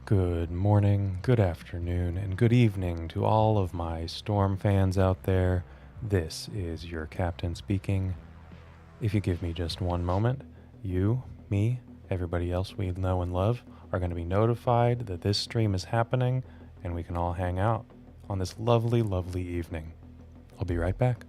Good morning, good afternoon, and good evening to all of my Storm fans out there. This is your captain speaking. If you give me just one moment, you, me, everybody else we know and love are going to be notified that this stream is happening and we can all hang out on this lovely, lovely evening. I'll be right back.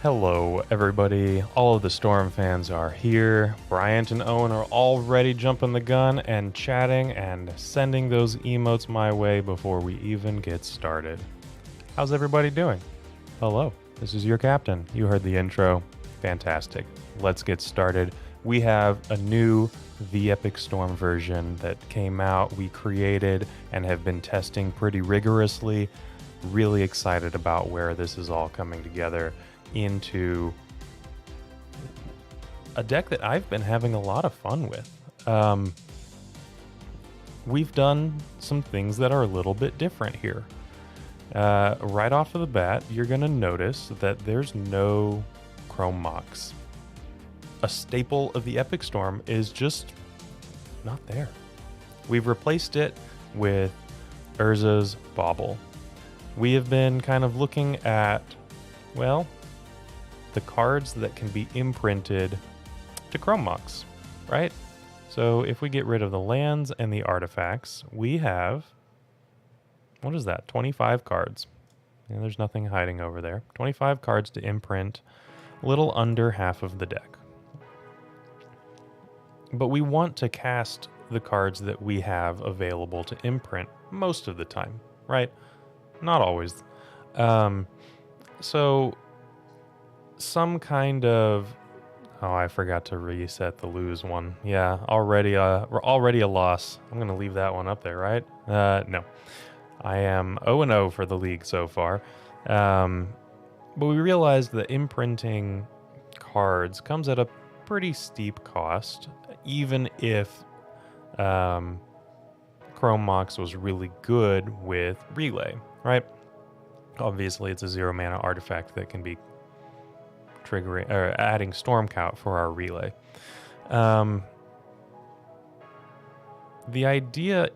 Hello, everybody. All of the Storm fans are here. Bryant and Owen are already jumping the gun and chatting and sending those emotes my way before we even get started. How's everybody doing? Hello, this is your captain. You heard the intro. Fantastic. Let's get started. We have a new The Epic Storm version that came out, we created, and have been testing pretty rigorously. Really excited about where this is all coming together into a deck that I've been having a lot of fun with. We've done some things that are a little bit different here. Right off of the bat, you're going to notice that there's no Chrome Mox. A staple of the Epic Storm is just not there. We've replaced it with Urza's Bauble. We have been kind of looking at, well, the cards that can be imprinted to Chrome Mox, right? So if we get rid of the lands and the artifacts, we have, what is that, 25 cards. Yeah, there's nothing hiding over there. 25 cards to imprint, a little under half of the deck. But we want to cast the cards that we have available to imprint most of the time, right? Not always. So some kind of, oh, I forgot to reset the lose one. Yeah, already a loss. I'm going to leave that one up there, right? No. I am 0-0 for the league so far. But we realized that imprinting cards comes at a pretty steep cost, even if Chrome Mox was really good with Relay, right? Obviously, it's a 0 mana artifact that can be triggering or adding Storm Count for our Relay. The idea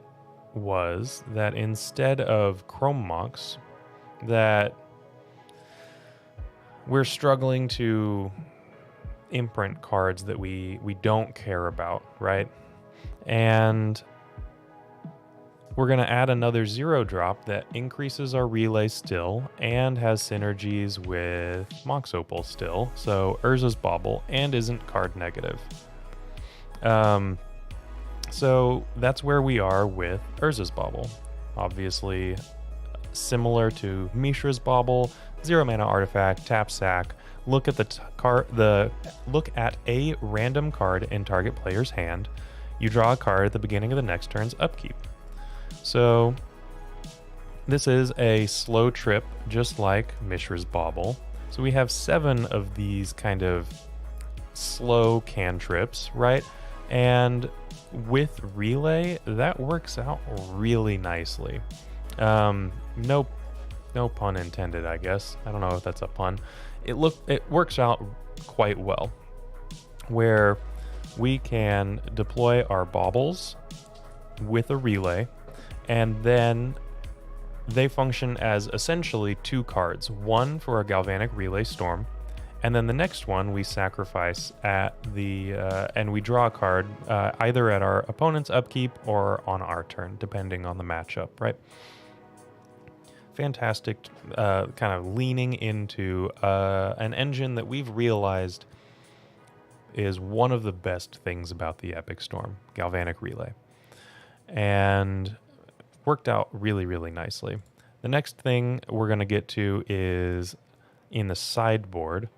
was that instead of Chrome Mox, that we're struggling to imprint cards that we don't care about, right? And we're going to add another 0-drop that increases our Relay still and has synergies with Mox Opal still, so Urza's Bauble, and isn't card negative. So that's where we are with Urza's Bauble. Obviously, similar to Mishra's Bauble, 0 mana artifact, tap sack. Look at look at a random card in target player's hand. You draw a card at the beginning of the next turn's upkeep. So this is a slow trip, just like Mishra's Bauble. So we have 7 of these kind of slow cantrips, right? And with Relay, that works out really nicely. No pun intended, I guess. I don't know if that's a pun. It works out quite well, where we can deploy our baubles with a Relay, and then they function as essentially 2 cards. One for a Galvanic Relay Storm, and then the next one we sacrifice at the and we draw a card either at our opponent's upkeep or on our turn, depending on the matchup, right? Fantastic, kind of leaning into an engine that we've realized is one of the best things about the Epic Storm, Galvanic Relay. And worked out really, really nicely. The next thing we're going to get to is in the sideboard.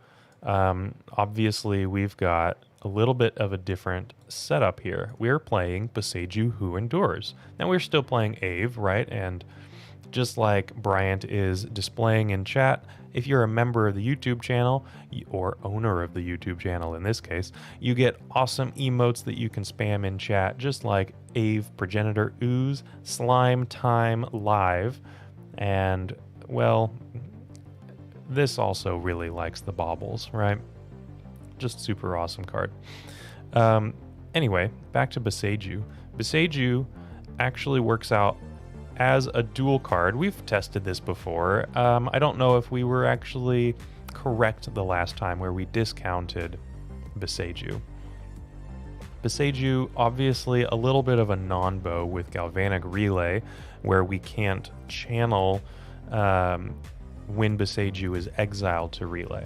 Obviously, we've got a little bit of a different setup here. We're playing Boseiju Who Endures. Now, we're still playing Ave, right? And just like Bryant is displaying in chat, if you're a member of the YouTube channel, or owner of the YouTube channel in this case, you get awesome emotes that you can spam in chat, just like Ave Progenitor Ooze, Slime Time Live, and, well, this also really likes the baubles, right? Just super awesome card. Anyway, back to Boseiju. Boseiju actually works out as a dual card. We've tested this before. I don't know if we were actually correct the last time where we discounted Boseiju. Boseiju, obviously a little bit of a non-bow with Galvanic Relay, where we can't channel when Boseiju is exiled to Relay.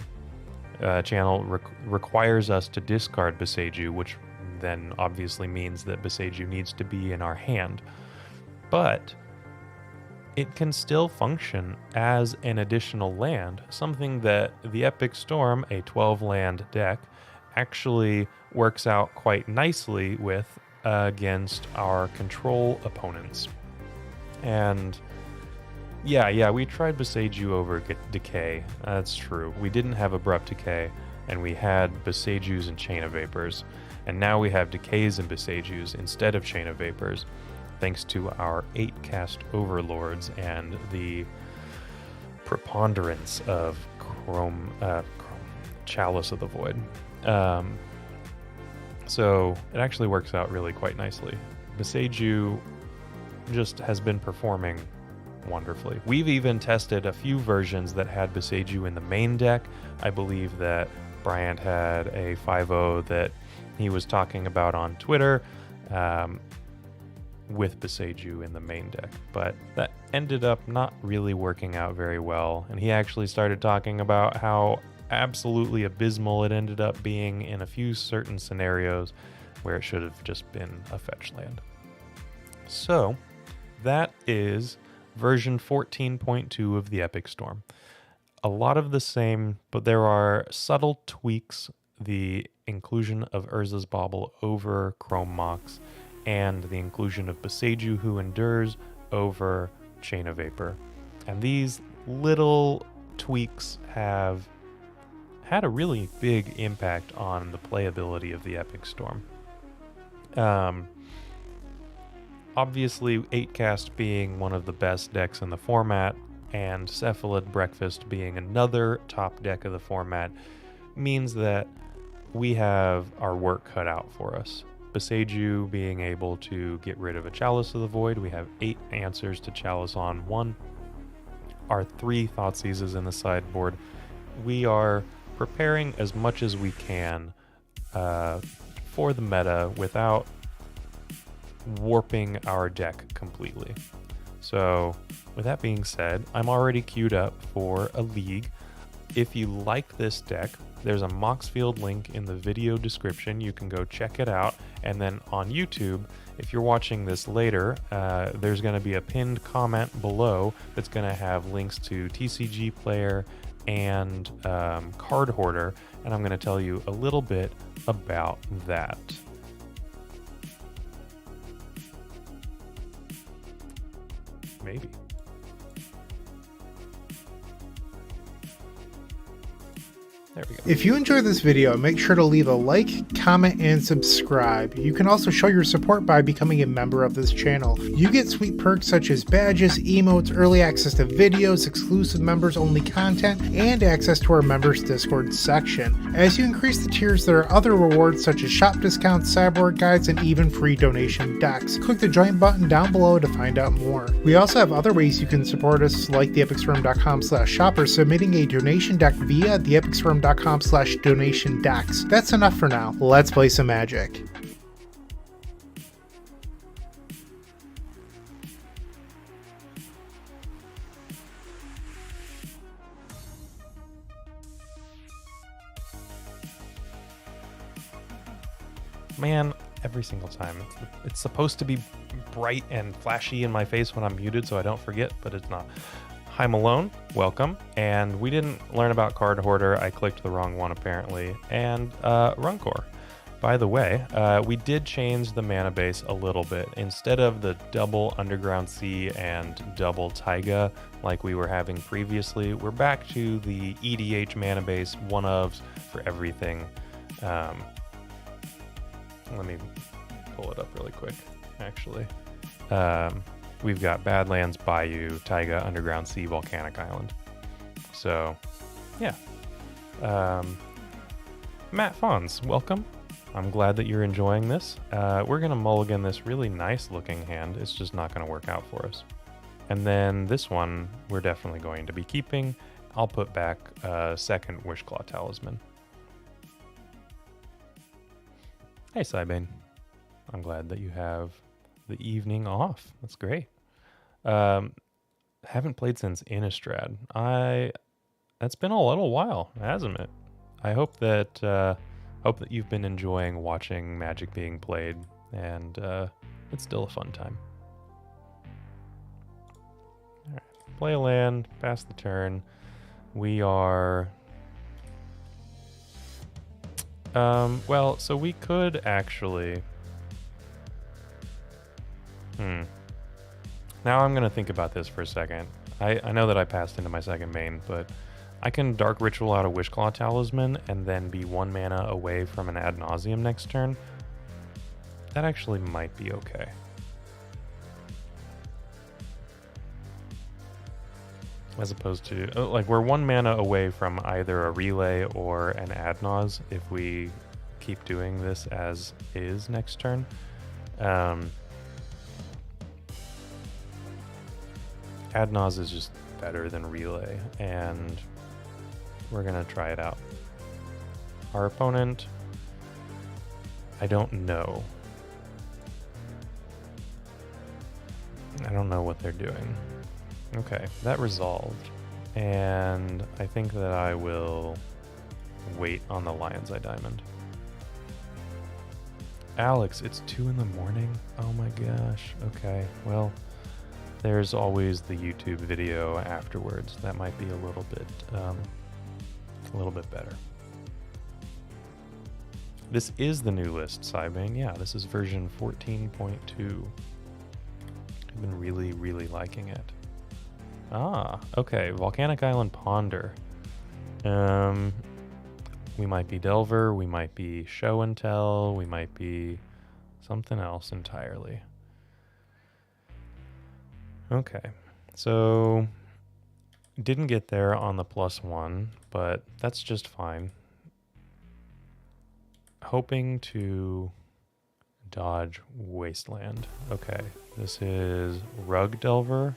Channel requires us to discard Boseiju, which then obviously means that Boseiju needs to be in our hand. But it can still function as an additional land, something that the Epic Storm, a 12-land deck, actually works out quite nicely with against our control opponents. And yeah, we tried Boseiju over Decay. That's true. We didn't have Abrupt Decay, and we had Boseijus and Chain of Vapors. And now we have Decays and Boseijus instead of Chain of Vapors, thanks to our 8-cast Overlords and the preponderance of Chalice of the Void. So it actually works out really quite nicely. Boseiju just has been performing wonderfully. We've even tested a few versions that had Boseiju in the main deck. I believe that Bryant had a 5-0 that he was talking about on Twitter with Boseiju in the main deck, but that ended up not really working out very well, and he actually started talking about how absolutely abysmal it ended up being in a few certain scenarios where it should have just been a fetch land. So that is version 14.2 of the Epic Storm. A lot of the same, but there are subtle tweaks. The inclusion of Urza's Bauble over Chrome Mox, and the inclusion of Boseiju Who Endures over Chain of Vapor. And these little tweaks have had a really big impact on the playability of the Epic Storm. Obviously, 8-cast being one of the best decks in the format, and Cephalid Breakfast being another top deck of the format, means that we have our work cut out for us. Beseiju being able to get rid of a Chalice of the Void, we have 8 answers to Chalice on 1. Our 3 Thoughtseizes in the sideboard. We are preparing as much as we can for the meta without warping our deck completely. So with that being said, I'm already queued up for a league. If you like this deck, there's a Moxfield link in the video description. You can go check it out. And then on YouTube, if you're watching this later, there's going to be a pinned comment below that's going to have links to TCG Player and Card Hoarder. And I'm going to tell you a little bit about that. Maybe. There we go. If you enjoyed this video, make sure to leave a like, comment, and subscribe. You can also show your support by becoming a member of this channel. You get sweet perks such as badges, emotes, early access to videos, exclusive members-only content, and access to our members Discord section. As you increase the tiers, there are other rewards such as shop discounts, sideboard guides, and even free donation decks. Click the join button down below to find out more. We also have other ways you can support us, like theepicstorm.com/shop or submitting a donation deck via theepicstorm.com/donation decks. That's enough for now. Let's play some Magic. Man, every single time. It's supposed to be bright and flashy in my face when I'm muted so I don't forget, but it's not. Hi Malone, welcome. And we didn't learn about Card Hoarder. I clicked the wrong one apparently. And Runcore. By the way, we did change the mana base a little bit. Instead of the double Underground Sea and double Taiga like we were having previously, we're back to the EDH mana base, one-ofs for everything. Let me pull it up really quick, actually. We've got Badlands, Bayou, Taiga, Underground Sea, Volcanic Island. So, yeah. Matt Fons, welcome. I'm glad that you're enjoying this. We're going to mulligan this really nice looking hand. It's just not going to work out for us. And then this one, we're definitely going to be keeping. I'll put back a second Wishclaw Talisman. Hey, Cybane. I'm glad that you have the evening off. That's great. Haven't played since Innistrad. That's been a little while, hasn't it? I hope that you've been enjoying watching Magic being played, and it's still a fun time. All right, play a land, pass the turn. We are. Well, so we could actually. Now I'm going to think about this for a second. I know that I passed into my second main, but I can Dark Ritual out a Wishclaw Talisman and then be 1 mana away from an Ad Nauseam next turn. That actually might be okay. As opposed to, like, we're 1 mana away from either a Relay or an Ad Naus if we keep doing this as is next turn. Ad Naus is just better than Relay, and we're going to try it out. Our opponent, I don't know. I don't know what they're doing. Okay, that resolved. And I think that I will wait on the Lion's Eye Diamond. Alex, it's 2 in the morning? Oh my gosh. Okay, well, there's always the YouTube video afterwards. That might be a little bit better. This is the new list, Cybane. Yeah, this is version 14.2. I've been really, really liking it. Ah, okay. Volcanic Island Ponder. We might be Delver. We might be Show and Tell. We might be Something else entirely. Okay, so didn't get there on the +1, but that's just fine. Hoping to dodge Wasteland. Okay, this is Rug Delver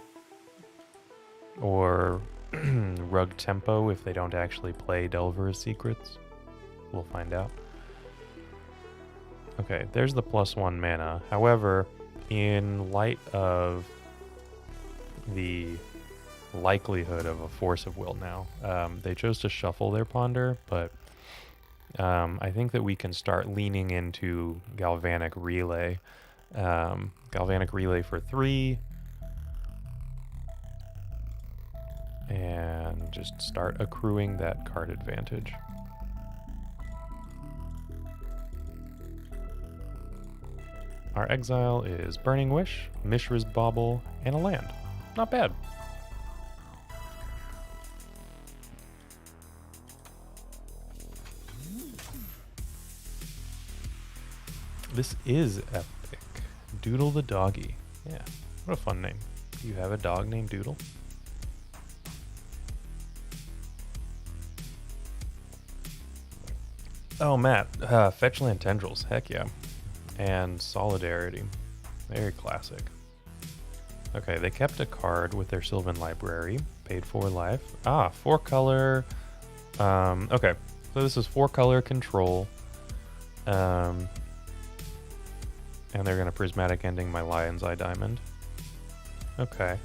or Rug Tempo if they don't actually play Delver's Secrets. We'll find out. Okay, there's the +1 mana. However, in light of the likelihood of a Force of Will now, they chose to shuffle their Ponder, but I think that we can start leaning into Galvanic Relay. Galvanic Relay for 3. And just start accruing that card advantage. Our exile is Burning Wish, Mishra's Bauble, and a land. Not bad. This is epic. Doodle the doggy. Yeah, what a fun name. Do you have a dog named Doodle? Oh, Matt, Fetchland Tendrils. Heck yeah. And Solidarity. Very classic. Okay, they kept a card with their Sylvan Library. Paid 4 life. 4 color. Okay, so this is 4 color control. And they're going to Prismatic Ending my Lion's Eye Diamond. Okay.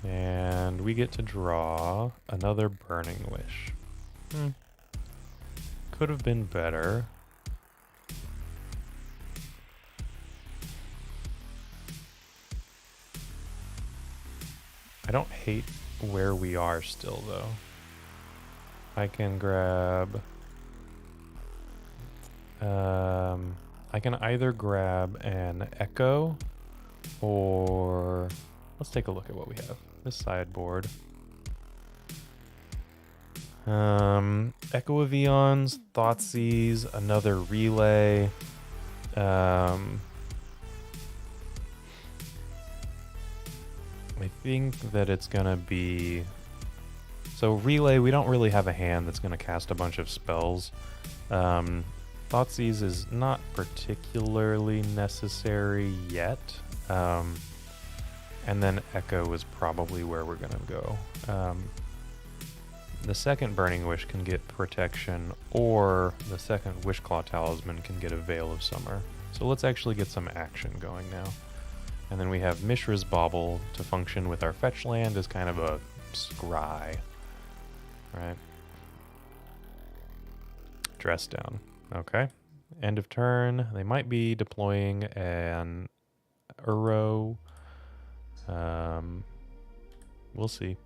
And we get to draw another Burning Wish. Could have been better. I don't hate where we are still, though. I can grab... I can either grab an Echo or... Let's take a look at what we have. This sideboard. Echo of Eons, Thoughtseize, another Relay. I think that it's gonna be... So Relay, we don't really have a hand that's gonna cast a bunch of spells. Thoughtseize is not particularly necessary yet. And then Echo is probably where we're gonna go. The second Burning Wish can get protection, or the second Wishclaw Talisman can get a Veil of Summer. So let's actually get some action going now. And then we have Mishra's Bauble to function with our fetch land as kind of a scry. Right? Dress down. Okay. End of turn. They might be deploying an Uro. We'll see.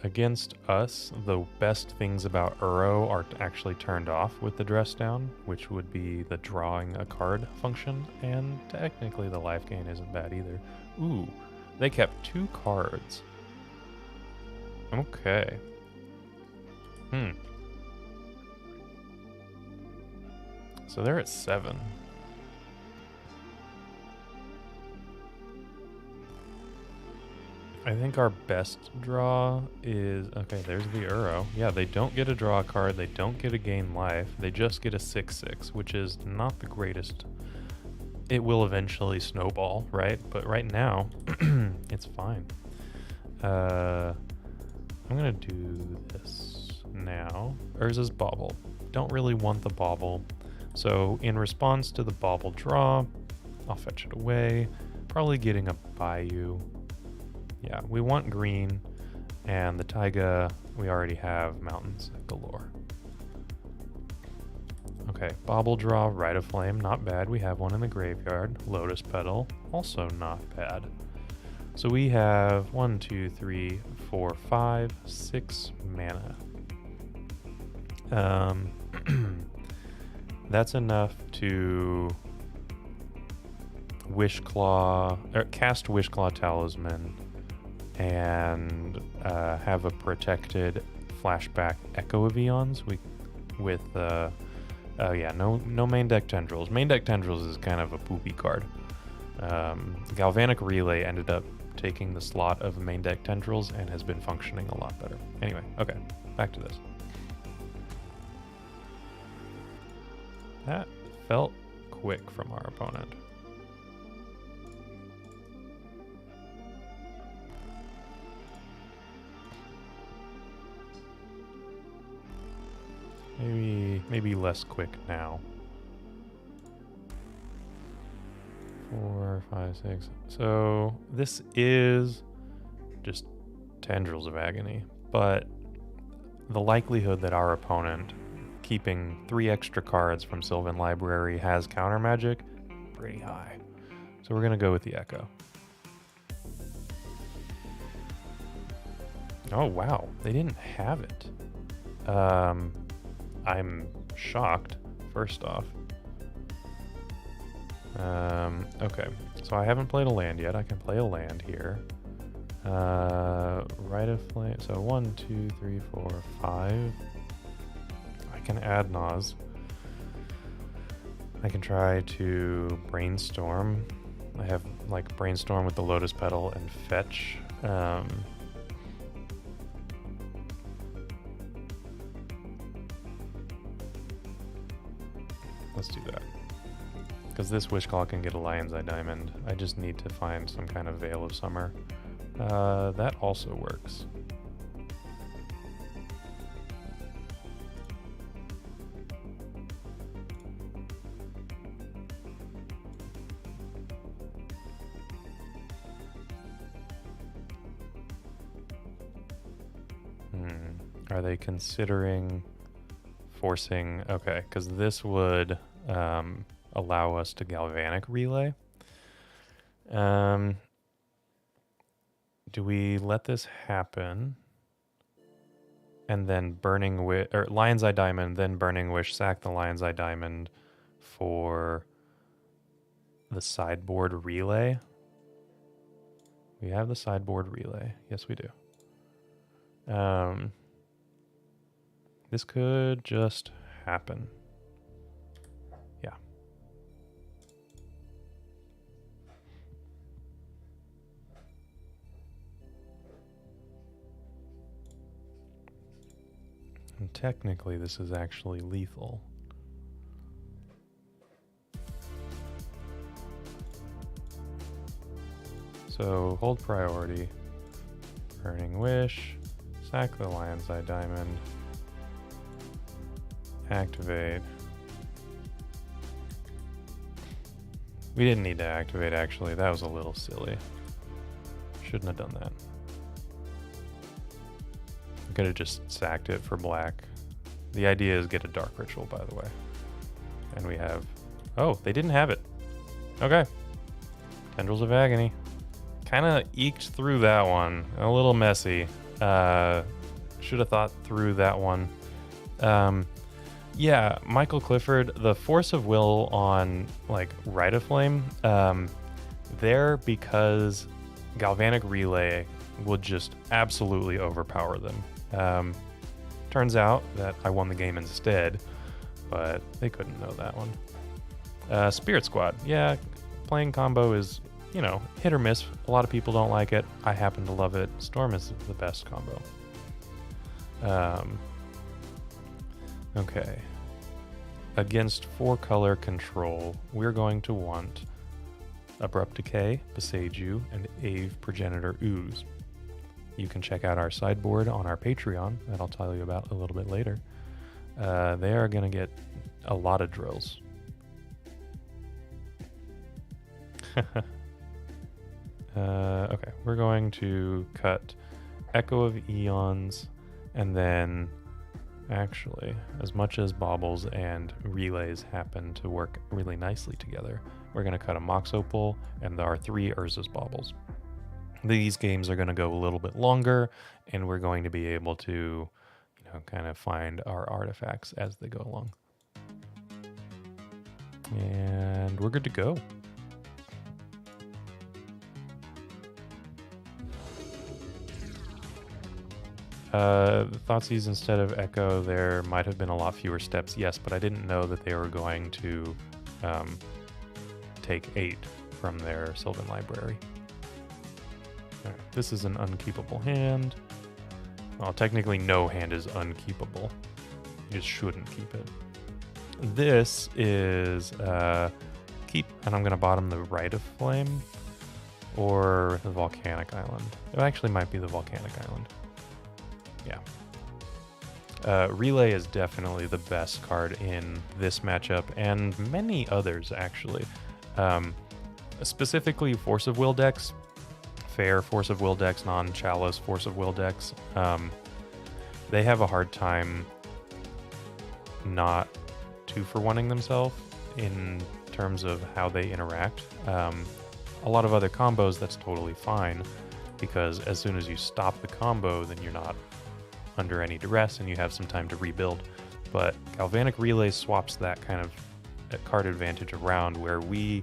Against us, the best things about Uro are actually turned off with the dress down, which would be the drawing a card function, and technically the life gain isn't bad either. Ooh, they kept 2 cards. Okay. So they're at 7. I think our best draw is... Okay, there's the Uro. Yeah, they don't get a draw card. They don't get a gain life. They just get a 6/6, which is not the greatest. It will eventually snowball, right? But right now, it's fine. I'm going to do this now. Urza's Bauble. Don't really want the Bauble. So in response to the Bauble draw, I'll fetch it away. Probably getting a Bayou. Yeah, we want green, and the taiga, we already have mountains galore. Okay, Bauble draw, Rite of Flame, not bad. We have one in the graveyard. Lotus Petal, also not bad. So we have 1, 2, 3, 4, 5, 6 mana. That's enough to cast Wishclaw Talisman, and have a protected flashback Echo of Eons with oh yeah, no main deck Tendrils. Main deck Tendrils is kind of a poopy card. Galvanic Relay ended up taking the slot of main deck Tendrils and has been functioning a lot better. Anyway, okay, back to this. That felt quick from our opponent. Maybe less quick now. 4, 5, 6. So this is just Tendrils of Agony, but the likelihood that our opponent keeping 3 extra cards from Sylvan Library has counter magic, pretty high. So we're gonna go with the Echo. Oh wow, they didn't have it. I'm shocked, first off. Okay, so I haven't played a land yet. I can play a land here. Rite of Flame, so 1, 2, 3, 4, 5. I can Ad Nauseam. I can try to Brainstorm. I have like Brainstorm with the Lotus Petal and Fetch. Let's do that. Because this Wish Call can get a Lion's Eye Diamond. I just need to find some kind of Veil of Summer. That also works. Are they considering forcing... Okay, because this would allow us to Galvanic Relay. Do we let this happen and then Burning Wish, or Lion's Eye Diamond, then Burning Wish, sack the Lion's Eye Diamond for the sideboard relay? We have the sideboard relay. Yes, we do. This could just happen. Yeah. And technically, this is actually lethal. So, hold priority. Burning Wish. Sack the Lion's Eye Diamond. Activate. We didn't need to activate, actually. That was a little silly. Shouldn't have done that. I could have just sacked it for black. The idea is get a Dark Ritual, by the way. And we have... Oh, they didn't have it. Okay. Tendrils of Agony. Kind of eked through that one. A little messy. Should have thought through that one. Yeah, Michael Clifford, the force of will on like Rite of Flame, there because Galvanic Relay would just absolutely overpower them. Turns out that I won the game instead, but they couldn't know that one. Spirit Squad, yeah, playing combo is, you know, hit or miss. A lot of people don't like it. I happen to love it. Storm is the best combo. Okay. Against 4-color control, we're going to want Abrupt Decay, Beseiju, and Ave Progenitor Ooze. You can check out our sideboard on our Patreon, that I'll tell you about a little bit later. They are going to get a lot of drills. Okay, we're going to cut Echo of Eons, and then... Actually, as much as Baubles and Relays happen to work really nicely together, we're going to cut a Mox Opal and our 3 Urza's Baubles. These games are going to go a little bit longer, and we're going to be able to, you know, kind of find our artifacts as they go along. And we're good to go. Thoughtseize instead of Echo, there might have been a lot fewer steps, yes, but I didn't know that they were going to take 8 from their Sylvan Library. Alright, this is an unkeepable hand. Well, technically no hand is unkeepable. You just shouldn't keep it. This is keep, and I'm going to bottom the Rite of Flame or the Volcanic Island. It actually might be the Volcanic Island. Yeah. Relay is definitely the best card in this matchup and many others, actually. Specifically, Force of Will decks, fair Force of Will decks, non-Chalice Force of Will decks, they have a hard time not 2-for-1ing themselves in terms of how they interact. A lot of other combos, that's totally fine, because as soon as you stop the combo, then you're not under any duress and you have some time to rebuild. But Galvanic Relay swaps that kind of card advantage around, where we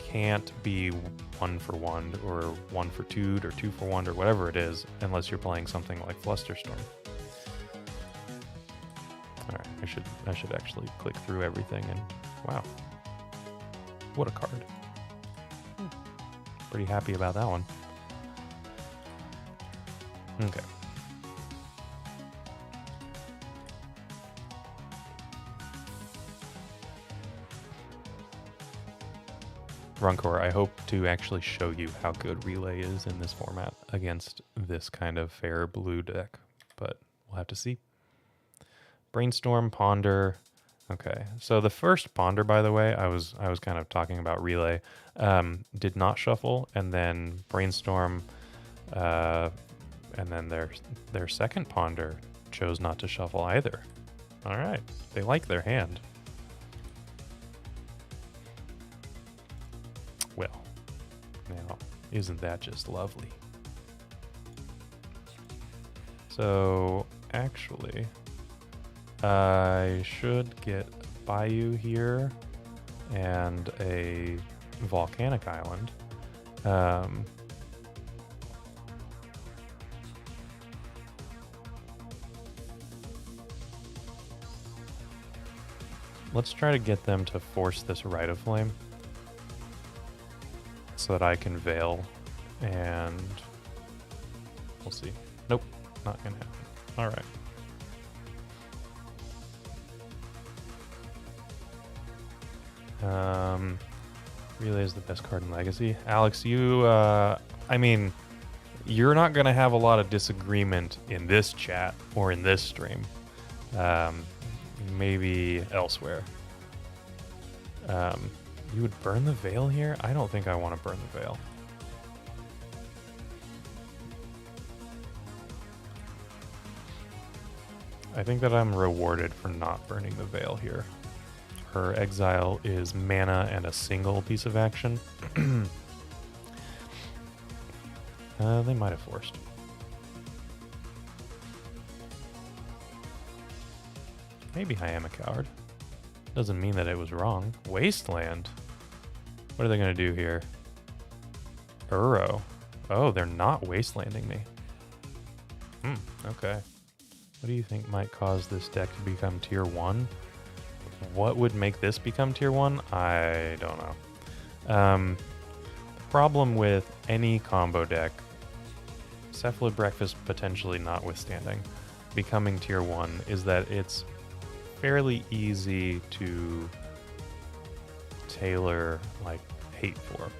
can't be 1-for-1 or 1-for-2 or 2-for-1 or whatever it is, unless you're playing something like Flusterstorm. All right, I should actually click through everything, and wow, what a card! Pretty happy about that one. Okay. Runcor, I hope to actually show you how good Relay is in this format against this kind of fair blue deck, but we'll have to see. Brainstorm, Ponder. Okay, so the first Ponder, by the way, I was kind of talking about Relay, did not shuffle, and then Brainstorm, and then their second Ponder chose not to shuffle either. All right, they like their hand. Well, now, isn't that just lovely? So, actually, I should get Bayou here and a Volcanic Island. Let's try to get them to force this Rite of Flame so that I can Veil, and we'll see. Nope, not gonna happen. All right. Relay is the best card in Legacy. Alex, you, I mean, you're not going to have a lot of disagreement in this chat or in this stream. Maybe elsewhere. You would burn the Veil here? I don't think I want to burn the Veil. I think that I'm rewarded for not burning the Veil here. Her exile is mana and a single piece of action. They might have forced. Maybe I am a coward. Doesn't mean that it was wrong. Wasteland? What are they going to do here? Uro. Oh, they're not wastelanding me. Okay. What do you think might cause this deck to become tier 1? What would make this become tier 1? I don't know. The problem with any combo deck, Cephalid Breakfast potentially notwithstanding, becoming tier 1 is that it's fairly easy to tailor like hate for.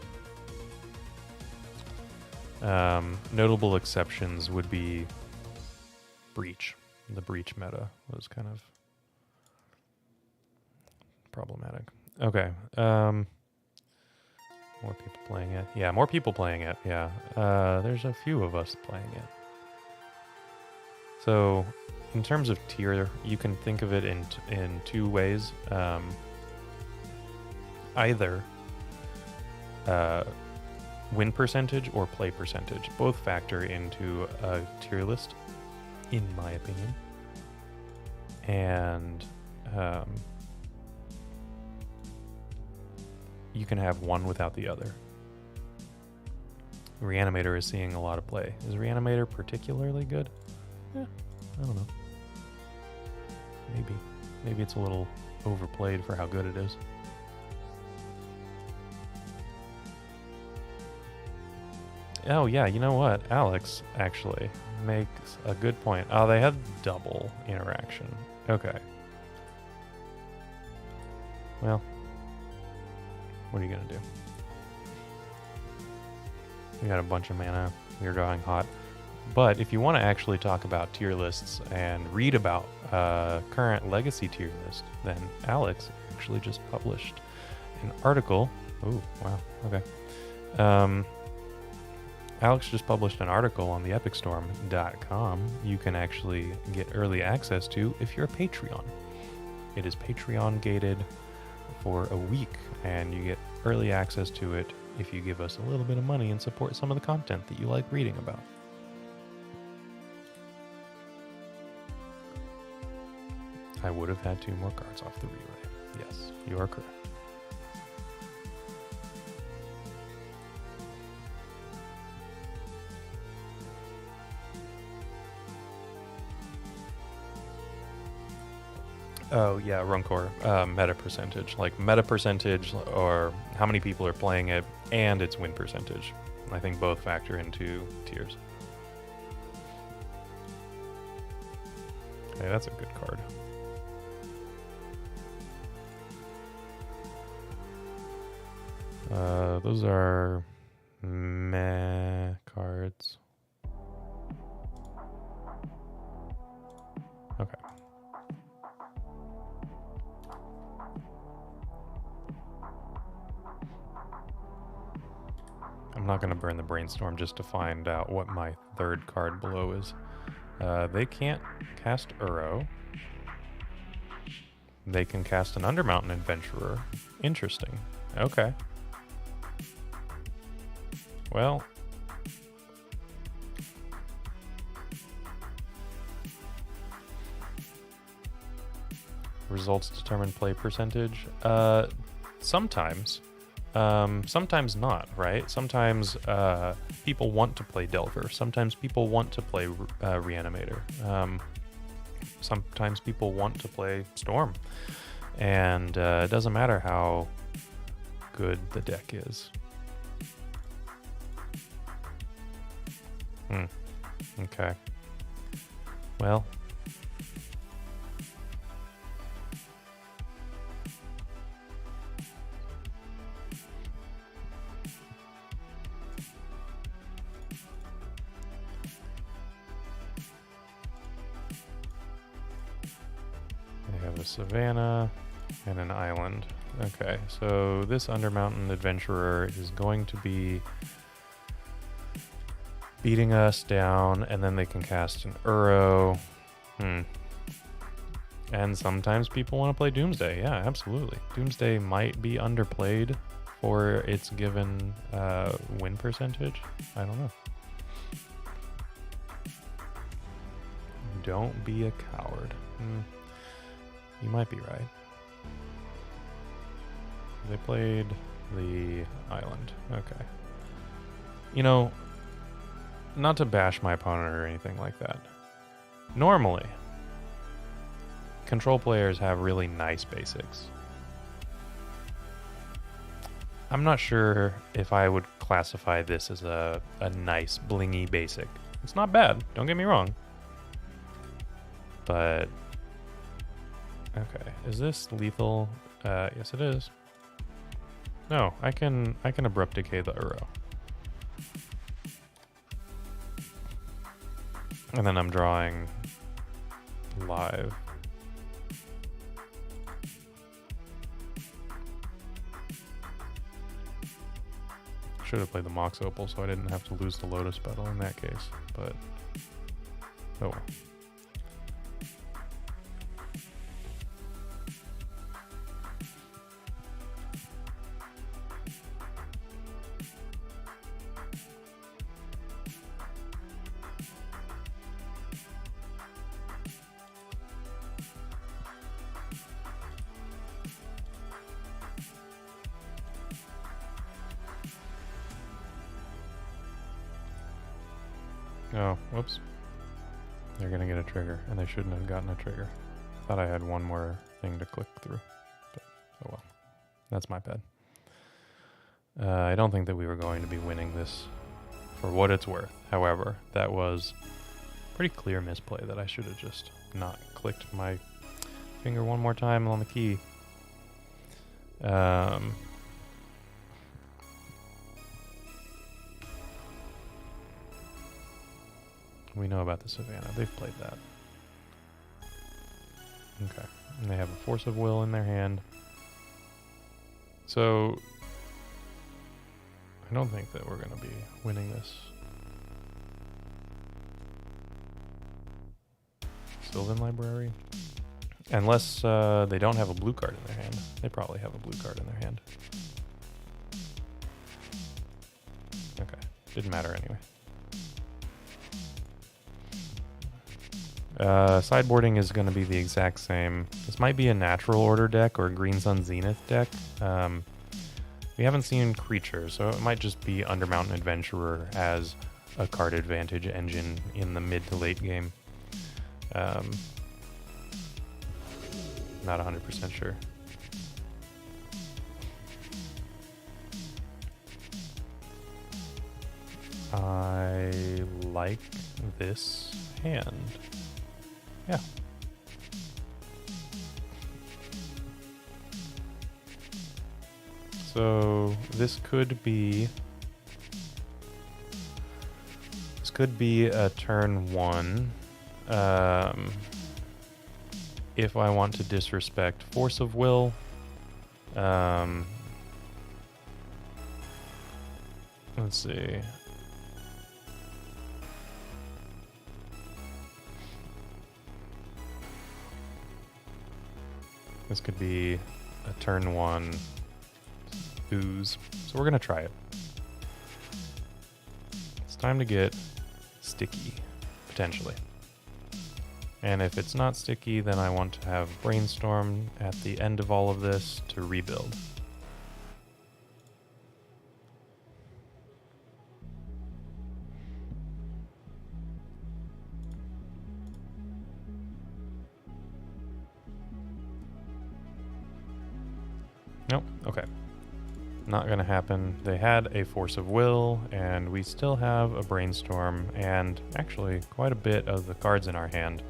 Notable exceptions would be Breach. The Breach meta was kind of problematic. Okay. More people playing it. Yeah, more people playing it. Yeah. There's a few of us playing it. So, in terms of tier, you can think of it in two ways. Either win percentage or play percentage. Both factor into a tier list, in my opinion. And you can have one without the other. Reanimator is seeing a lot of play. Is Reanimator particularly good? I don't know. Maybe it's a little overplayed for how good it is. Oh yeah, you know what? Alex actually makes a good point. Oh, they had double interaction. Okay. Well, what are you gonna do? We got a bunch of mana. We're going hot. But if you want to actually talk about tier lists and read about current legacy tier list, then Alex actually just published an article. Ooh, wow. Okay. Alex just published an article on the epicstorm.com you can actually get early access to if you're a Patreon. It is Patreon gated for a week, and you get early access to it if you give us a little bit of money and support some of the content that you like reading about. I would have had 2 more cards off the relay. Yes, you are correct. Oh yeah, Runcore, meta percentage. Like meta percentage, or how many people are playing it, and its win percentage. I think both factor into tiers. Okay, that's a good card. Those are meh cards. Okay. I'm not going to burn the brainstorm just to find out what my third card below is. They can't cast Uro. They can cast an Undermountain Adventurer. Interesting. Okay. Well. Results determine play percentage. Sometimes. Sometimes not, right? Sometimes people want to play Delver. Sometimes people want to play Reanimator. Sometimes people want to play Storm. And it doesn't matter how good the deck is. Okay. Well. I have a Savannah and an island. Okay, so this Undermountain Adventurer is going to be beating us down, and then they can cast an Uro. And sometimes people want to play Doomsday. Yeah, absolutely. Doomsday might be underplayed for its given win percentage. I don't know. Don't be a coward. You might be right. They played the island. Okay. You know, not to bash my opponent or anything like that. Normally, control players have really nice basics. I'm not sure if I would classify this as a nice, blingy basic. It's not bad, don't get me wrong. But, okay, is this lethal? Yes it is. No, I can abrupt decay the Uro. And then I'm drawing live. Should have played the Mox Opal so I didn't have to lose the Lotus Petal in that case, but oh well. Oh, whoops. They're going to get a trigger, and they shouldn't have gotten a trigger. I thought I had one more thing to click through. But, oh well. That's my bad. I don't think that we were going to be winning this for what it's worth. However, that was pretty clear misplay that I should have just not clicked my finger one more time on the key. We know about the Savannah. They've played that. Okay. And they have a Force of Will in their hand. So I don't think that we're going to be winning this. Sylvan Library? Unless they don't have a blue card in their hand. They probably have a blue card in their hand. Okay. Didn't matter anyway. Sideboarding is going to be the exact same. This might be a Natural Order deck or a Green Sun Zenith deck. We haven't seen creatures, so it might just be Undermountain Adventurer as a card advantage engine in the mid to late game. Not 100% sure. I like this hand. Yeah. So this could be a turn 1. If I want to disrespect Force of Will. Let's see. This could be a turn 1 ooze. So we're going to try it. It's time to get sticky, potentially. And if it's not sticky, then I want to have Brainstorm at the end of all of this to rebuild. Nope, okay. Not gonna happen. They had a Force of Will, and we still have a Brainstorm, and actually quite a bit of the cards in our hand.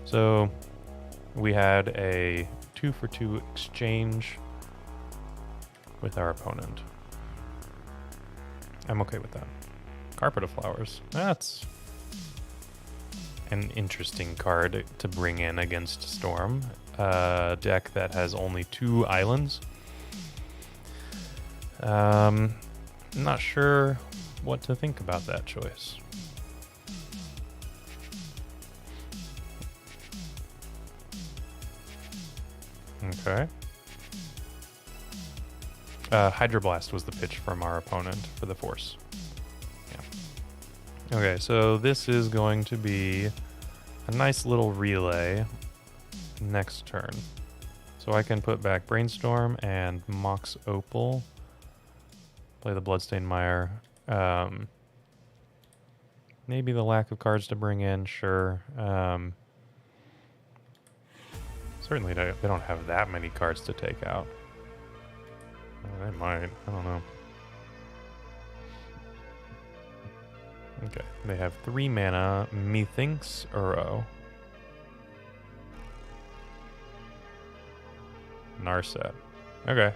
So we had a 2-for-2 exchange with our opponent. I'm okay with that. Carpet of Flowers. That's an interesting card to bring in against Storm. A deck that has only 2 islands. Not sure what to think about that choice. Okay. Hydroblast was the pitch from our opponent for the Force. Yeah. Okay, so this is going to be a nice little relay next turn. So I can put back Brainstorm and Mox Opal. Play the Bloodstained Mire. Maybe the lack of cards to bring in, sure. Certainly they don't have that many cards to take out. They might, I don't know. Okay, they have 3 mana, methinks Uro. Narset. Okay.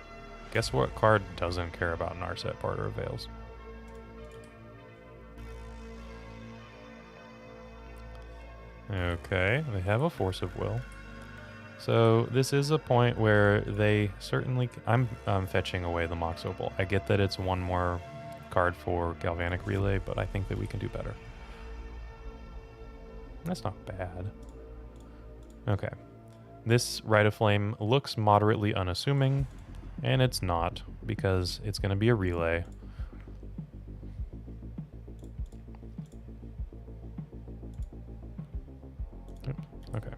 Guess what card doesn't care about Narset Barter of Veils? Okay, they have a Force of Will. So this is a point where they certainly... I'm fetching away the Mox Opal. I get that it's one more card for Galvanic Relay, but I think that we can do better. That's not bad. Okay. This Rite of Flame looks moderately unassuming, and it's not, because it's going to be a relay. Okay.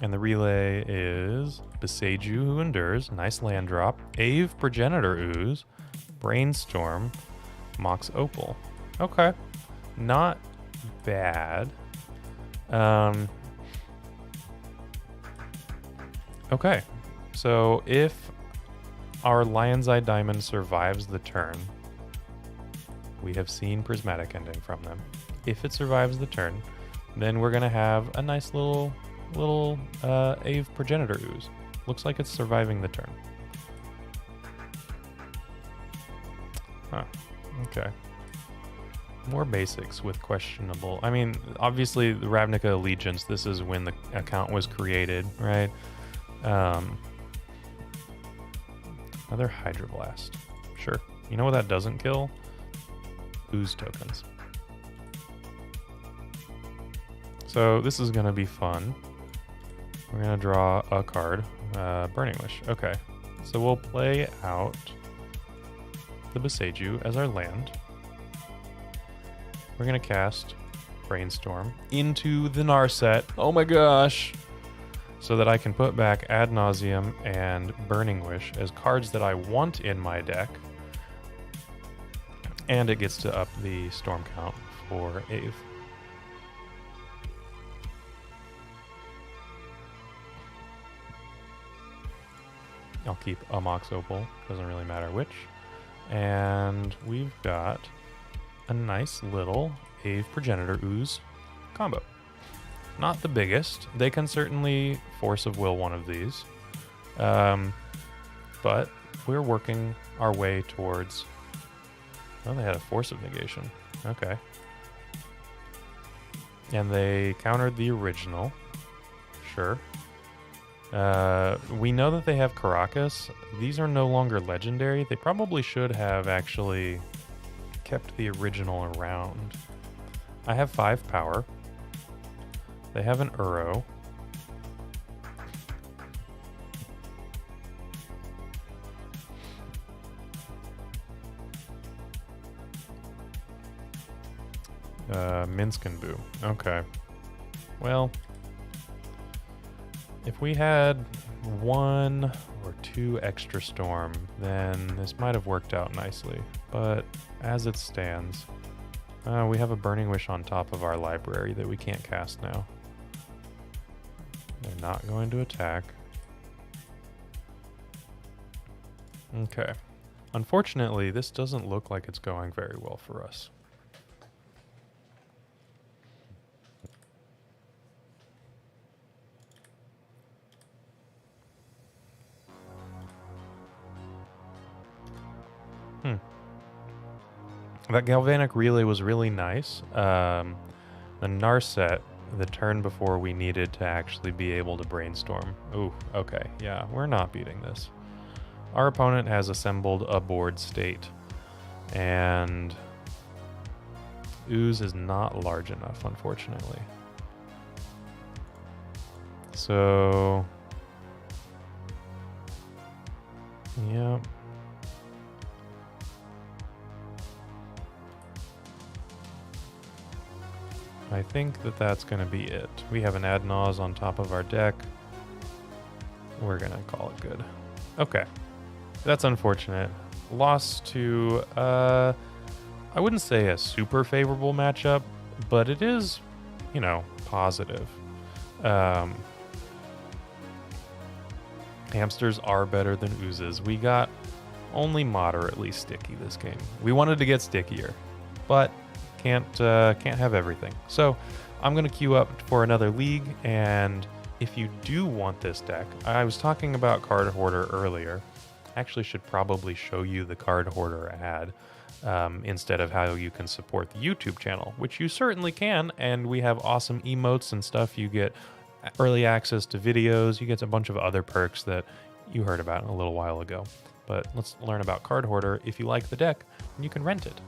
And the relay is Beseiju, who endures, nice land drop, Ave Progenitor Ooze, Brainstorm, Mox Opal. Okay. Not bad. Okay, so if our Lion's Eye Diamond survives the turn, we have seen Prismatic Ending from them. If it survives the turn, then we're gonna have a nice little Ave Progenitor Ooze. Looks like it's surviving the turn. Huh. Okay. More basics with questionable. I mean, obviously the Ravnica Allegiance, this is when the account was created, right? Another Hydroblast. Sure. You know what that doesn't kill? Ooze tokens. So this is going to be fun. We're going to draw a card. Burning Wish. Okay. So we'll play out the Boseiju as our land. We're going to cast Brainstorm into the Narset. Oh my gosh! So that I can put back Ad Nauseam and Burning Wish as cards that I want in my deck. And it gets to up the storm count for Ave. I'll keep a Mox Opal, doesn't really matter which. And we've got a nice little Ave Progenitor Ooze combo. Not the biggest. They can certainly Force of Will one of these. But we're working our way towards... Oh, they had a Force of Negation. Okay. And they countered the original. Sure. We know that they have Caracas. These are no longer legendary. They probably should have actually kept the original around. I have 5 power. They have an Uro. Minsk and Boo. Okay. Well, if we had 1 or 2 extra storm, then this might have worked out nicely. But as it stands, we have a Burning Wish on top of our library that we can't cast now. They're not going to attack. Okay. Unfortunately, this doesn't look like it's going very well for us. That Galvanic Relay was really nice. The Narset, the turn before we needed to actually be able to brainstorm. Ooh, okay, yeah, we're not beating this. Our opponent has assembled a board state, and Ooze is not large enough, unfortunately. So, yeah. I think that that's going to be it. We have an Ad Naus on top of our deck. We're going to call it good. Okay. That's unfortunate. Loss to, I wouldn't say a super favorable matchup, but it is, you know, positive. Hamsters are better than Oozes. We got only moderately sticky this game. We wanted to get stickier, but can't have everything. So I'm going to queue up for another league, and if you do want this deck, I was talking about Card Hoarder earlier. Actually should probably show you the Card Hoarder ad instead of how you can support the YouTube channel, which you certainly can, and we have awesome emotes and stuff. You get early access to videos, you get a bunch of other perks that you heard about a little while ago. But let's learn about Card Hoarder. If you like the deck, you can rent it.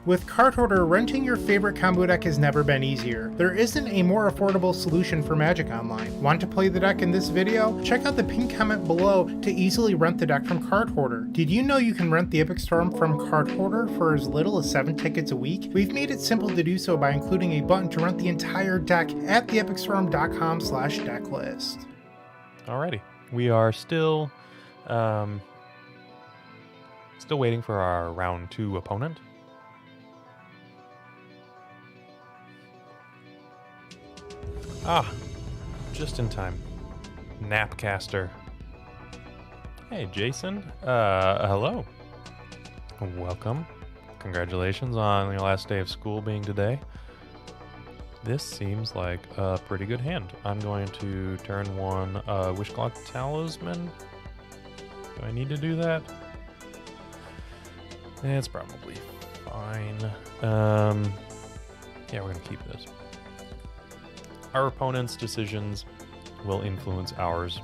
With Card Hoarder, renting your favorite combo deck has never been easier. There isn't a more affordable solution for Magic Online. Want to play the deck in this video? Check out the pinned comment below to easily rent the deck from Card Hoarder. Did you know you can rent the Epic Storm from Card Hoarder for as little as 7 tickets a week? We've made it simple to do so by including a button to rent the entire deck at theepicstorm.com/decklist. Alrighty, we are still waiting for our round 2 opponent. Ah, just in time. Napcaster. Hey, Jason. Hello. Welcome. Congratulations on your last day of school being today. This seems like a pretty good hand. I'm going to turn one Wishclaw Talisman. Do I need to do that? It's probably fine. Yeah, we're going to keep this. Our opponent's decisions will influence ours.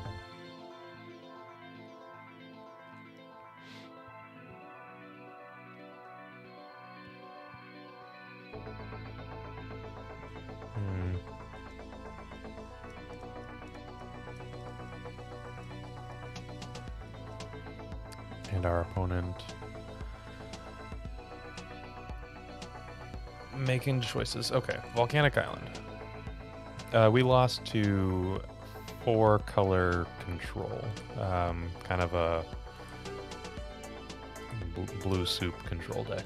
And our opponent making choices. Okay, Volcanic Island. We lost to 4-color control. Kind of a blue soup control deck.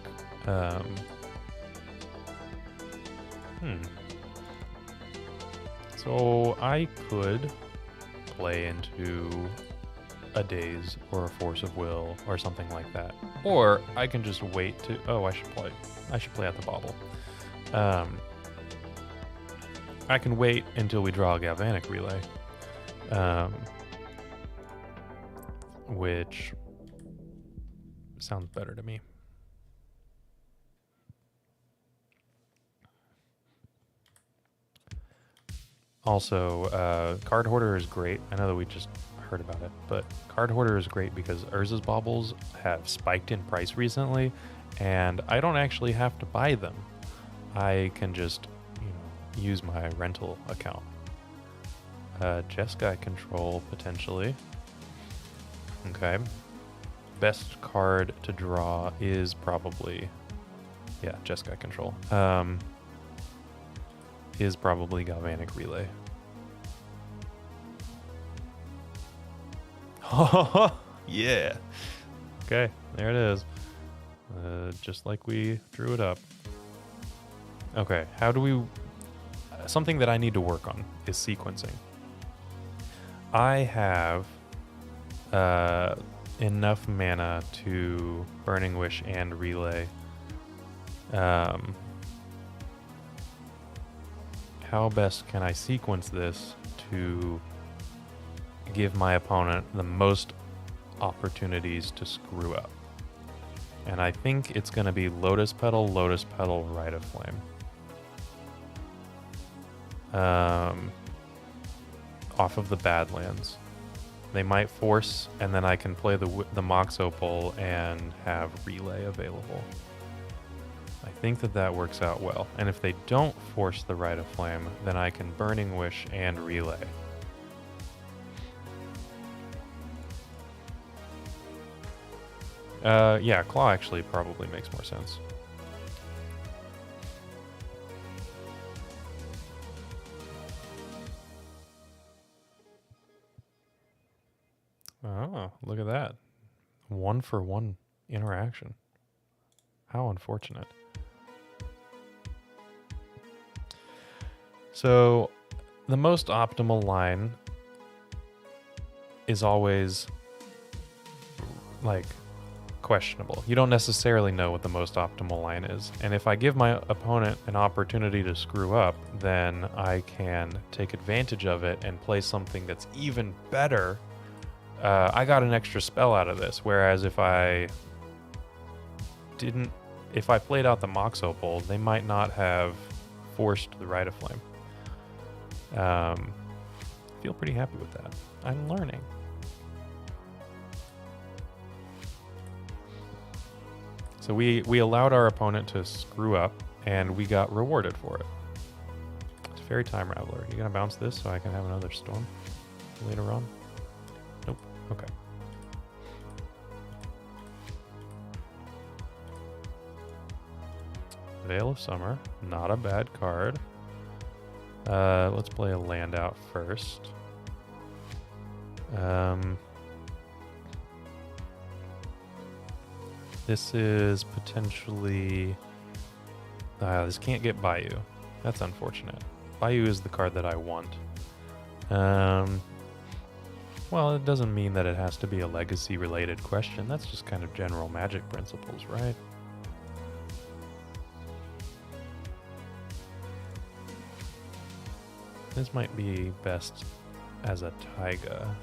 So I could play into a Daze or a Force of Will or something like that. Or I can just wait to... Oh, I should play at the Bauble. I can wait until we draw a Galvanic Relay. Which sounds better to me. Also, Card Hoarder is great. I know that we just heard about it, but Card Hoarder is great because Urza's Baubles have spiked in price recently, and I don't actually have to buy them. I can just, use my rental account. Jeskai control, potentially. Okay. Best card to draw is probably... Yeah, Jeskai control. Is probably Galvanic Relay. Yeah. Okay, there it is. Just like we drew it up. Okay, how do we... Something that I need to work on is sequencing. I have enough mana to Burning Wish and Relay. How best can I sequence this to give my opponent the most opportunities to screw up? And I think it's going to be Lotus Petal, Rite of Flame. Off of the Badlands. They might force, and then I can play the Mox Opal and have Relay available. I think that works out well. And if they don't force the Rite of Flame, then I can Burning Wish and Relay. Yeah, Claw actually probably makes more sense. Oh, look at that. 1-for-1 interaction. How unfortunate. So, the most optimal line is always, questionable. You don't necessarily know what the most optimal line is. And if I give my opponent an opportunity to screw up, then I can take advantage of it and play something that's even better. I got an extra spell out of this, whereas if I played out the Mox Opal, they might not have forced the Rite of Flame. Feel pretty happy with that. I'm learning. So we allowed our opponent to screw up, and we got rewarded for it. It's Fairy Time Raveler. You gonna bounce this so I can have another storm later on? Nope. Okay. Veil of Summer, not a bad card. Let's play a land out first. This is potentially... this can't get by you. That's unfortunate. Bayou is the card that I want. Well, it doesn't mean that it has to be a legacy-related question. That's just kind of general Magic principles, right? This might be best as a Taiga.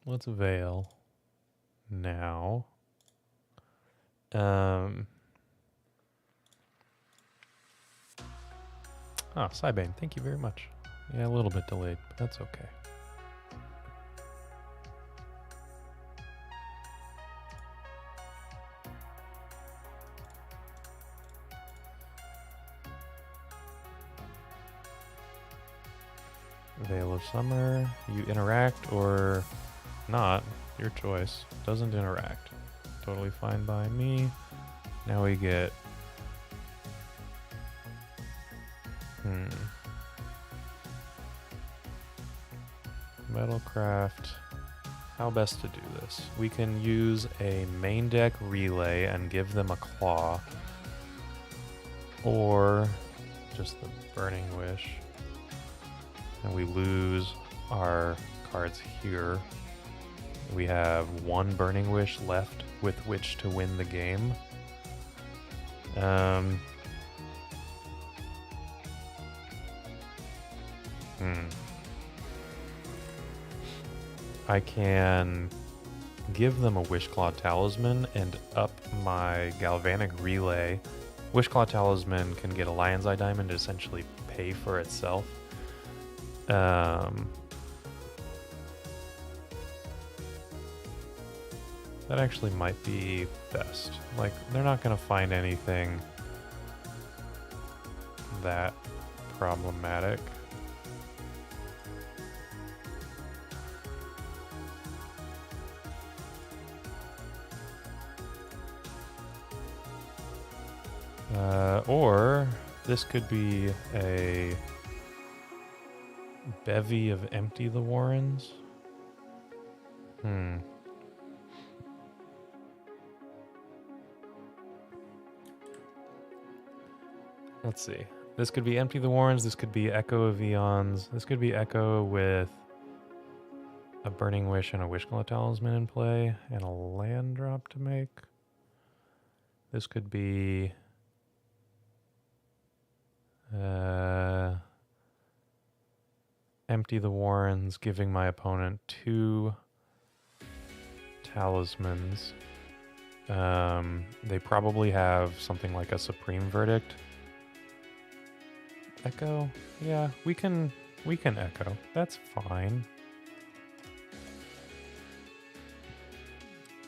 Let's Veil now. Oh, Cybane, thank you very much. Yeah, a little bit delayed, but that's okay. Veil of Summer, you interact or not, your choice. Doesn't interact. Totally fine by me. Now we get... Metalcraft. How best to do this? We can use a main deck relay and give them a claw. Or just the Burning Wish. And we lose our cards here. We have one Burning Wish left with which to win the game. I can give them a Wishclaw Talisman and up my Galvanic Relay. Wishclaw Talisman can get a Lion's Eye Diamond to essentially pay for itself. That actually might be best. Like, they're not going to find anything that problematic. Or this could be a bevy of Empty the Warrens. Let's see. This could be Empty the Warrens. This could be Echo of Eons. This could be Echo with a Burning Wish and a Wishclaw Talisman in play and a land drop to make. This could be Empty the Warrens, giving my opponent 2 talismans. They probably have something like a Supreme Verdict. Echo? Yeah, we can Echo. That's fine.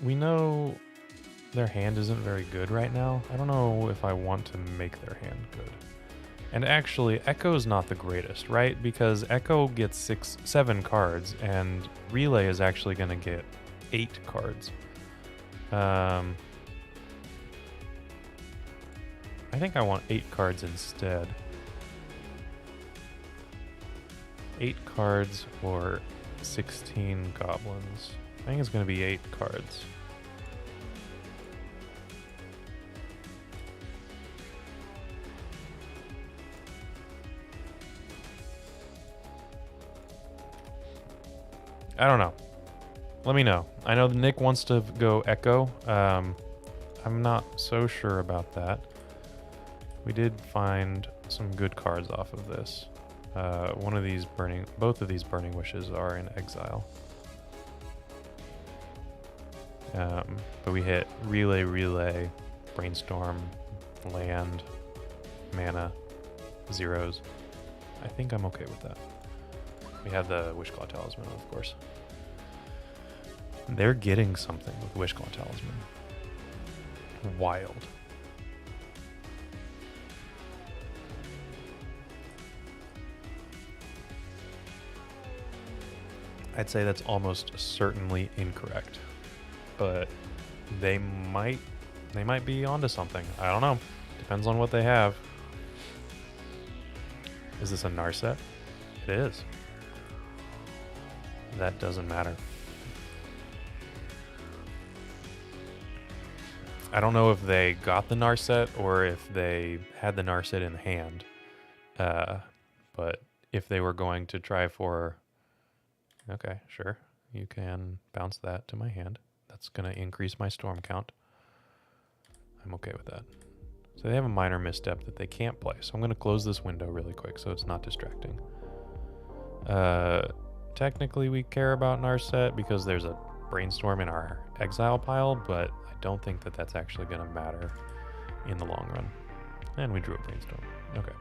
We know their hand isn't very good right now. I don't know if I want to make their hand good. And actually, Echo's not the greatest, right? Because Echo gets 7 cards, and Relay is actually going to get 8 cards. I think I want 8 cards instead. 8 cards or 16 goblins. I think it's going to be 8 cards. I don't know. Let me know. I know Nick wants to go Echo. I'm not so sure about that. We did find some good cards off of this. Both of these Burning Wishes are in exile. But we hit Relay, Brainstorm, Land, Mana, zeros. I think I'm okay with that. We have the Wishclaw Talisman, of course. They're getting something with Wishclaw Talisman. Wild. I'd say that's almost certainly incorrect. But they might They might be onto something. I don't know. Depends on what they have. Is this a Narset? It is. That doesn't matter. I don't know if they got the Narset or if they had the Narset in hand. But if they were going to try for... Okay, sure. You can bounce that to my hand. That's going to increase my storm count. I'm okay with that. So they have a minor misstep that they can't play. So I'm going to close this window really quick so it's not distracting. Technically we care about Narset because there's a Brainstorm in our exile pile, but I don't think that that's actually going to matter in the long run. And we drew a Brainstorm. Okay.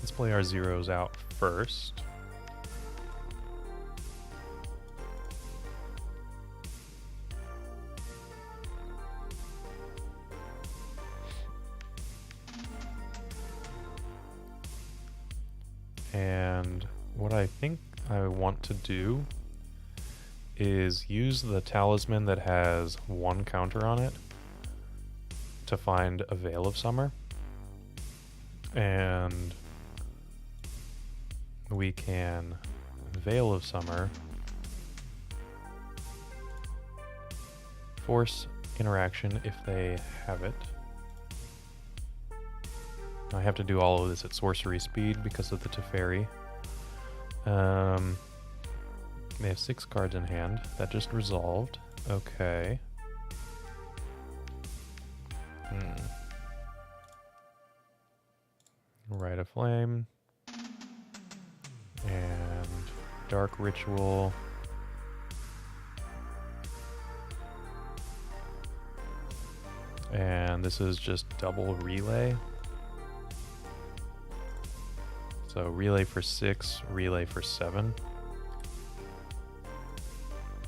Let's play our zeros out first. And what I think I want to do is use the talisman that has one counter on it to find a Veil of Summer. And we can Veil of Summer, force interaction if they have it. I have to do all of this at sorcery speed because of the Teferi. They have 6 cards in hand. That just resolved. Okay. Rite of Flame. And Dark Ritual. And this is just double relay. So relay for 6, relay for 7.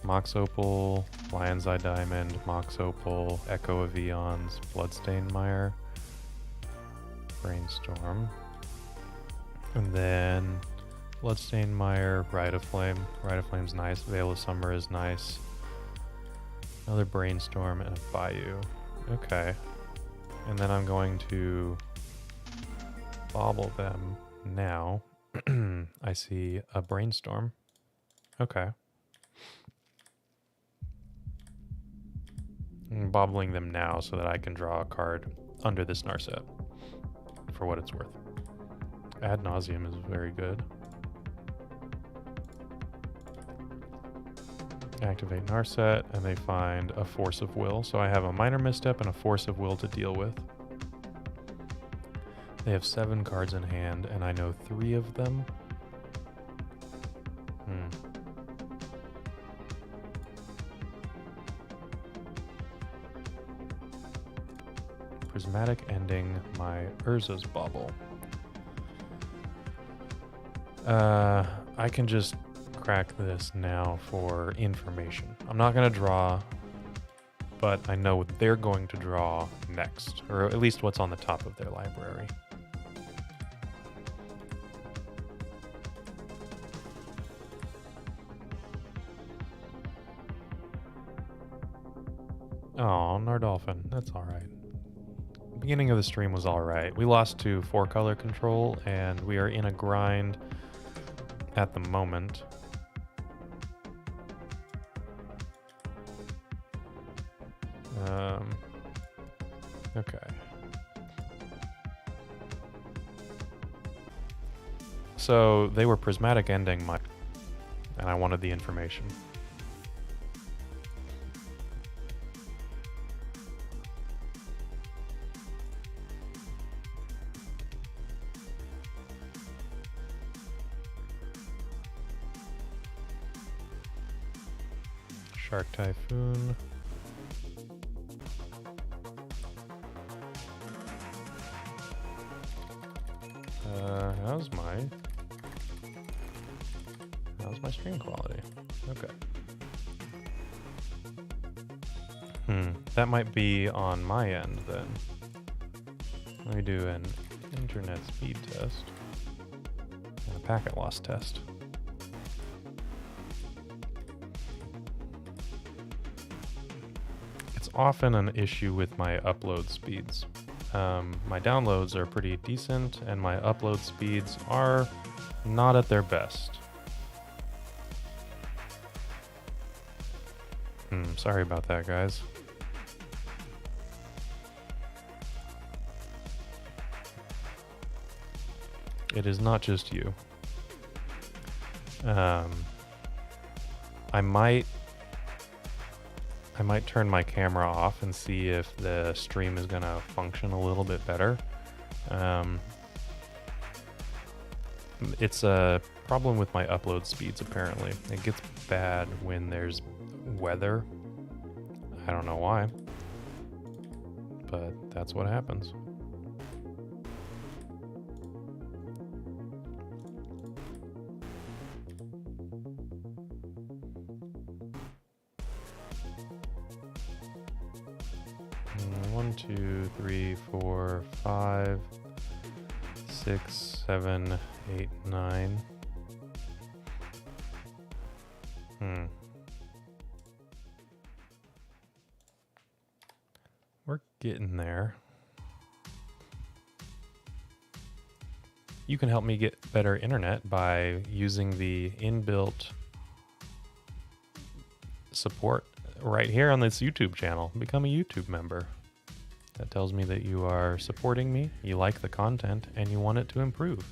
Mox Opal, Lion's Eye Diamond, Mox Opal, Echo of Eons, Bloodstained Mire, Brainstorm. And then Bloodstained Mire, Rite of Flame. Rite of Flame's nice, Veil of Summer is nice. Another Brainstorm and a Bayou. Okay. And then I'm going to Bauble them. Now, I see a Brainstorm. Okay. I'm bobbling them now so that I can draw a card under this Narset, for what it's worth. Ad Nauseam is very good. Activate Narset, and they find a Force of Will. So I have a minor misstep and a Force of Will to deal with. They have 7 cards in hand, and I know 3 of them. Prismatic ending my Urza's Bauble. I can just crack this now for information. I'm not going to draw, but I know what they're going to draw next, or at least what's on the top of their library. Oh, Nardolphin. That's alright. Beginning of the stream was alright. We lost to 4-color control, and we are in a grind at the moment. Okay. So they were prismatic ending my, and I wanted the information. Shark Typhoon. How's my stream quality? Okay. That might be on my end then. Let me do an internet speed test. packet loss test. It's often an issue with my upload speeds. My downloads are pretty decent, and my upload speeds are not at their best. Sorry about that, guys. It is not just you. I might turn my camera off and see if the stream is gonna function a little bit better. It's a problem with my upload speeds, apparently. It gets bad when there's weather. I don't know why, but that's what happens. One, 2, 3, 4, 5, 6, 7, 8, 9. We're getting there. You can help me get better internet by using the inbuilt support right here on this YouTube channel. Become a YouTube member. That tells me that you are supporting me, you like the content, and you want it to improve.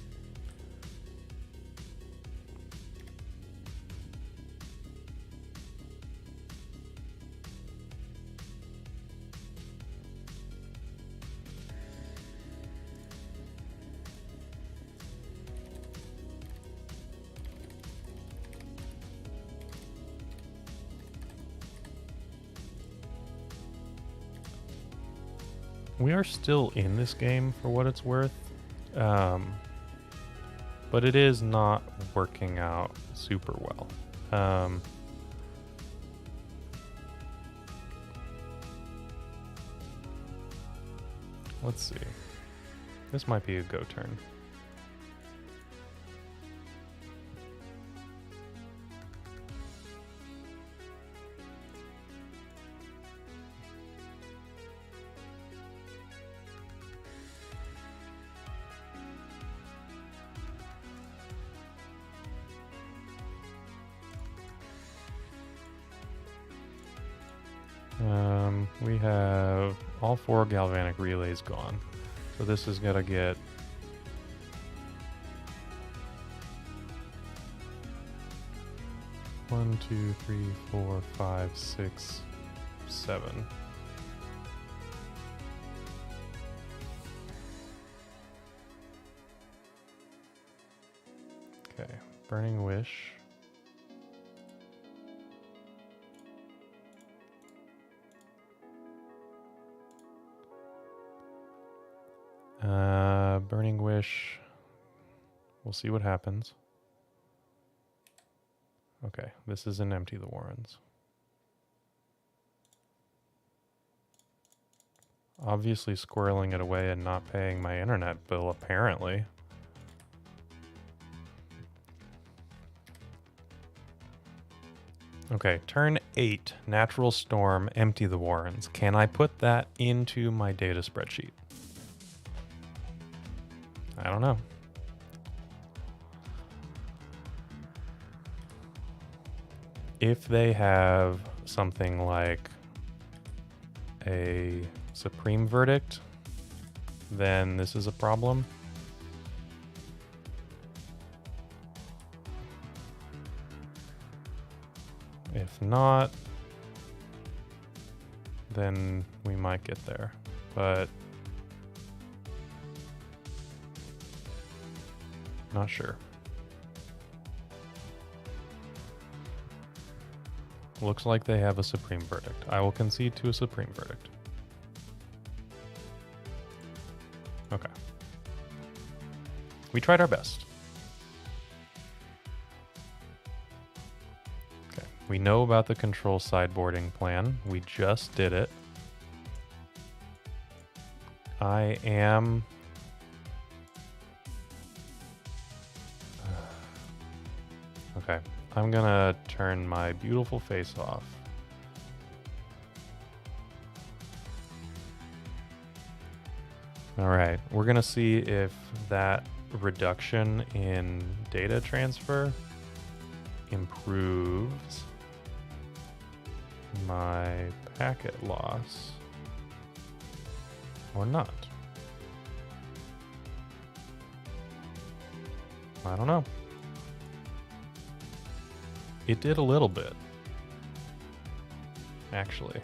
We are still in this game for what it's worth, but it is not working out super well. Let's see. This might be a go turn. We have all 4 Galvanic Relays gone. So this is gonna get... One, 2, 3, 4, 5, 6, 7. Okay, Burning Wish. Burning Wish. We'll see what happens. Okay, this is an Empty the Warrens. Obviously squirreling it away and not paying my internet bill, apparently. Okay, turn 8, Natural Storm, Empty the Warrens. Can I put that into my data spreadsheet? I don't know. If they have something like a Supreme Verdict, then this is a problem. If not, then we might get there. But not sure. Looks like they have a Supreme Verdict. I will concede to a Supreme Verdict. Okay. We tried our best. Okay. We know about the control sideboarding plan. We just did it. I am... Okay, I'm gonna turn my beautiful face off. All right, we're gonna see if that reduction in data transfer improves my packet loss or not. I don't know. It did a little bit, actually.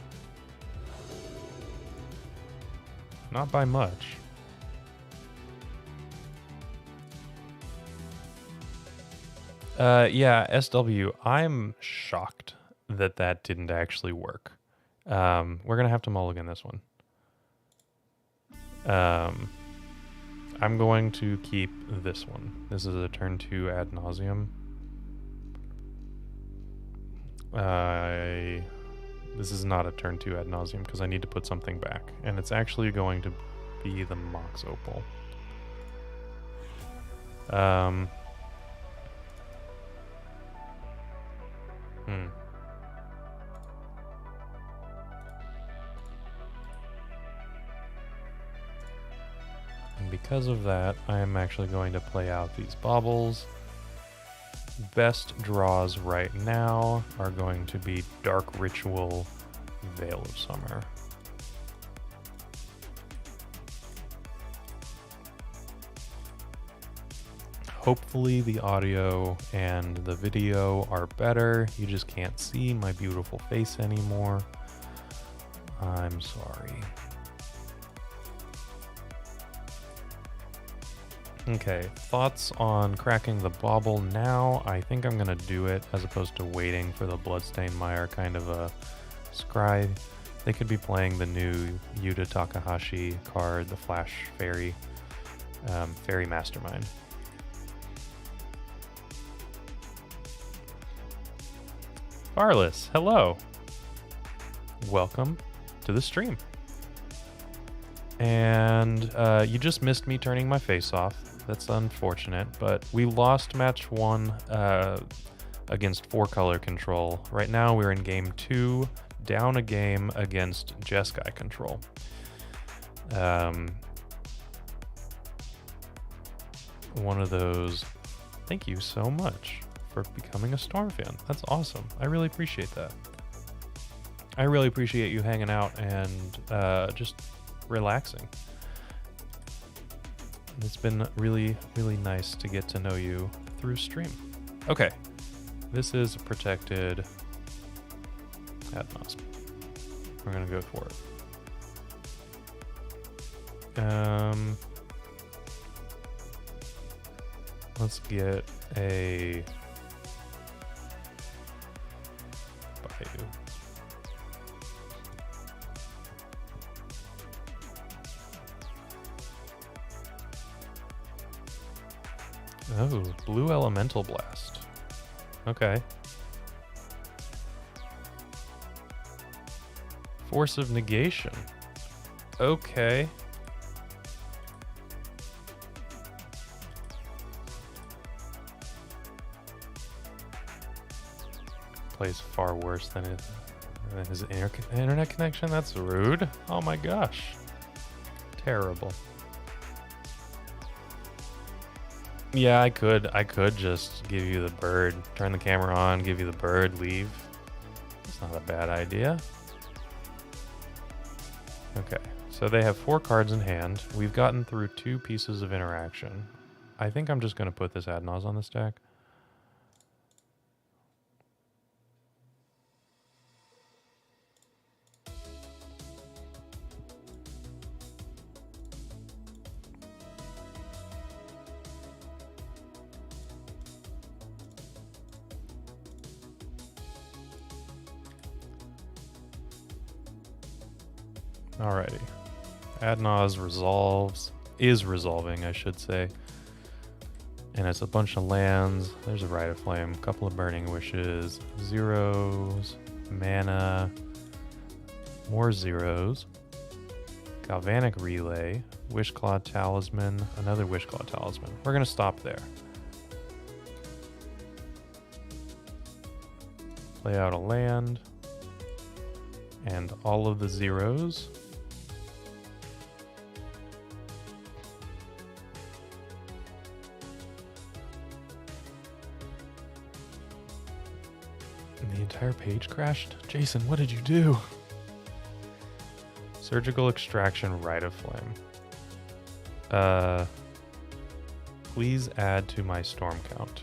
Not by much. Yeah, SW, I'm shocked that that didn't actually work. We're going to have to mulligan this one. I'm going to keep this one. This is a turn 2 Ad Nauseam. This is not a turn 2 Ad Nauseam because I need to put something back. And it's actually going to be the Mox Opal. And because of that, I am actually going to play out these baubles. Best draws right now are going to be Dark Ritual, Veil of Summer. Hopefully the audio and the video are better. You just can't see my beautiful face anymore. I'm sorry. Okay, thoughts on cracking the Bauble now? I think I'm gonna do it as opposed to waiting for the Bloodstained Mire kind of a scry. They could be playing the new Yuta Takahashi card, the Flash Fairy, Fairy Mastermind. Farless, hello. Welcome to the stream. And you just missed me turning my face off. That's unfortunate, but we lost match 1 against 4-color control. Right now we're in game 2, down a game against Jeskai control. One of those. Thank you so much for becoming a Storm fan. That's awesome. I really appreciate that. I really appreciate you hanging out and just relaxing. It's been really, really nice to get to know you through stream. Okay, this is protected Ad Nauseam. We're gonna go for it. Let's get a Bayou. Oh, blue elemental blast. Okay. Force of negation. Okay. Plays far worse than his internet connection. That's rude. Oh my gosh. Terrible. Yeah, I could just give you the bird, turn the camera on, give you the bird, leave. It's not a bad idea. Okay, so they have 4 cards in hand. We've gotten through 2 pieces of interaction. I think I'm just going to put this Ad Naus on the stack. Alrighty. Ad Naus is resolving, I should say. And it's a bunch of lands. There's a Rite of Flame, a couple of Burning Wishes, zeros, mana, more zeros, Galvanic Relay, Wishclaw Talisman, another Wishclaw Talisman. We're going to stop there. play out a land, and all of the zeros. And the entire page crashed? Jason, what did you do? Surgical Extraction, Rite of Flame. Please add to my storm count.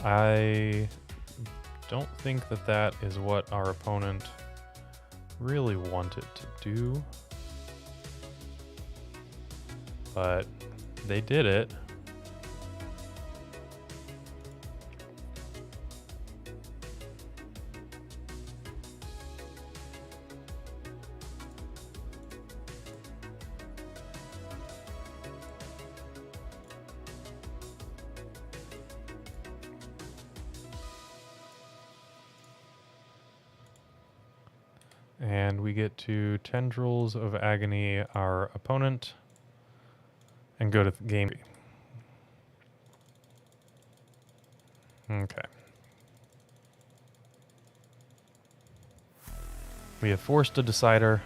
I don't think that that is what our opponent really wanted to do, but they did it. And we get to Tendrils of Agony, our opponent, and go to game. Okay. We have forced a decider.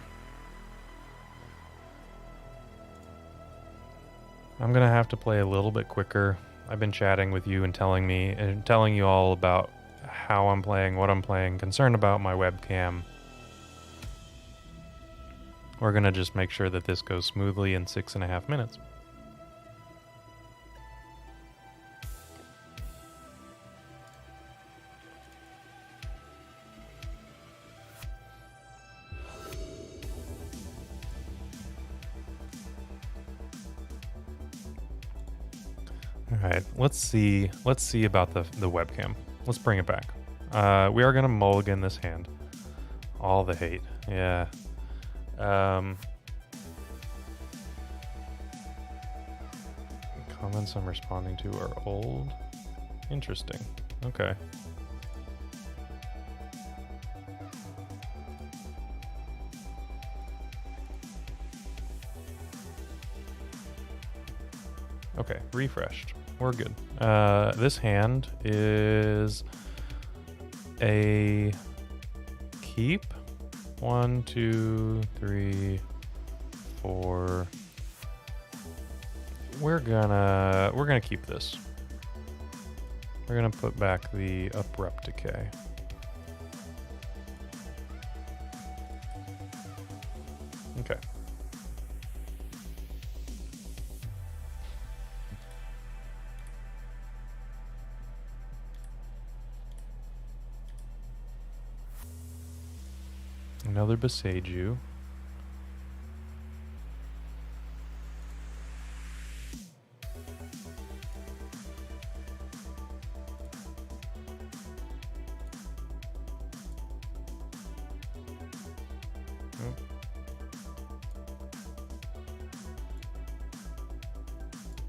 I'm gonna have to play a little bit quicker. I've been chatting with you and telling you all about how I'm playing, what I'm playing, concerned about my webcam. We're gonna just make sure that this goes smoothly in 6.5 minutes. All right, let's see about the webcam. Let's bring it back. We are gonna mulligan this hand. All the hate, yeah. Comments I'm responding to are old. Interesting. Okay. Okay, refreshed. We're good. This hand is a keep. 1, 2, 3, 4. We're gonna keep this. We're gonna put back the abrupt decay. Okay. Another Beseiju.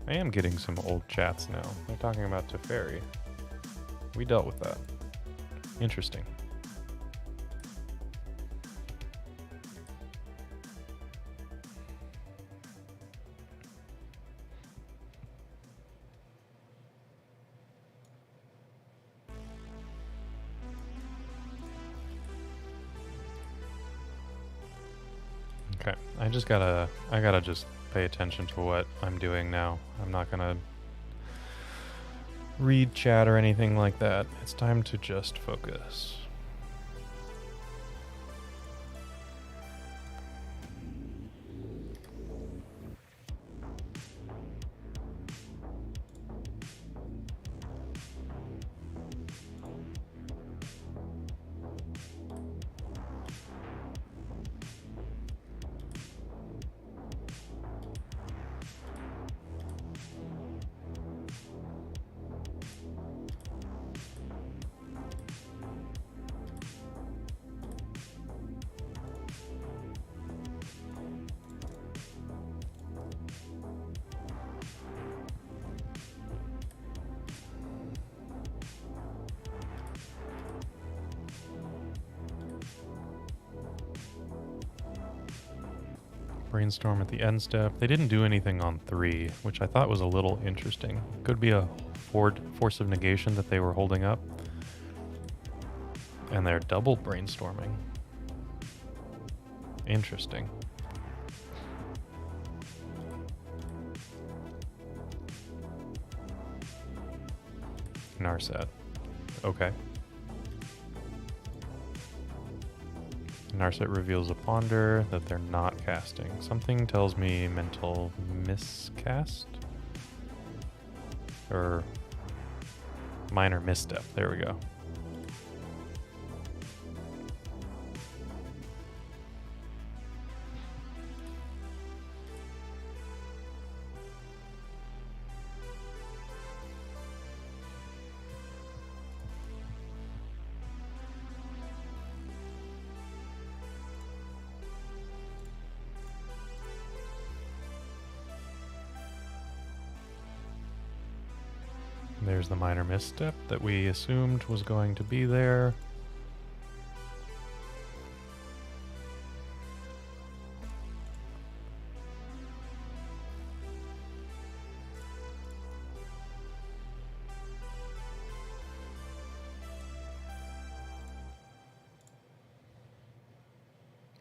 I am getting some old chats now. They're talking about Teferi. We dealt with that. Interesting. Okay, I gotta just pay attention to what I'm doing now. I'm not gonna read chat or anything like that. It's time to just focus. Brainstorm at the end step. They didn't do anything on 3, which I thought was a little interesting. Could be a force of negation that they were holding up. And they're double brainstorming. Interesting. Narset. Okay. Narset reveals a ponder that they're not casting. Something tells me mental miscast? Or minor misstep. There we go. There's the minor misstep that we assumed was going to be there.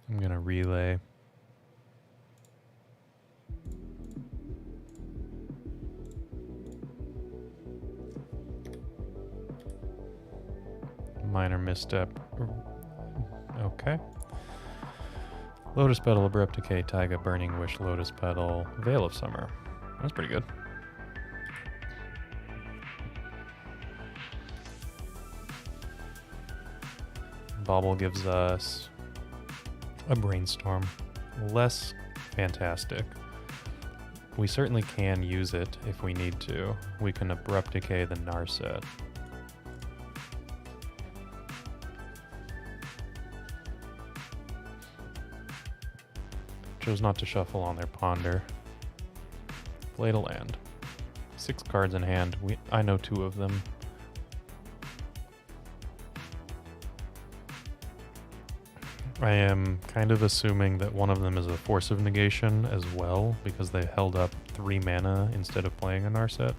I'm going to relay. Minor misstep. Okay. Lotus Petal, Abrupt Decay, Taiga, Burning Wish, Lotus Petal, Veil of Summer. That's pretty good. Bauble gives us a Brainstorm. Less fantastic. We certainly can use it if we need to. We can Abrupt Decay the Narset. Chose not to shuffle on their ponder. Play to land. 6 cards in hand. I know 2 of them. I am kind of assuming that one of them is a Force of Negation as well, because they held up 3 mana instead of playing a Narset.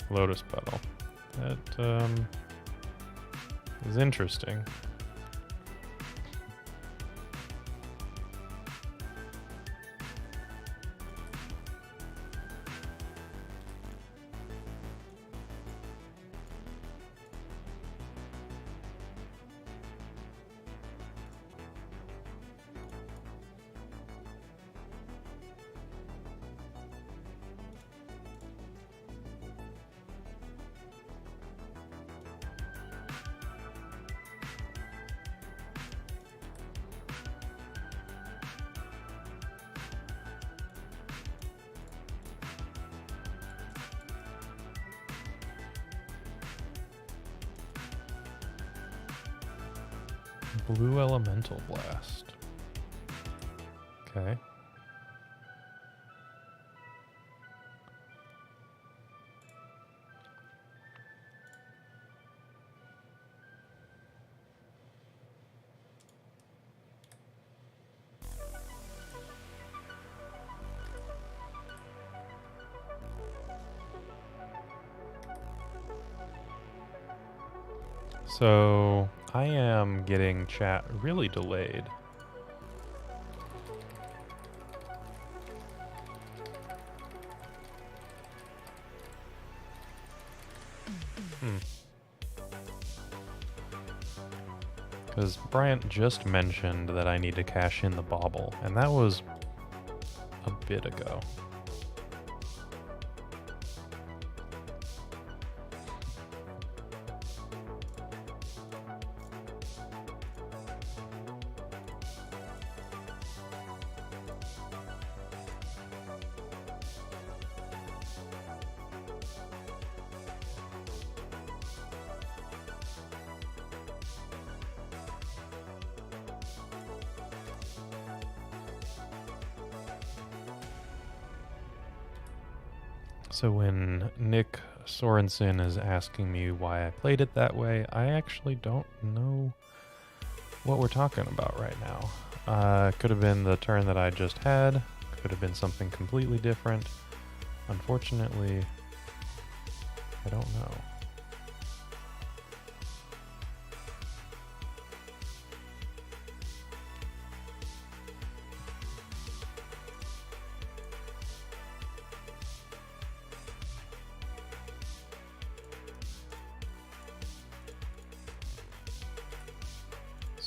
Lotus Petal. That is interesting. Blue Elemental Blast. Okay. So I am getting chat really delayed. Because Bryant just mentioned that I need to cash in the Bauble, and that was a bit ago. So when Nick Sorensen is asking me why I played it that way. I actually don't know what we're talking about right now. Could have been the turn that I just had. Could have been something completely different. Unfortunately, I don't know.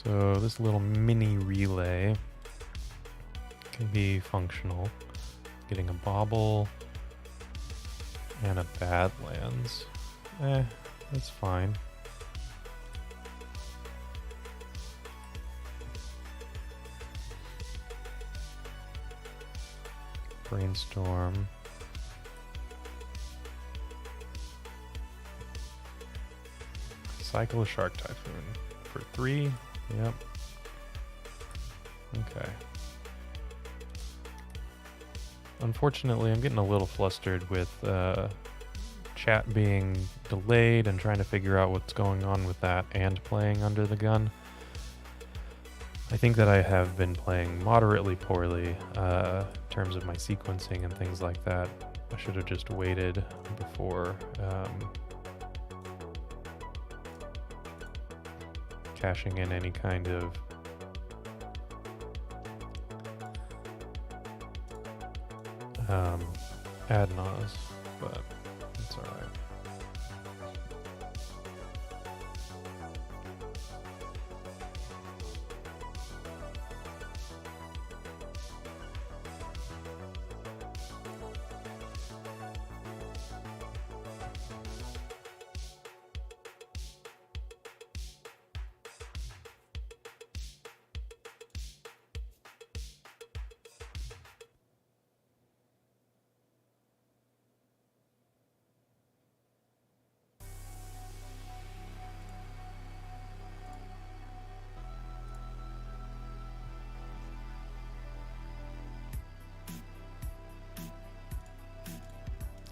So this little mini relay can be functional. Getting a Bauble and a Badlands. That's fine. Brainstorm. Cycle a Shark Typhoon for 3. Yep. Okay. Unfortunately, I'm getting a little flustered with chat being delayed and trying to figure out what's going on with that and playing under the gun. I think that I have been playing moderately poorly in terms of my sequencing and things like that. I should have just waited before cashing in any kind of ad nauseam, but it's all right.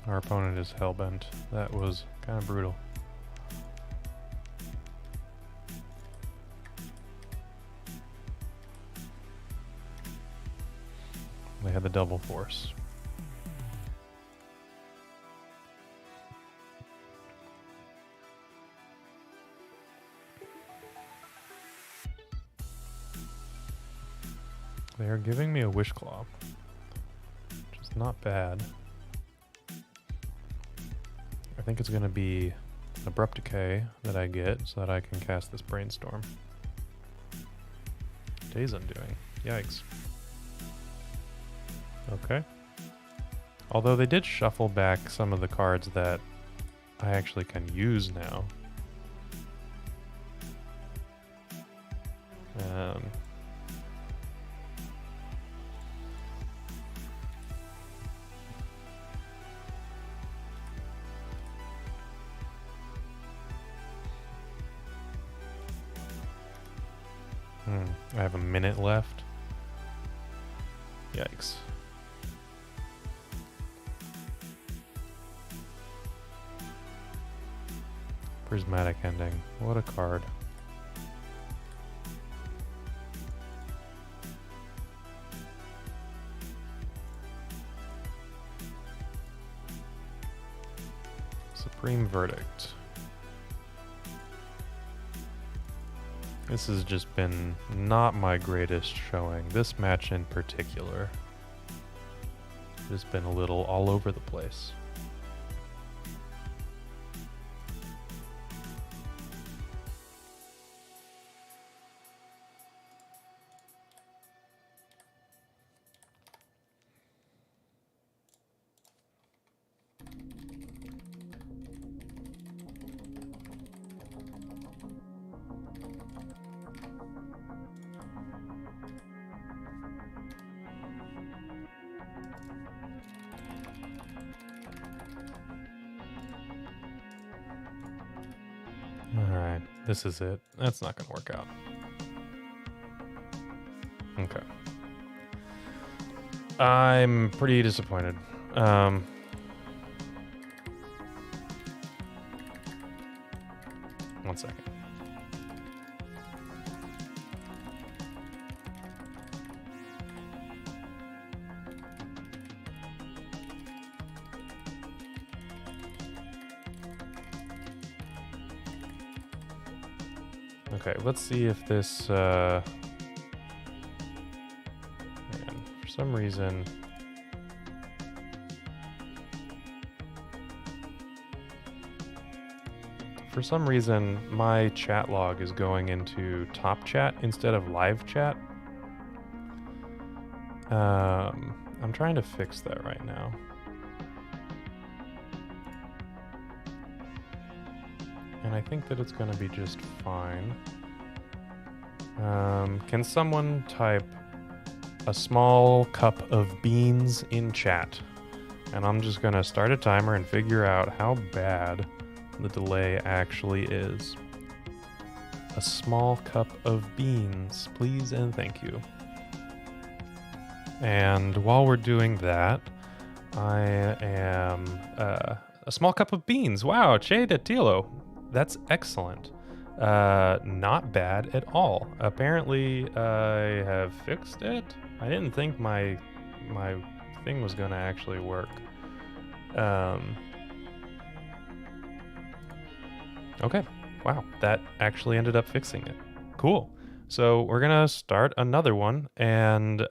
Our opponent is hellbent. That was kind of brutal. They had the double force. They are giving me a Wish Claw, which is not bad. I think it's going to be Abrupt Decay that I get so that I can cast this Brainstorm. Days Undoing. Yikes. Okay. Although they did shuffle back some of the cards that I actually can use now. I have a minute left. Yikes. Prismatic Ending. What a card. Supreme Verdict. This has just been not my greatest showing. This match in particular has been a little all over the place. Alright, this is it. That's not going to work out. Okay. I'm pretty disappointed. 1 second. Okay, let's see if this, man, for some reason, my chat log is going into top chat instead of live chat. I'm trying to fix that right now. And I think that it's going to be just fine. Can someone type a small cup of beans in chat? And I'm just going to start a timer and figure out how bad the delay actually is. A small cup of beans, please and thank you. And while we're doing that, I am a small cup of beans. Wow, Che de Tilo. That's excellent. Not bad at all. Apparently, I have fixed it. I didn't think my thing was going to actually work. Okay. Wow, that actually ended up fixing it. Cool. So we're going to start another one, and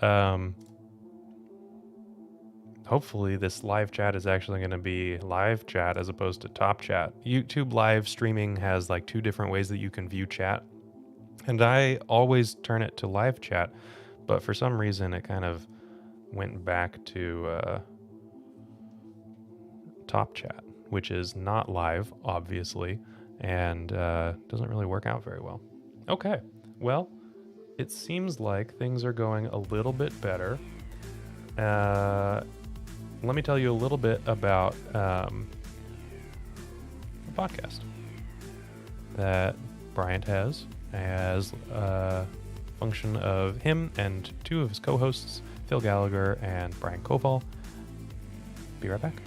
hopefully this live chat is actually going to be live chat as opposed to top chat. YouTube live streaming has like 2 different ways that you can view chat. And I always turn it to live chat, but for some reason it kind of went back to top chat, which is not live, obviously, and doesn't really work out very well. Okay, well, it seems like things are going a little bit better. Let me tell you a little bit about a podcast that Bryant has as a function of him and 2 of his co-hosts, Phil Gallagher and Brian Koval. Be right back.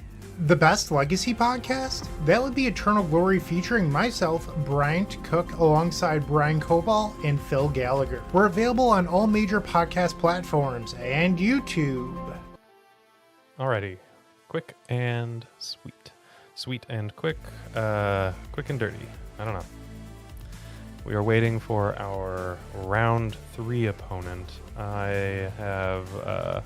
The Best Legacy podcast? That would be Eternal Glory featuring myself, Bryant Cook, alongside Brian Koval and Phil Gallagher. We're available on all major podcast platforms and YouTube. Alrighty, quick and sweet. Sweet and quick, quick and dirty. I don't know. We are waiting for our round 3 opponent. I have,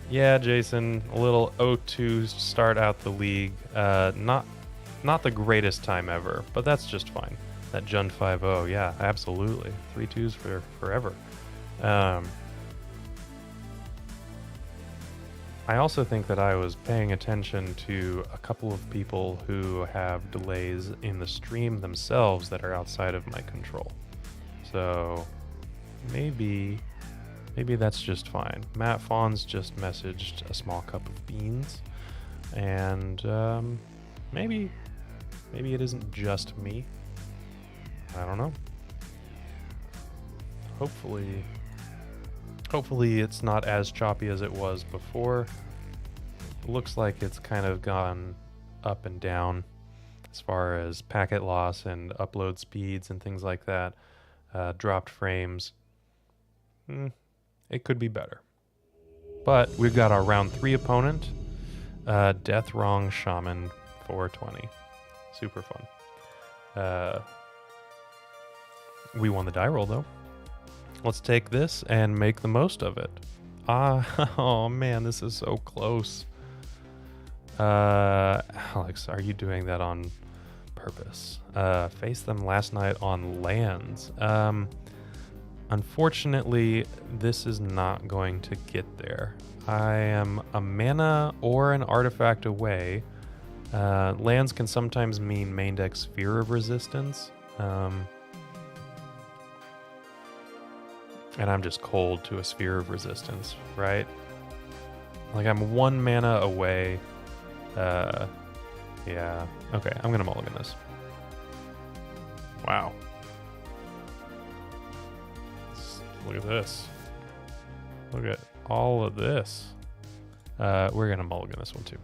yeah, Jason, a little 0-2 start out the league. Not the greatest time ever, but that's just fine. That Jund 5-0, yeah, absolutely. 3-2s for forever. I also think that I was paying attention to a couple of people who have delays in the stream themselves that are outside of my control. So maybe that's just fine. Matt Fawns just messaged a small cup of beans, and maybe it isn't just me. I don't know. Hopefully it's not as choppy as it was before. It looks like it's kind of gone up and down as far as packet loss and upload speeds and things like that. Dropped frames. It could be better. But we've got our round 3 opponent, Death Wrong Shaman 420. Super fun. We won the die roll though. Let's take this and make the most of it. Oh man, this is so close. Alex, are you doing that on purpose? Faced them last night on lands. Unfortunately, this is not going to get there. I am a mana or an artifact away. Lands can sometimes mean main deck Sphere of Resistance. And I'm just cold to a Sphere of Resistance, right? Like I'm 1 mana away. Yeah. Okay, I'm gonna mulligan this. Wow. Look at this. Look at all of this. We're gonna mulligan this one too.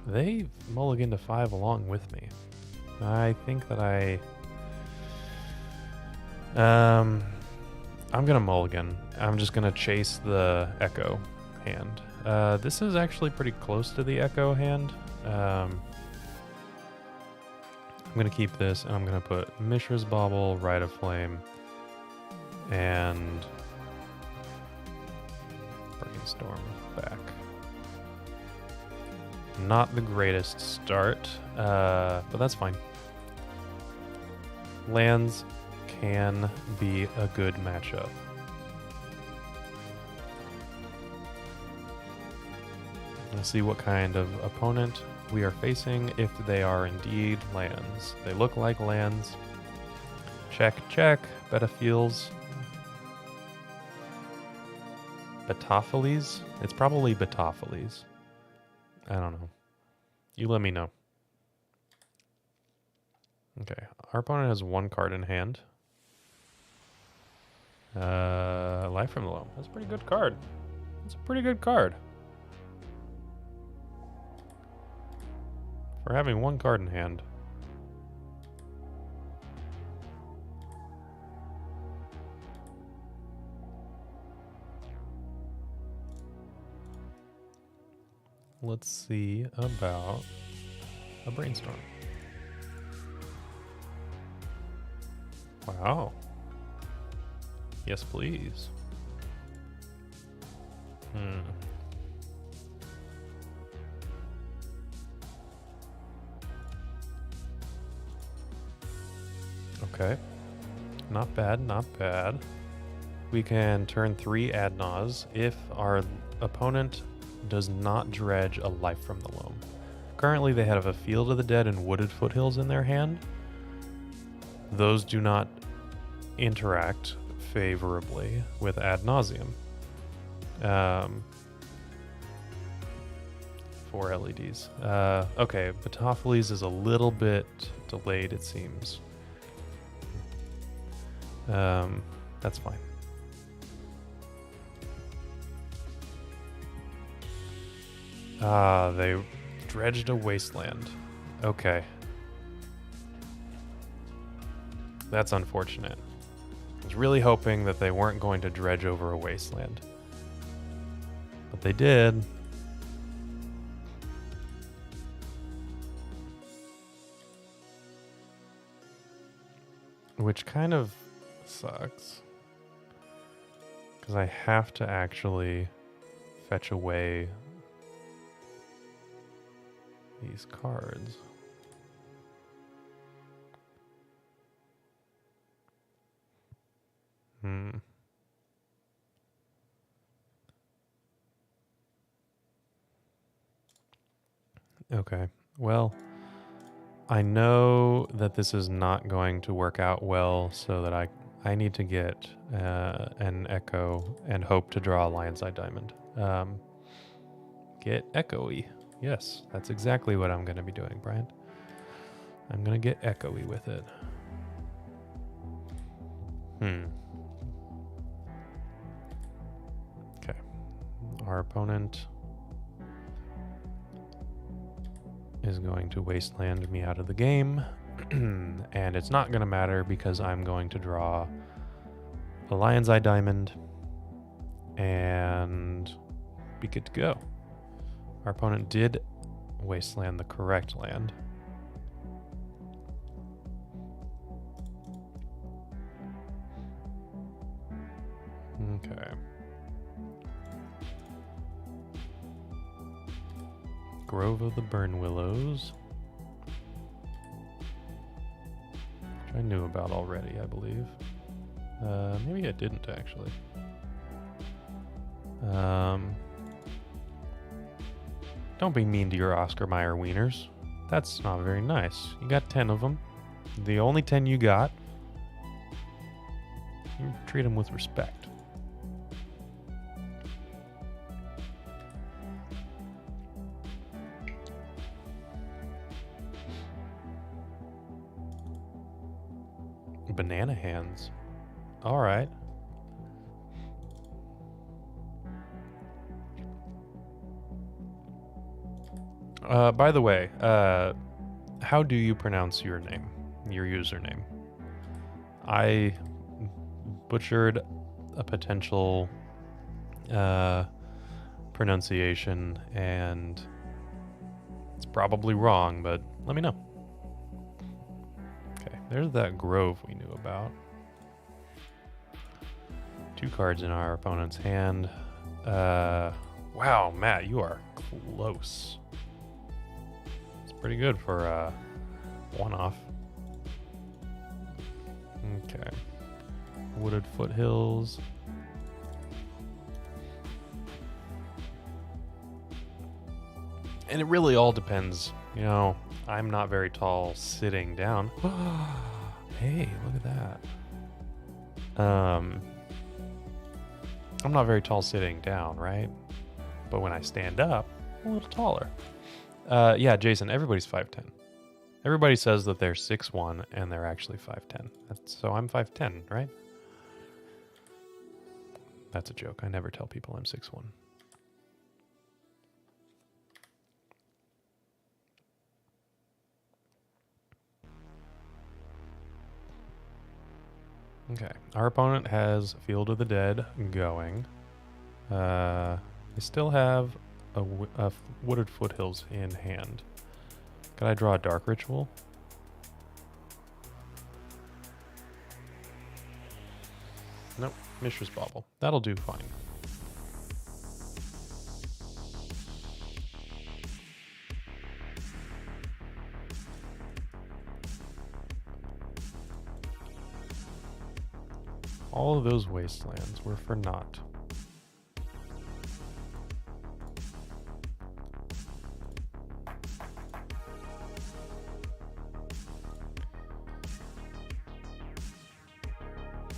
They mulligan to 5 along with me. I think that I'm gonna mulligan. I'm just gonna chase the Echo hand. This is actually pretty close to the Echo hand. I'm gonna keep this, and I'm gonna put Mishra's Bauble, Rite of Flame, and Brainstorm back. Not the greatest start, but that's fine. Lands can be a good matchup. Let's see what kind of opponent we are facing, if they are indeed lands. They look like lands. Check, check. Betaphiles. Betaphiles? It's probably Betaphiles. I don't know. You let me know. Okay, our opponent has 1 card in hand. Life from the Loam. That's a pretty good card. That's a pretty good card. For having 1 card in hand. Let's see about a Brainstorm. Wow. Yes, please. Okay. Not bad, not bad. We can turn 3 Ad Nauseam if our opponent does not dredge a Life from the Loam. Currently they have a Field of the Dead and Wooded Foothills in their hand. Those do not interact favorably with Ad Nauseam. 4 LEDs. Okay, Betaphiles is a little bit delayed, it seems. That's fine. They dredged a wasteland. Okay. That's unfortunate. I was really hoping that they weren't going to dredge over a wasteland. But they did. Which kind of sucks. Because I have to actually fetch away these cards. Okay, well, I know that this is not going to work out well, so that I need to get an Echo and hope to draw a Lion's Eye Diamond. Get Echo-y. Yes, that's exactly what I'm going to be doing, Brian. I'm going to get Echo-y with it. Okay. Our opponent is going to wasteland me out of the game. And it's not going to matter because I'm going to draw a Lion's Eye Diamond and be good to go. Our opponent did wasteland the correct land. Okay. Grove of the Burn Willows. Which I knew about already, I believe. Maybe I didn't, actually. Don't be mean to your Oscar Mayer wieners. That's not very nice. You got 10 of them. The only 10 you got. You treat them with respect. Banana hands. All right. By the way, how do you pronounce your name, your username? I butchered a potential pronunciation, and it's probably wrong, but let me know. Okay, there's that grove we knew about. 2 cards in our opponent's hand. Wow, Matt, you are close. It's pretty good for one-off. Okay. Wooded foothills. And it really all depends. You know, I'm not very tall sitting down. Hey, look at that. I'm not very tall sitting down, right? But when I stand up, I'm a little taller. Yeah, Jason, everybody's 5'10". Everybody says that they're 6'1", and they're actually 5'10". So I'm 5'10", right? That's a joke. I never tell people I'm 6'1". Okay, our opponent has Field of the Dead going. They still have a Wooded Foothills in hand. Could I draw a Dark Ritual? Nope, Mishra's Bauble. That'll do fine. All of those wastelands were for naught.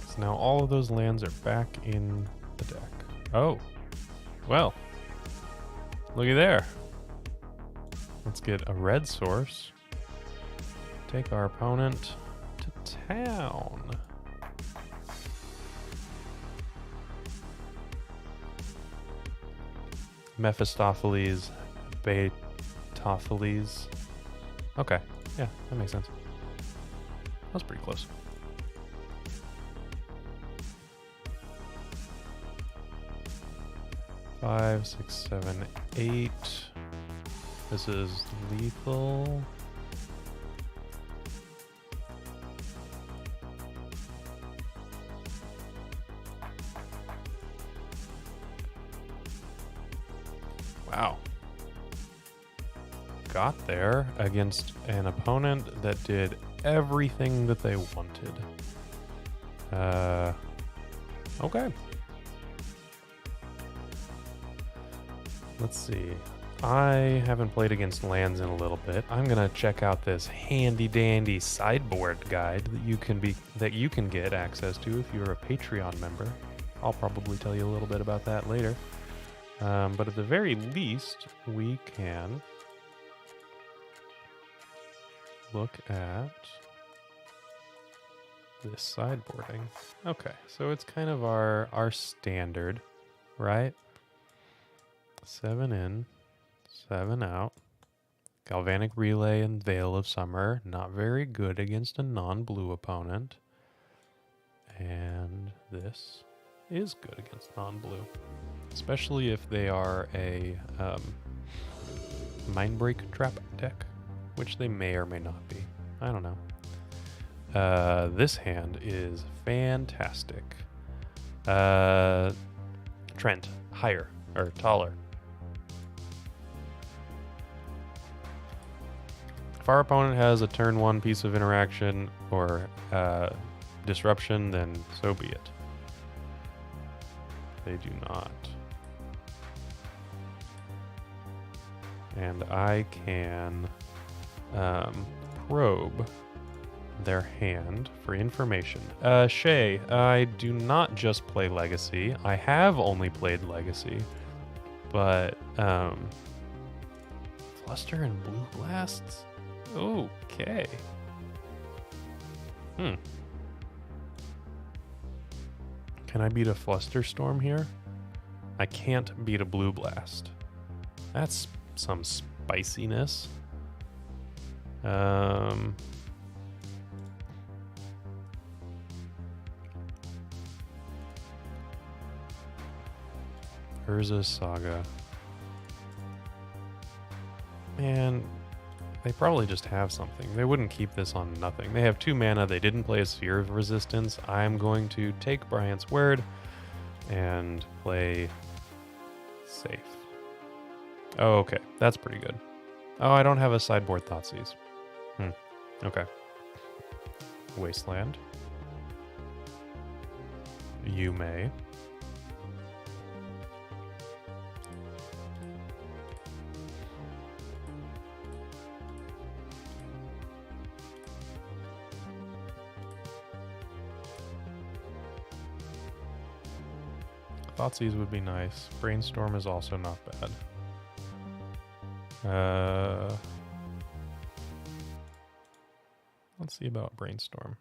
So now all of those lands are back in the deck. Oh, well, looky there. Let's get a red source. Take our opponent to town. Mephistopheles, Beetopheles. Okay, yeah, that makes sense. That was pretty close. Five, 6, 7, 8. This is lethal. Wow. Got there against an opponent that did everything that they wanted. Okay. Let's see. I haven't played against lands in a little bit. I'm gonna check out this handy dandy sideboard guide that you can get access to if you're a Patreon member. I'll probably tell you a little bit about that later. But at the very least, we can look at this sideboarding. Okay, so it's kind of our standard, right? 7 in, 7 out. Galvanic Relay and Veil of Summer, not very good against a non-blue opponent. And this is good against non-blue. Especially if they are a Mindbreak trap deck, which they may or may not be. I don't know. This hand is fantastic. Trent, higher or taller. If our opponent has a turn 1 piece of interaction or disruption, then so be it. They do not. And I can probe their hand for information. Shay, I do not just play Legacy. I have only played Legacy, but Fluster and Blue Blasts? Okay. Can I beat a Fluster Storm here? I can't beat a Blue Blast. That's some spiciness. Urza Saga. Man, they probably just have something. They wouldn't keep this on nothing. They have 2 mana. They didn't play a Sphere of Resistance. I'm going to take Bryant's word and play safe. Oh, okay. That's pretty good. Oh, I don't have a sideboard Thoughtseize. Okay. Wasteland. You may. Thoughtseize would be nice. Brainstorm is also not bad. Let's see about Brainstorm.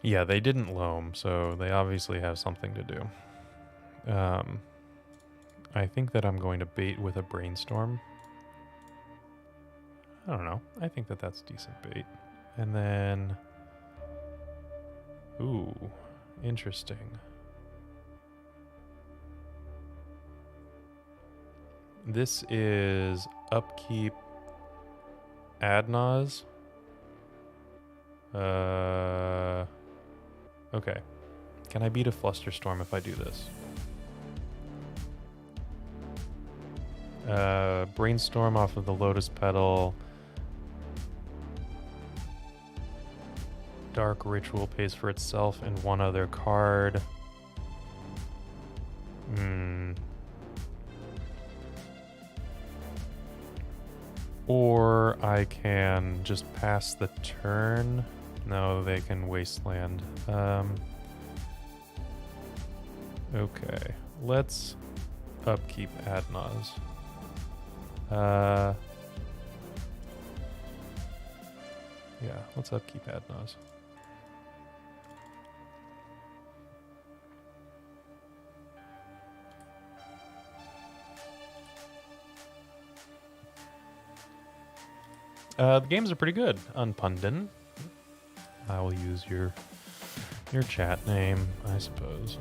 Yeah, they didn't loam, so they obviously have something to do. I think that I'm going to bait with a Brainstorm. I don't know. I think that that's decent bait. And then... Ooh, interesting. This is upkeep Ad Nauseam. Okay. Can I beat a Flusterstorm if I do this? Brainstorm off of the Lotus Petal. Dark Ritual pays for itself and 1 other card. Or I can just pass the turn. No, they can Wasteland. Okay, let's upkeep Ad Nauseam. Yeah, let's upkeep Ad Nauseam. The games are pretty good. Unpundin. I will use your chat name, I suppose.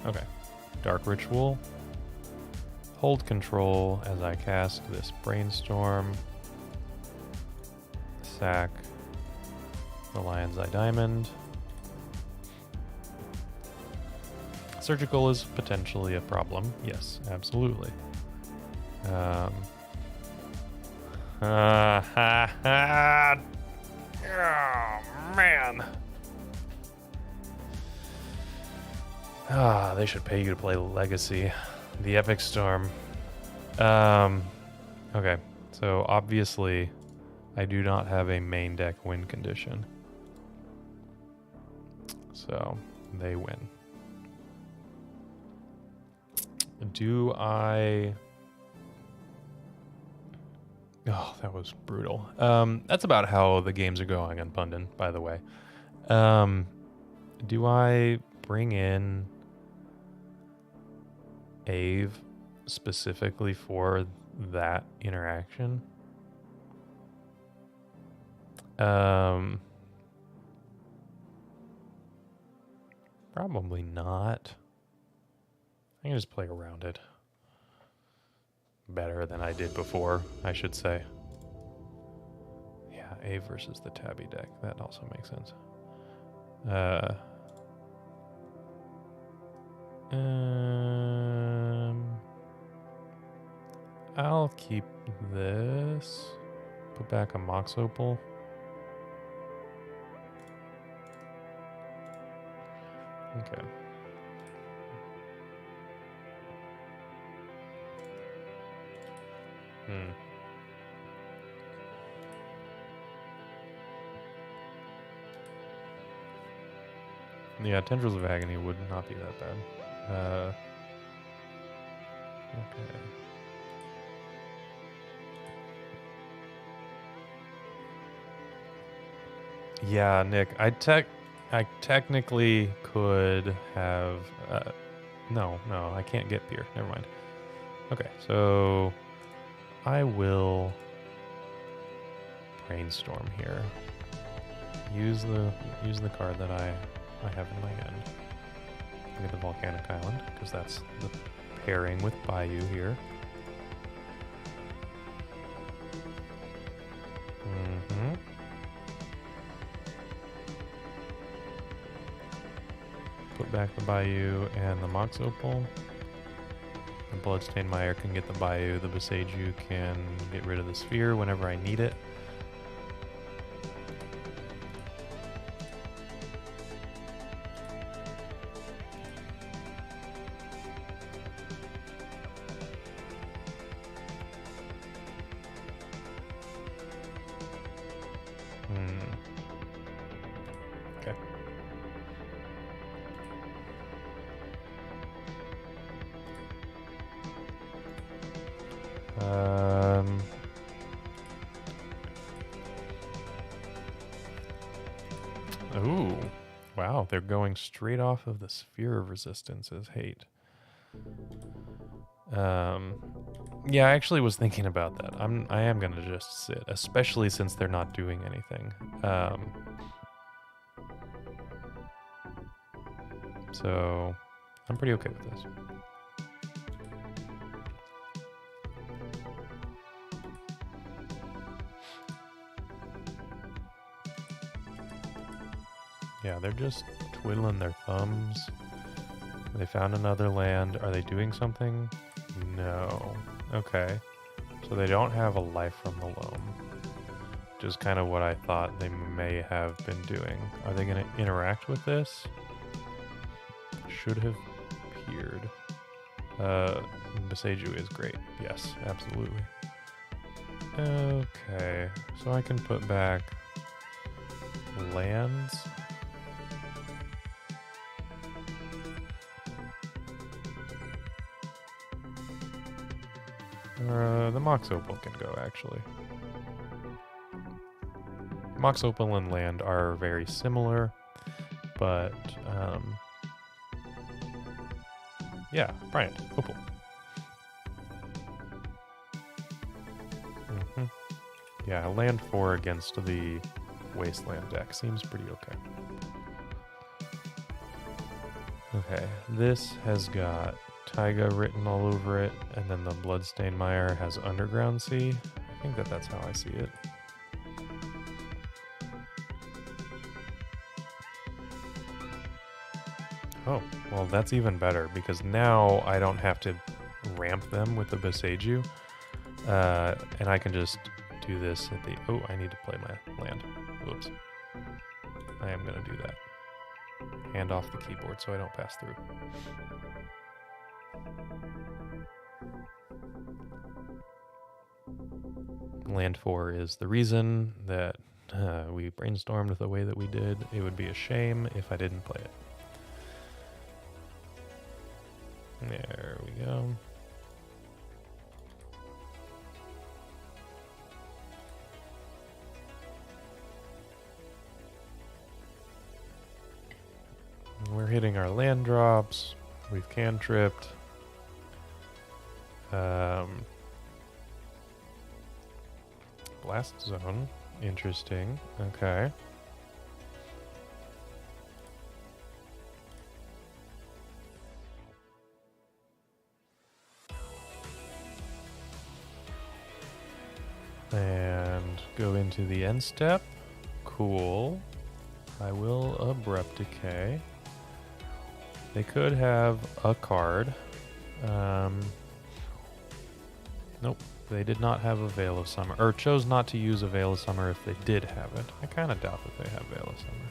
Okay. Dark Ritual. Hold control as I cast this Brainstorm. Sack the Lion's Eye Diamond. Surgical is potentially a problem. Yes, absolutely. Oh, man. They should pay you to play Legacy. The Epic Storm. Okay, so obviously I do not have a main deck win condition. So they win. Do I... Oh, that was brutal. That's about how the games are going on Pundin, by the way. Do I bring in Ave specifically for that interaction? Probably not. I can just play around it. Better than I did before, I should say. Yeah, A versus the Tabby deck. That also makes sense. I'll keep this. Put back a Mox Opal. Okay. Yeah, Tendrils of Agony would not be that bad. Okay. Yeah, Nick, I technically could have... no, I can't get beer. Never mind. Okay, so I will brainstorm here. Use the card that I have in my hand. Get the Volcanic Island, because that's the pairing with Bayou here. Put back the Bayou and the Mox Opal. The Bloodstained Mire can get the Bayou. The Boseiju can get rid of the Sphere whenever I need it. Okay. Ooh. Wow, they're going straight off of the Sphere of Resistance as hate. Yeah, I actually was thinking about that. I am gonna just sit, especially since they're not doing anything. So I'm pretty okay with this. Yeah, they're just twiddling their thumbs. They found another land. Are they doing something? No. Okay. So they don't have a life from the loam. Which is kind of what I thought they may have been doing. Are they going to interact with this? Should have appeared. Boseiju is great. Yes, absolutely. Okay. So I can put back lands. The Mox Opal can go, actually. Mox Opal and land are very similar, but, yeah, Bryant, Opal. Yeah, land 4 against the Wasteland deck seems pretty okay. Okay, this has got Taiga written all over it, and then the Bloodstained Mire has Underground Sea. I think that's how I see it. Oh, well that's even better, because now I don't have to ramp them with the Boseiju, and I can just do this at the... Oh, I need to play my land. Whoops. I am going to do that. Hand off the keyboard so I don't pass through. Land 4 is the reason that we brainstormed the way that we did. It would be a shame if I didn't play it. There we go. We're hitting our land drops. We've cantripped. Blast zone. Interesting. Okay. And go into the end step. Cool. I will Abrupt Decay. They could have a card. Nope. They did not have a Veil of Summer, or chose not to use a Veil of Summer if they did have it. I kind of doubt that they have Veil of Summer.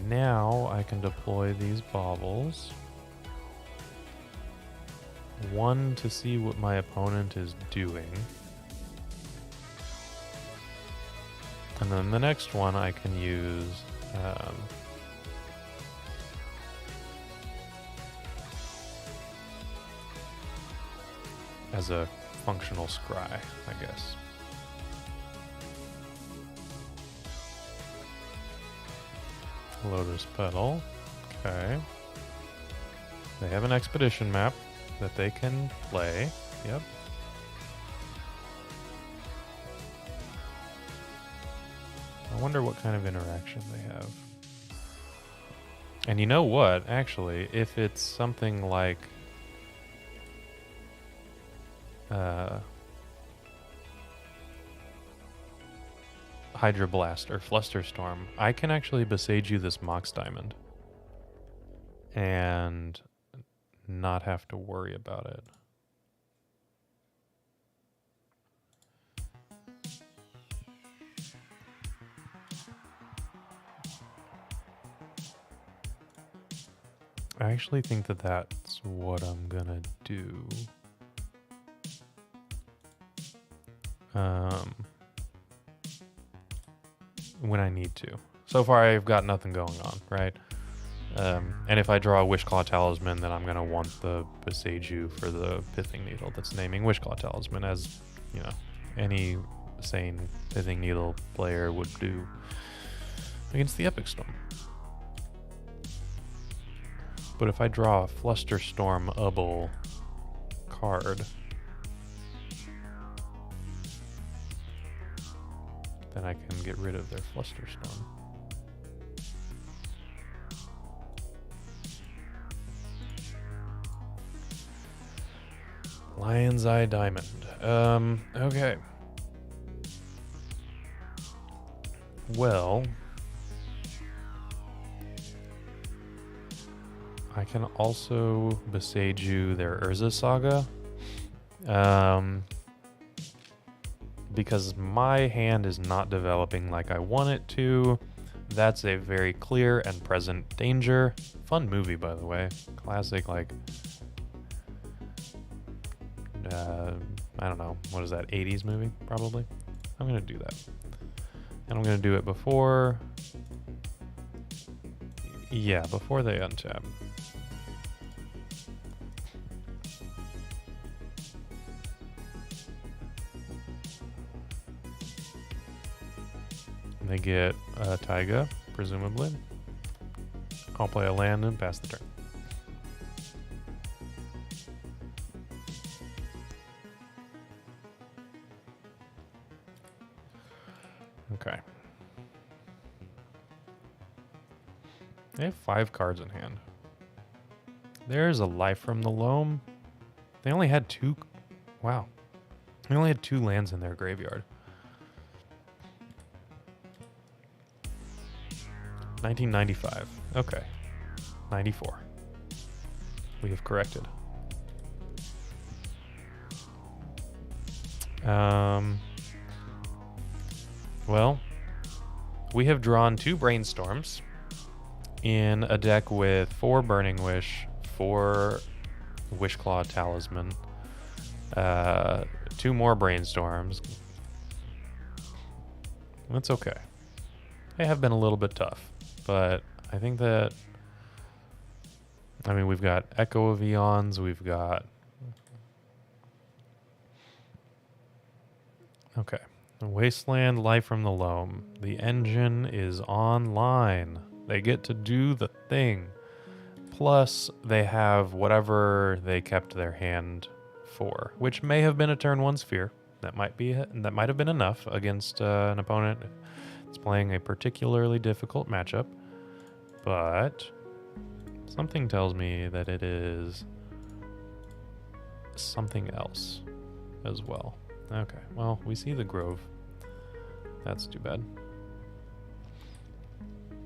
Now I can deploy these baubles. One to see what my opponent is doing. And then the next one I can use as a functional scry, I guess. Lotus Petal. Okay. They have an expedition map that they can play. Yep. I wonder what kind of interaction they have. And you know what? Actually, if it's something like Hydra Blast or Flusterstorm, I can actually besage you this Mox Diamond and not have to worry about it. I actually think that that's what I'm gonna do. When I need to. So far, I've got nothing going on, right? And if I draw a Wishclaw Talisman, then I'm gonna want the Beseiju for the Pithing Needle that's naming Wishclaw Talisman, as you know, any sane Pithing Needle player would do against the Epic Storm. But if I draw a Flusterstorm Ubble card, then I can get rid of their Flusterstorm. Lion's Eye Diamond. Okay. Well, I can also Beseiju their Urza Saga. Because my hand is not developing like I want it to. That's a very clear and present danger. Fun movie, by the way. Classic, like, I don't know, what is that, 80s movie, probably? I'm going to do that. And I'm going to do it before... Yeah, before they untap. They get Taiga, presumably. I'll play a land and pass the turn. Okay. They have 5 cards in hand. There's a Life from the Loam. They only had 2... Wow. They only had 2 lands in their graveyard. 1995. Okay. 94. We have corrected. Well, we have drawn 2 Brainstorms in a deck with 4 Burning Wish, 4 Wishclaw Talisman, 2 more Brainstorms. That's okay. They have been a little bit tough, but I think that, I mean, we've got Echo of Eons, we've got... Okay. Wasteland, Life from the Loam. The engine is online. They get to do the thing. Plus, they have whatever they kept their hand for, which may have been a turn 1 sphere. That might have been enough against an opponent that's playing a particularly difficult matchup. But something tells me that it is something else as well. Okay, well, we see the Grove. That's too bad.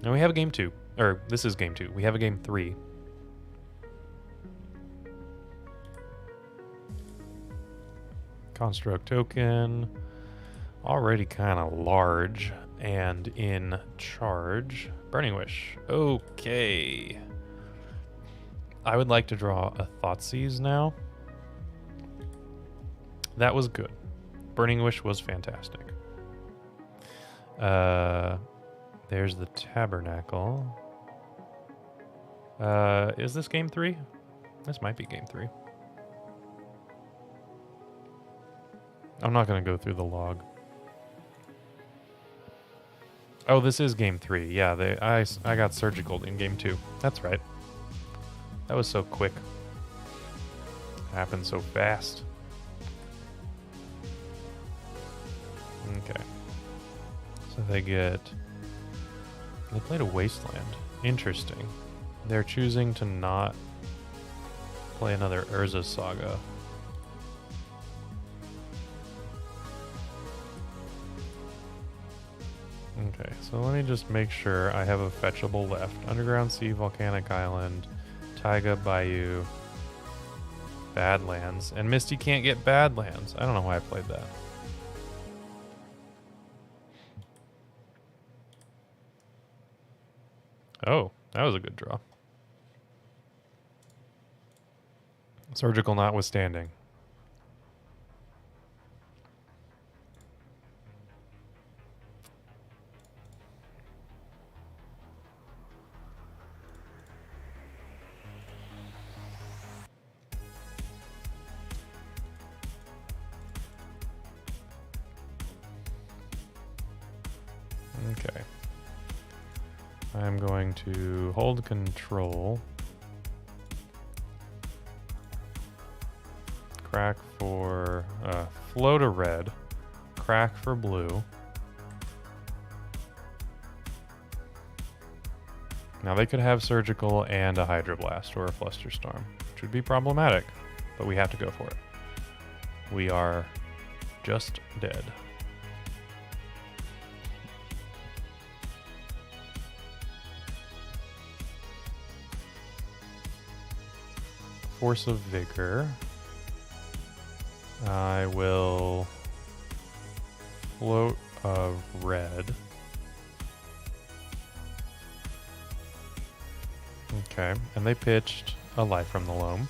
Now we have a game 2. Or, this is game 2. We have a game 3. Construct token. Already kind of large and in charge. Burning Wish. Okay. I would like to draw a Thoughtseize now. That was good. Burning Wish was fantastic. There's the Tabernacle. Is this game 3? This might be game 3. I'm not going to go through the log. Oh, this is game 3. Yeah, I got surgical in game 2. That's right. That was so quick. Happened so fast. Okay. So they played a Wasteland. Interesting. They're choosing to not play another Urza Saga. Okay, so let me just make sure I have a fetchable left. Underground Sea, Volcanic Island, Taiga, Bayou, Badlands. And Misty can't get Badlands. I don't know why I played that. Oh, that was a good draw. Surgical notwithstanding. Okay. I'm going to hold control. Crack for float a red. Crack for blue. Now they could have surgical and a hydroblast or a flusterstorm, which would be problematic, but we have to go for it. We are just dead. Force of Vigor. I will float a red. Okay, and they pitched a Life from the Loam.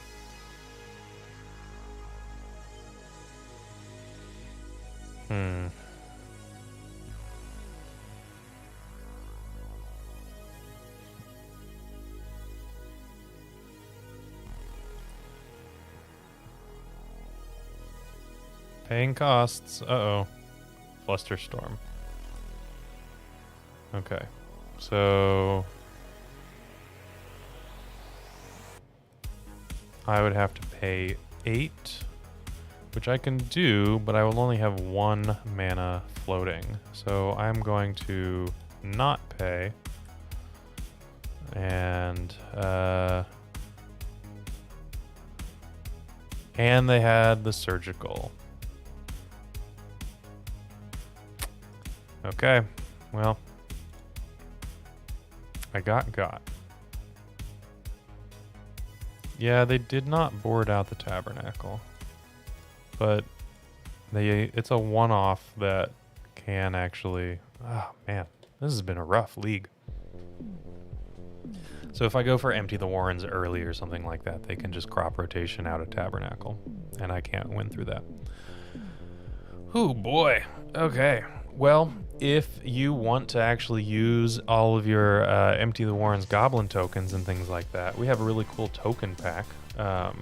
Paying costs. Uh-oh. Flusterstorm. Okay. So I would have to pay 8, which I can do, but I will only have 1 mana floating. So I'm going to not pay. And they had the surgical. Okay, well, I got. Yeah, they did not board out the Tabernacle, but it's a one-off that can actually. Oh man, this has been a rough league. So if I go for Empty the Warrens early or something like that, they can just crop rotation out a Tabernacle, and I can't win through that. Oh boy. Okay. Well, if you want to actually use all of your Empty the Warrens Goblin tokens and things like that, we have a really cool token pack that,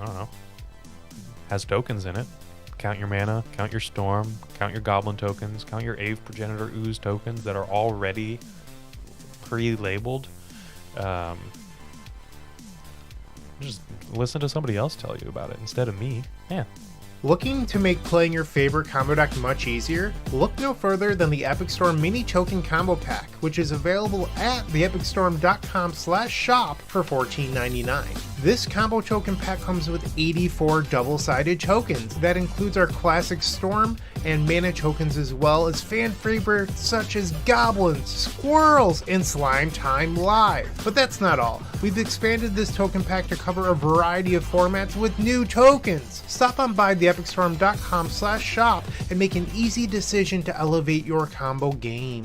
I don't know, has tokens in it. Count your mana, count your storm, count your Goblin tokens, count your Ave Progenitor Ooze tokens that are already pre-labeled. Just listen to somebody else tell you about it instead of me. Yeah. Looking to make playing your favorite combo deck much easier? Look no further than the Epic Storm Mini Token Combo Pack, which is available at theepicstorm.com/shop for $14.99. This combo token pack comes with 84 double-sided tokens. That includes our classic Storm and mana tokens, as well as fan favorites such as Goblins, Squirrels, and Slime Time Live. But that's not all. We've expanded this token pack to cover a variety of formats with new tokens. Stop on by theepicstorm.com/shop and make an easy decision to elevate your combo game.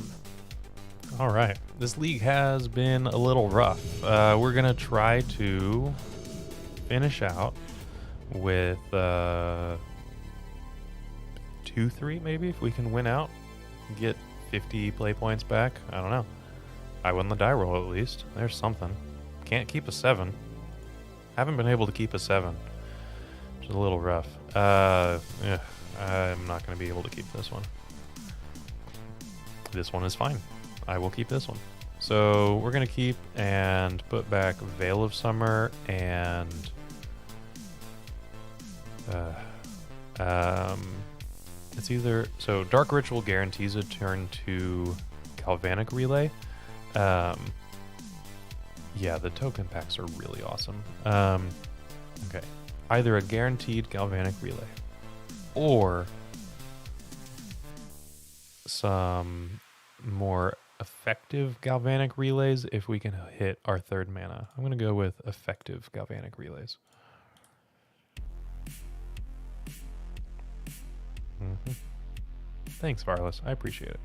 All right. This league has been a little rough. We're going to try to finish out with 2-3 maybe, if we can win out. Get 50 play points back. I don't know. I won the die roll at least. There's something. Can't keep a 7. Haven't been able to keep a 7. Which is a little rough. I'm not going to be able to keep this one. This one is fine. I will keep this one. So we're going to keep and put back Veil of Summer and it's either, so Dark Ritual guarantees a turn to Galvanic Relay. Yeah, the token packs are really awesome. Okay, either a guaranteed Galvanic Relay or some more effective Galvanic Relays if we can hit our 3rd mana. I'm going to go with effective Galvanic Relays. Thanks, Varlas. I appreciate it.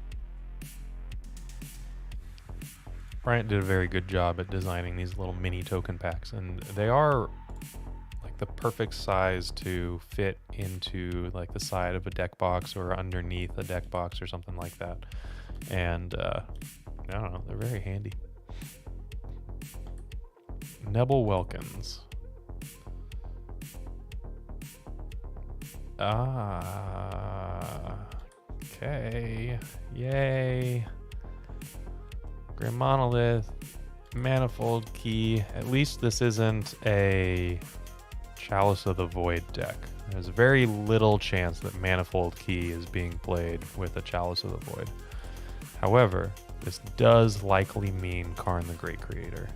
Bryant did a very good job at designing these little mini token packs, and they are like the perfect size to fit into like the side of a deck box or underneath a deck box or something like that. And I don't know, they're very handy. Nebel Welkins. Okay. Yay. Grim Monolith. Manifold Key. At least this isn't a Chalice of the Void deck. There's very little chance that Manifold Key is being played with a Chalice of the Void. However, this does likely mean Karn the Great Creator.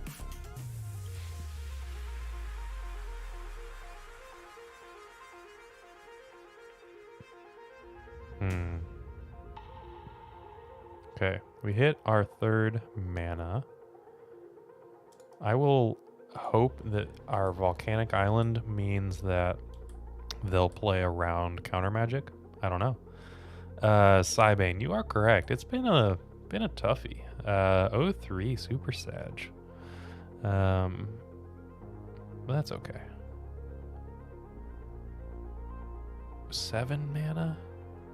Okay, we hit our 3rd mana. I will hope that our Volcanic Island means that they'll play around counter magic. I don't know. Cybane, you are correct. It's been a toughie. 03 Super Sag. But that's okay. 7 mana?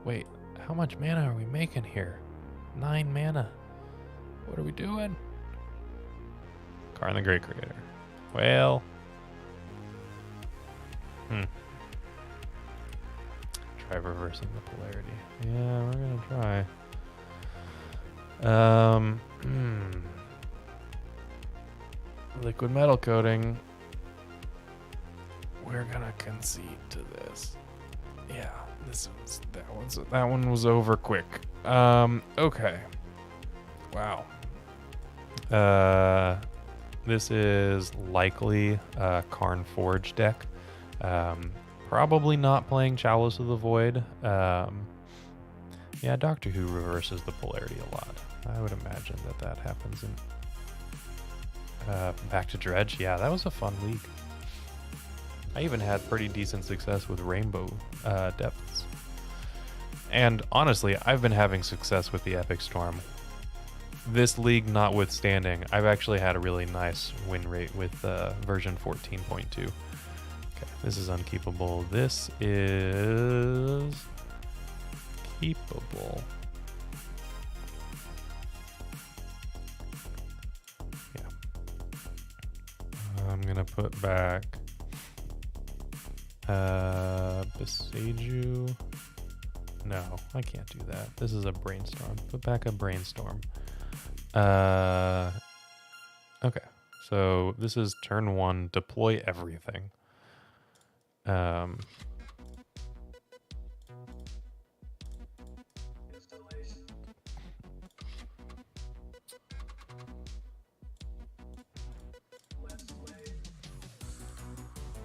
Wait, how much mana are we making here? 9 mana. What are we doing? Karn the Great Creator. Well. Try reversing the polarity. Yeah, we're gonna try. Liquid metal coating. We're gonna concede to this. Yeah, that one was over quick. Okay. Wow. This is likely a Karn Forge deck. Probably not playing Chalice of the Void. Yeah, Doctor Who reverses the polarity a lot. I would imagine that happens in Back to Dredge. Yeah, that was a fun league. I even had pretty decent success with Rainbow Depths. And honestly, I've been having success with the Epic Storm. This league notwithstanding, I've actually had a really nice win rate with version 14.2. Okay, this is unkeepable. This is keepable. Yeah. I'm gonna put back Beseiju. No, I can't do that. This is a Brainstorm. Put back a Brainstorm. Okay, so this is turn 1, deploy everything.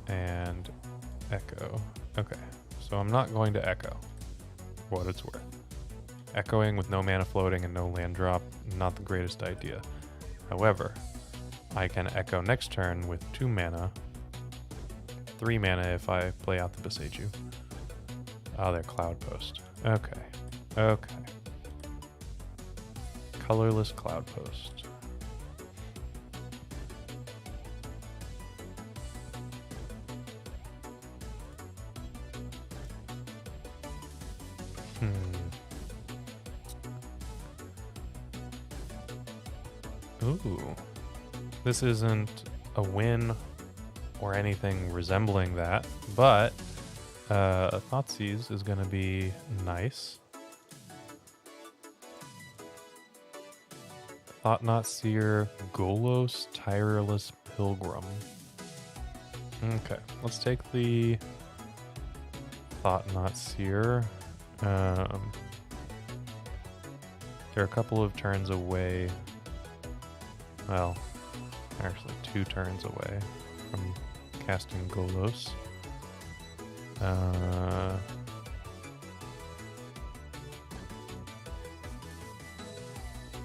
And echo. Okay, so I'm not going to echo, for what it's worth. Echoing with no mana floating and no land drop, not the greatest idea. However, I can echo next turn with 2 mana, 3 mana if I play out the Beseiju. Oh, they're Cloud Post. Okay. Okay. Colorless Cloud Post. Ooh. This isn't a win or anything resembling that, but a Thoughtseize is going to be nice. Thought Not Seer, Golos, Tireless Pilgrim. Okay, let's take the Thought Not Seer. They're a couple of turns away. Well, actually 2 turns away from casting Golos.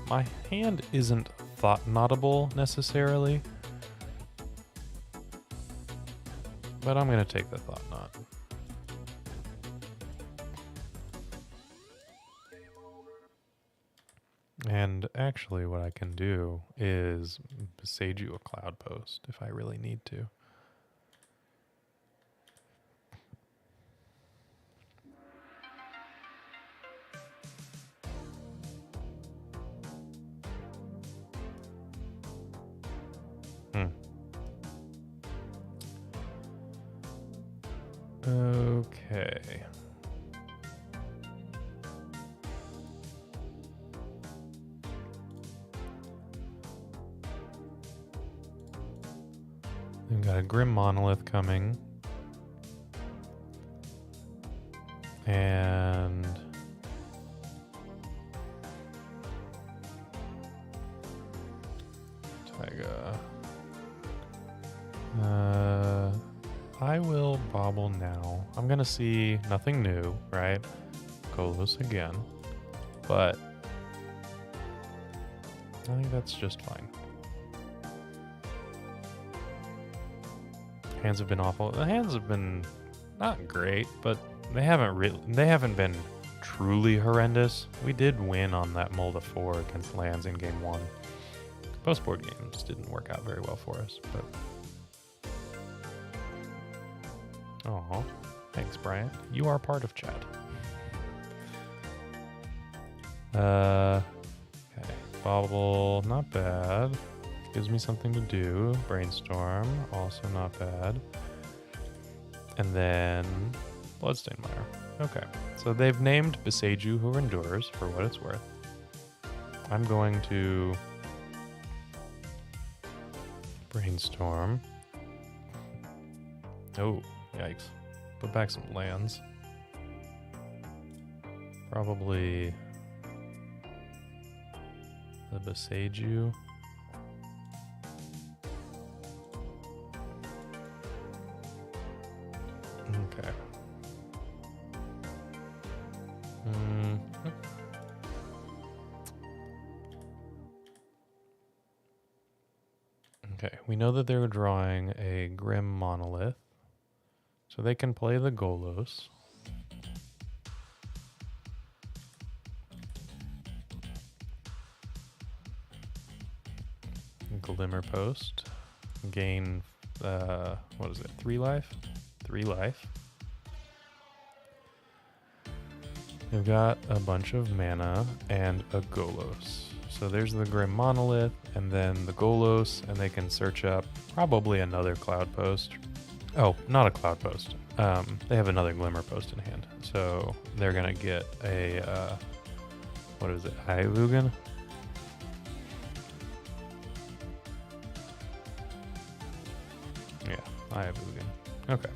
My hand isn't thought-notable necessarily, but I'm going to take the Thought Knot. And actually what I can do is sage you a Cloud Post if I really need to. Okay. We've got a Grim Monolith coming. And Taiga. I will Bauble now. I'm gonna see nothing new, right? Golos again. But I think that's just fine. Hands have been awful. The hands have been not great, but they haven't been truly horrendous. We did win on that Mold of 4 against lands in game 1. Post-board games didn't work out very well for us, but oh, thanks, Brian. You are part of chat. Okay, Bauble, not bad. Gives me something to do. Brainstorm, also not bad. And then Bloodstained Mire. Okay, so they've named Beseiju Who Endures for what it's worth. I'm going to Brainstorm. Oh, yikes. Put back some lands. Probably the Beseiju. Okay. Okay, we know that they're drawing a Grim Monolith, so they can play the Golos. Glimmer Post. Gain, what is it, 3 life? 3 life. They've got a bunch of mana and a Golos. So there's the Grim Monolith, and then the Golos, and they can search up probably another Cloud Post. Oh, not a Cloud Post. They have another Glimmer Post in hand. So they're going to get a, what is it, Aivugan? Yeah, Aivugan. Okay.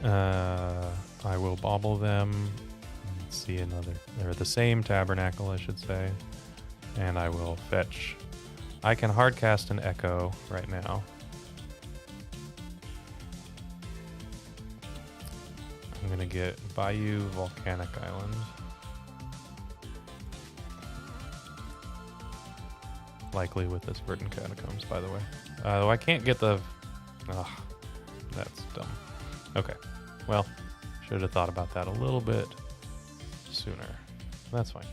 I will Bauble them. Let's see another. They're the same Tabernacle, I should say. And I will fetch. I can hardcast an Echo right now. I'm going to get Bayou Volcanic Island. Likely with this Verdant Catacombs, by the way. Though I can't get the... Ugh, that's dumb. Okay. Well, should have thought about that a little bit sooner. That's fine.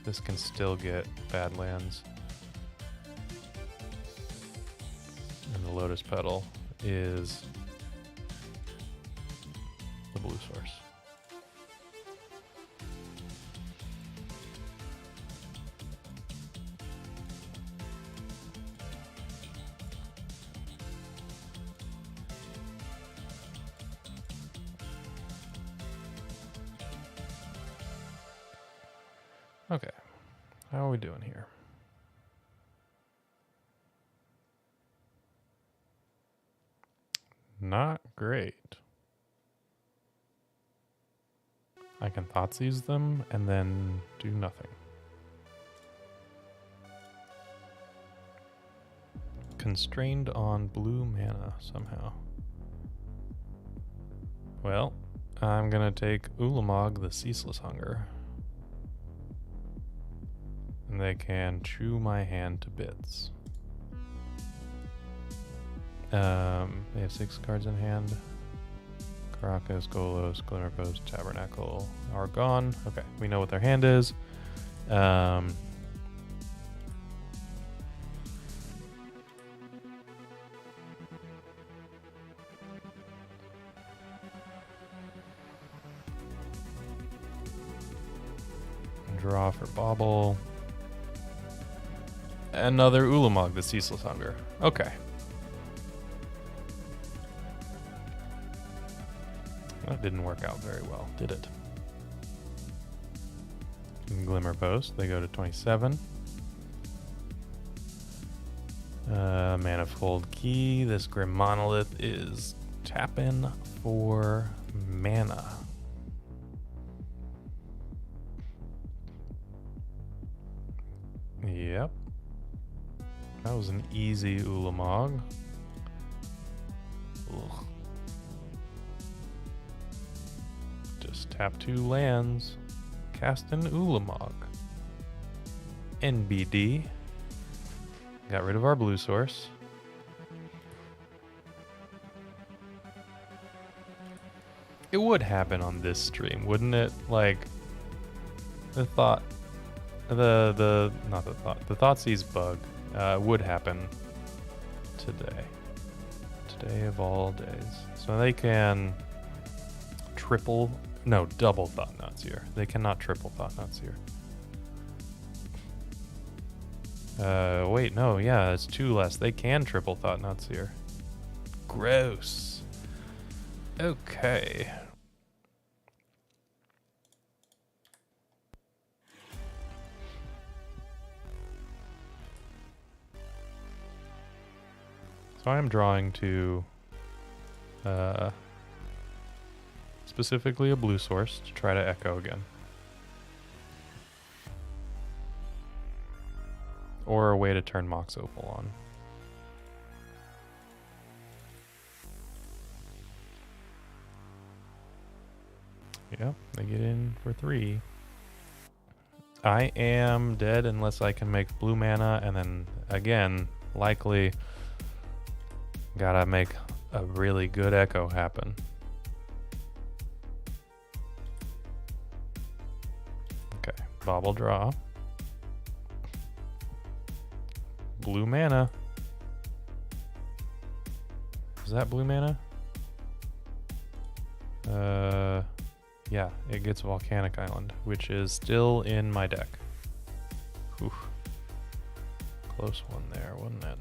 This can still get Badlands. And the Lotus Petal is the blue source. Okay. How are we doing here? Not great. I can Thoughtseize them and then do nothing. Constrained on blue mana somehow. Well, I'm gonna take Ulamog, the Ceaseless Hunger. And they can chew my hand to bits. They have 6 cards in hand. Karakas, Golos, Glimmerpost, Tabernacle are gone. Okay, we know what their hand is. Draw for Bauble. Another Ulamog, the Ceaseless Hunger. Okay. That didn't work out very well, did it? Glimmerpost, they go to 27. Manifold Key, this Grim Monolith is tapping for mana. Yep. That was an easy Ulamog. Ugh. Just tap 2 lands. Cast an Ulamog. NBD. Got rid of our blue source. It would happen on this stream, wouldn't it? Like, the Thoughtseize bug would happen today. Today of all days. So they can double Thought here. They cannot triple Thought here. Wait, no, yeah, it's 2 less. They can triple Thought here. Gross. Okay. So I'm drawing to specifically a blue source to try to echo again. Or a way to turn Mox Opal on. Yep, they get in for 3. I am dead unless I can make blue mana, and then again, likely gotta make a really good echo happen. Okay, Bauble draw. Blue mana. Is that blue mana? Yeah, it gets Volcanic Island, which is still in my deck. Whew. Close one there, wasn't it?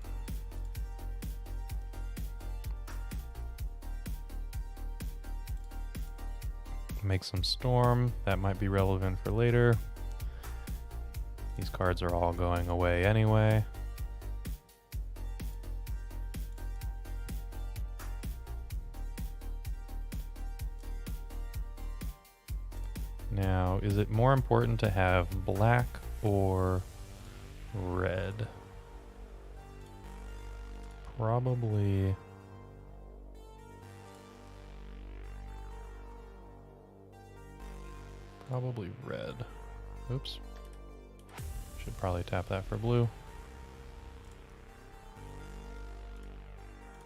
Make some Storm. That might be relevant for later. These cards are all going away anyway. Now, is it more important to have black or red? Probably red. Oops. Should probably tap that for blue.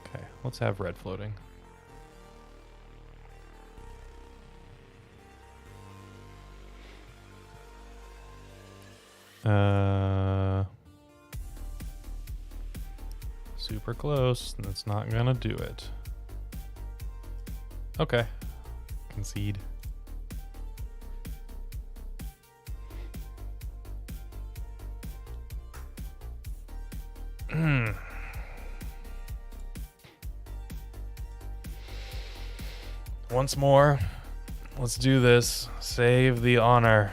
Okay, let's have red floating. Super close. That's not gonna do it. Okay. Concede. Once more. Let's do this. Save the honor.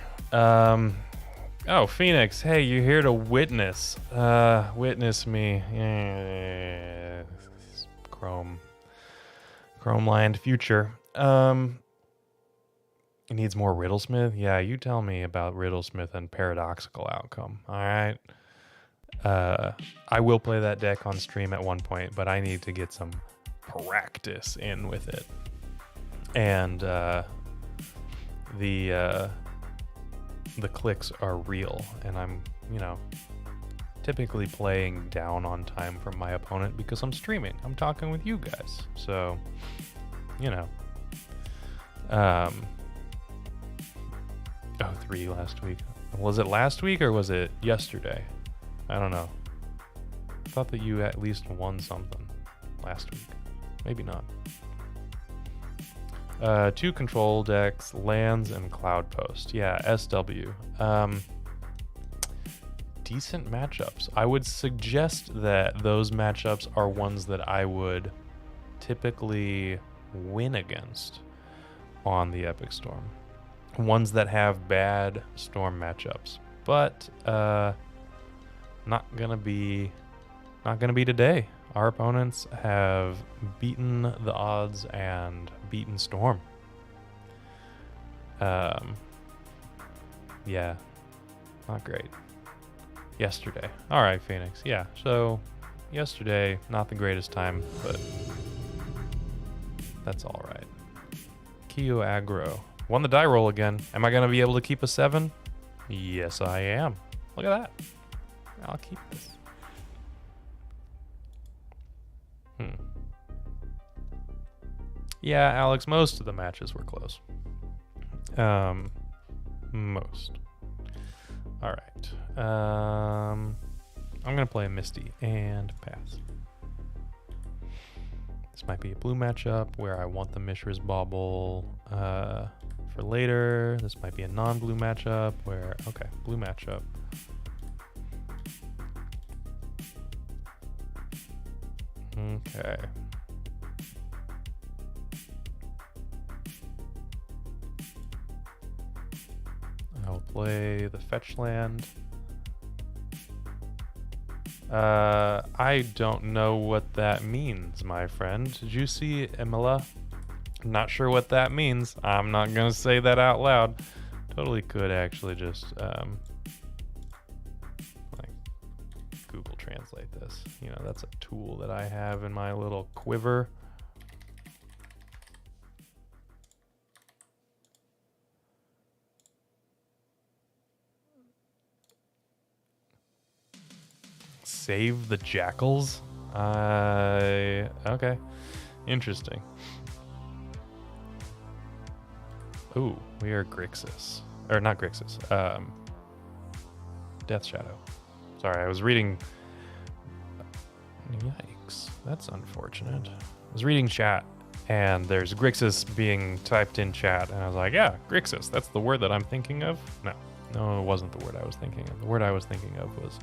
Oh, Phoenix, hey, you're here to witness. Witness me. Yeah. Chrome Land future. It needs more Riddlesmith? Yeah, you tell me about Riddlesmith and Paradoxical Outcome. Alright. I will play that deck on stream at one point, but I need to get some practice in with it. And the clicks are real, and I'm, typically playing down on time from my opponent because I'm streaming. I'm talking with you guys. So, 3 last week. Was it last week or was it yesterday? I don't know. I thought that you at least won something last week. Maybe not. 2 control decks, lands, and Cloud Post. Yeah, SW. Decent matchups. I would suggest that those matchups are ones that I would typically win against on the Epic Storm. Ones that have bad Storm matchups. But not gonna be today. Our opponents have beaten the odds and beaten Storm. Yeah, not great. Yesterday. All right, Phoenix. Yeah, so yesterday, not the greatest time, but that's all right. Kyo aggro. Won the die roll again. Am I going to be able to keep a 7? Yes, I am. Look at that. I'll keep this. Yeah, Alex, most of the matches were close. Most. All right. I'm going to play a Misty and pass. This might be a blue matchup where I want the Mishra's Bauble for later. This might be a non-blue matchup where, okay, blue matchup. Okay. I'll play the fetch land. I don't know what that means, my friend. Did you see Emila? Not sure what that means. I'm not gonna say that out loud. Totally could actually just like Google Translate this. That's a tool that I have in my little quiver. Save the jackals? Okay. Interesting. Ooh, we are Grixis. Or not Grixis. Death Shadow. Sorry, I was reading... Yikes. That's unfortunate. I was reading chat, and there's Grixis being typed in chat, and I was like, yeah, Grixis. That's the word that I'm thinking of? No, it wasn't the word I was thinking of. The word I was thinking of was...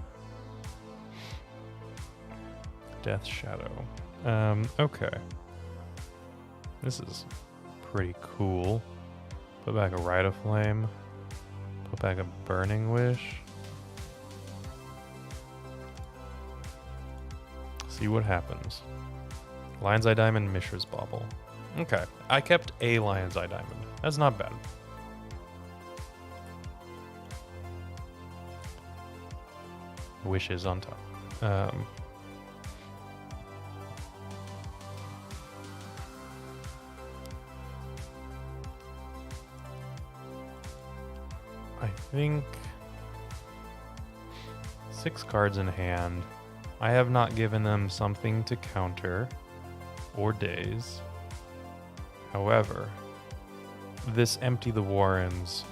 Death Shadow. Okay. This is pretty cool. Put back a Rite of Flame. Put back a Burning Wish. See what happens. Lion's Eye Diamond, Mishra's Bauble. Okay. I kept a Lion's Eye Diamond. That's not bad. Wishes on top. I think 6 cards in hand. I have not given them something to counter or daze. However, this Empty the Warrens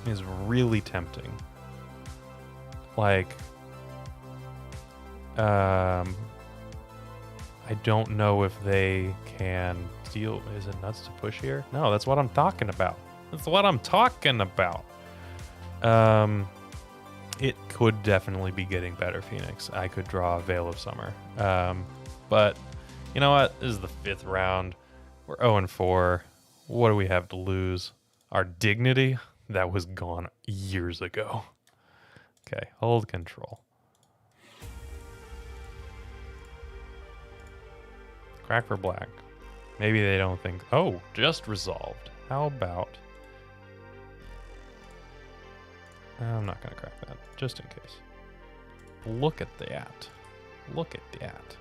is really tempting. Like, I don't know if they can deal. Is it nuts to push here? No, that's what I'm talking about. That's what I'm talking about. It could definitely be getting better, Phoenix. I could draw a Veil of Summer. But you know what? This is the 5th round. We're 0-4. What do we have to lose? Our dignity? That was gone years ago. Okay, hold control. Crack for black. Maybe they don't think... Oh, just resolved. How about... I'm not going to crack that, just in case. Look at that. Look at that.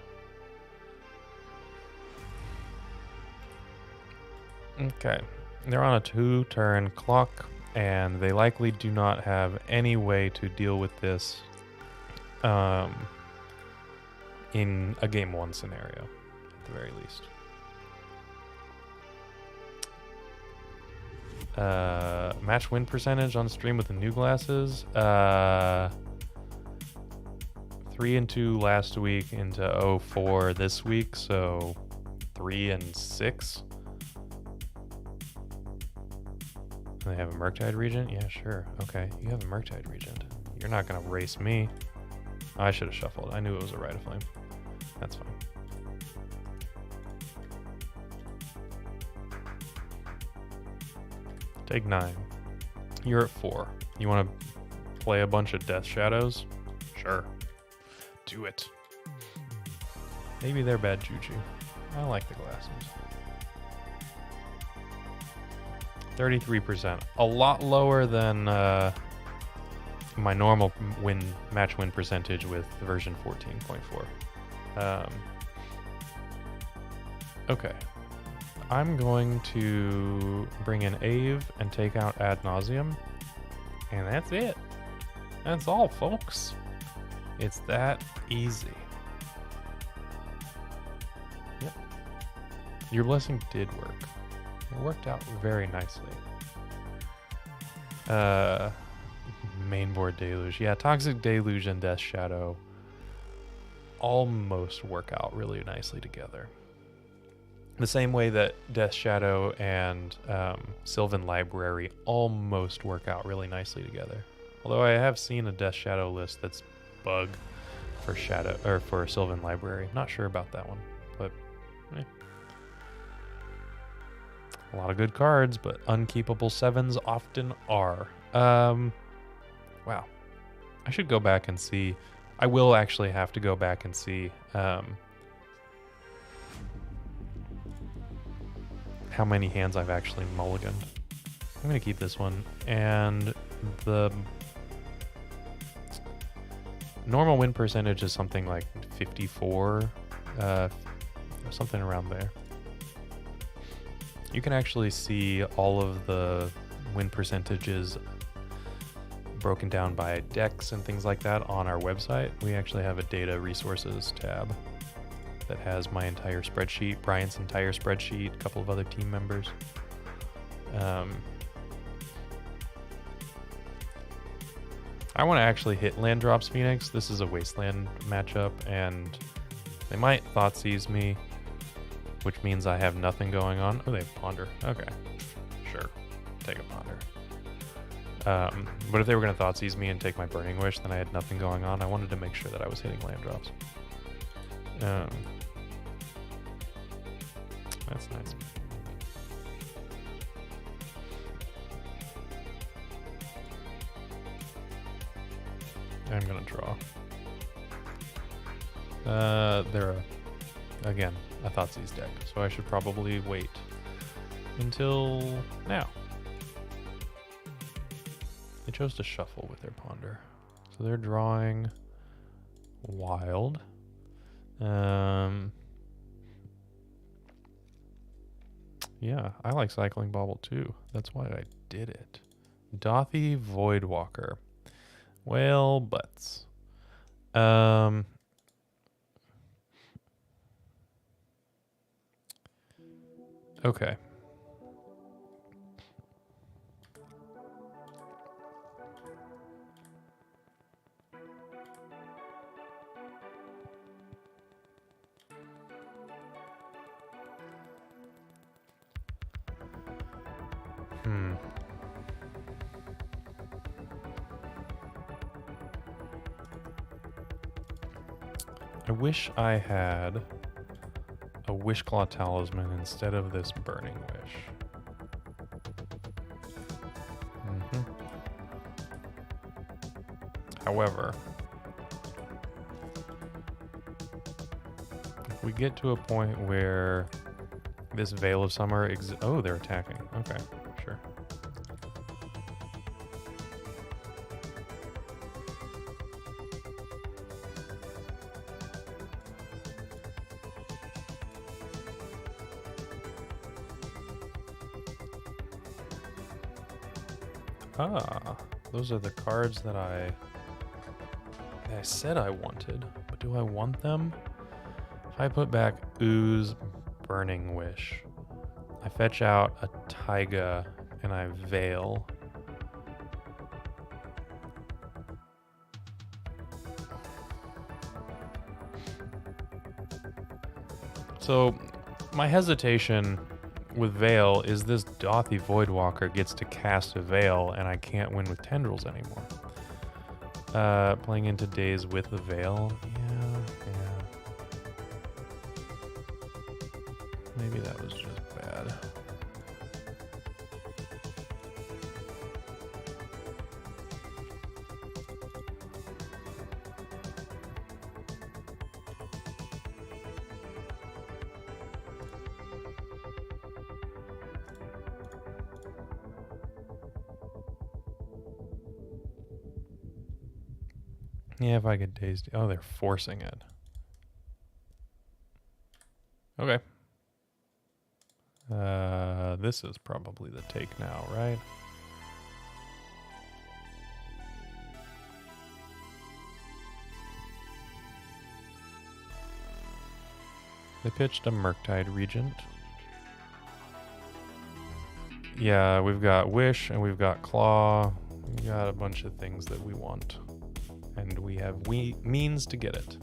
Okay. They're on a 2-turn clock, and they likely do not have any way to deal with this in a game 1 scenario, at the very least. Match win percentage on stream with the new glasses. 3-2 last week into 0-4 this week, so 3-6. They have a Murktide Regent? Yeah, sure. Okay, you have a Murktide Regent. You're not gonna race me. I should have shuffled. I knew it was a Rite of Flame. That's fine. Take 9. You're at 4. You want to play a bunch of Death Shadows? Sure. Do it. Maybe they're bad juju. I like the glasses. 33%. A lot lower than my normal match win percentage with version 14.4. Okay. I'm going to bring in Ave and take out Ad Nauseam. And that's it. That's all, folks. It's that easy. Yep. Your blessing did work. It worked out very nicely. Mainboard Deluge. Yeah, Toxic Deluge and Death Shadow almost work out really nicely together. The same way that Death Shadow and Sylvan Library almost work out really nicely together. Although I have seen a Death Shadow list that's bug for Shadow or for Sylvan Library. Not sure about that one, but a lot of good cards, but unkeepable 7s often are. Wow. I should go back and see. I will actually have to go back and see how many hands I've actually mulliganed. I'm going to keep this one. And the normal win percentage is something like 54, something around there. You can actually see all of the win percentages broken down by decks and things like that on our website. We actually have a data resources tab that has my entire spreadsheet, Brian's entire spreadsheet, a couple of other team members. I want to actually hit land drops Phoenix. This is a wasteland matchup, and they might Thoughtseize me, which means I have nothing going on. Oh, they have Ponder. Okay, sure, take a Ponder. But if they were going to Thoughtseize me and take my Burning Wish, then I had nothing going on. I wanted to make sure that I was hitting land drops. That's nice. I'm gonna draw. They're again a Thoughtseize deck, so I should probably wait until now. They chose to shuffle with their Ponder, so they're drawing Wild. Yeah, I like cycling Bauble too. That's why I did it. Dothy Voidwalker. Well, butts. Okay. I wish I had a Wishclaw Talisman instead of this Burning Wish. However, if we get to a point where this Veil of Summer oh, they're attacking. Okay, sure. Ah, those are the cards that I said I wanted, but do I want them? If I put back Ooze, Burning Wish, I fetch out a Taiga and I Veil. So my hesitation with Veil is this Dothy Voidwalker gets to cast a Veil and I can't win with Tendrils anymore. Playing into Days with the Veil, yeah. Maybe that was just bad. Yeah, if I get dazed. Oh, they're forcing it. Okay. This is probably the take now, right? They pitched a Murktide Regent. Yeah, we've got Wish and we've got Claw. We've got a bunch of things that we want. And we have means to get it.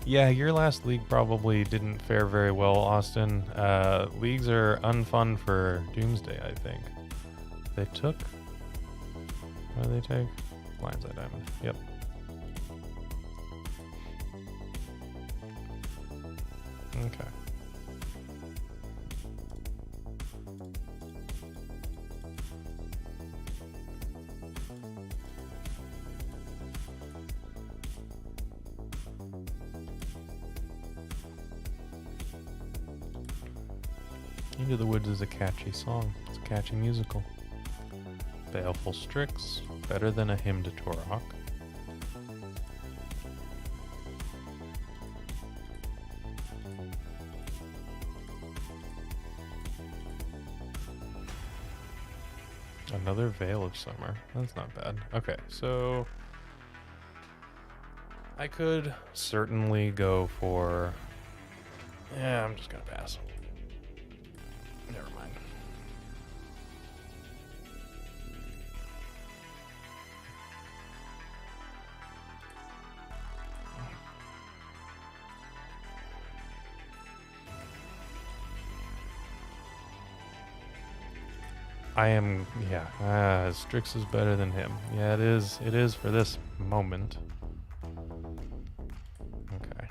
Yeah, your last league probably didn't fare very well, Austin. Leagues are unfun for Doomsday, I think. They took... What did they take? Lion's Eye Diamond. Yep. Okay. Into the Woods is a catchy song. It's a catchy musical. Baleful Strix, better than a Hymn to Torok. Another Veil of Summer. That's not bad. Okay, so I could certainly go for... Yeah, I'm just gonna pass. Never mind. I am, yeah, Strix is better than him. Yeah, it is for this moment. Okay.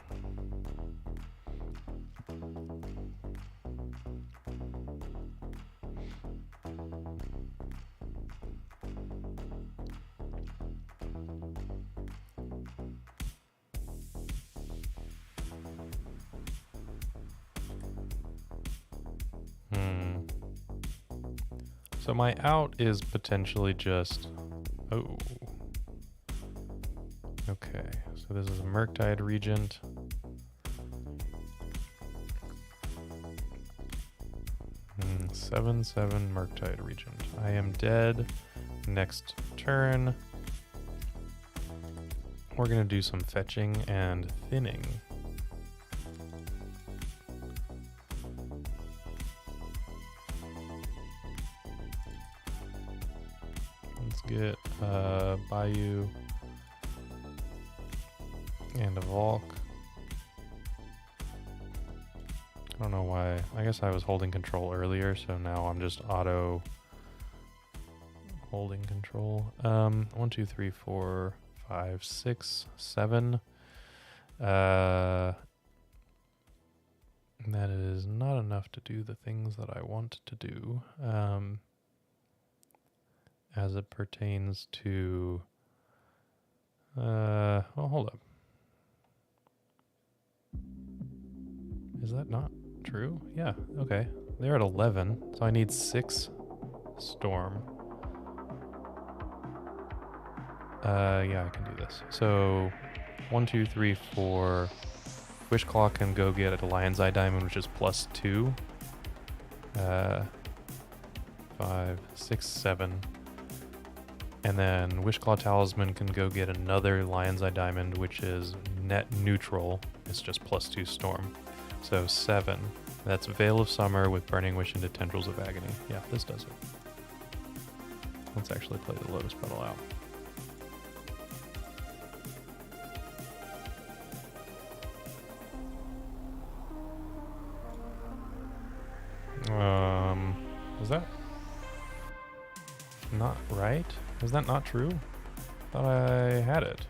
So my out is potentially just... Oh. Okay, so this is a Murktide Regent. Mm, 7/7 Murktide Regent. I am dead. Next turn. We're gonna do some fetching and thinning. Get Bayou and a Volk. I don't know why. I guess I was holding control earlier, so now I'm just auto holding control. 1, 2, 3, 4, 5, 6, 7. That is not enough to do the things that I want to do. As it pertains to... well, hold up. Is that not true? Yeah, okay. They're at 11, so I need 6 storm. Yeah, I can do this. So, 1, 2, 3, 4. Wishclaw can go get a Lion's Eye Diamond, which is +2. 5, 6, 7. And then Wishclaw Talisman can go get another Lion's Eye Diamond, which is net neutral. It's just +2 storm. So 7. That's Veil of Summer with Burning Wish into Tendrils of Agony. Yeah, this does it. Let's actually play the Lotus Petal out. Is that not right? Is that not true? Thought I had it.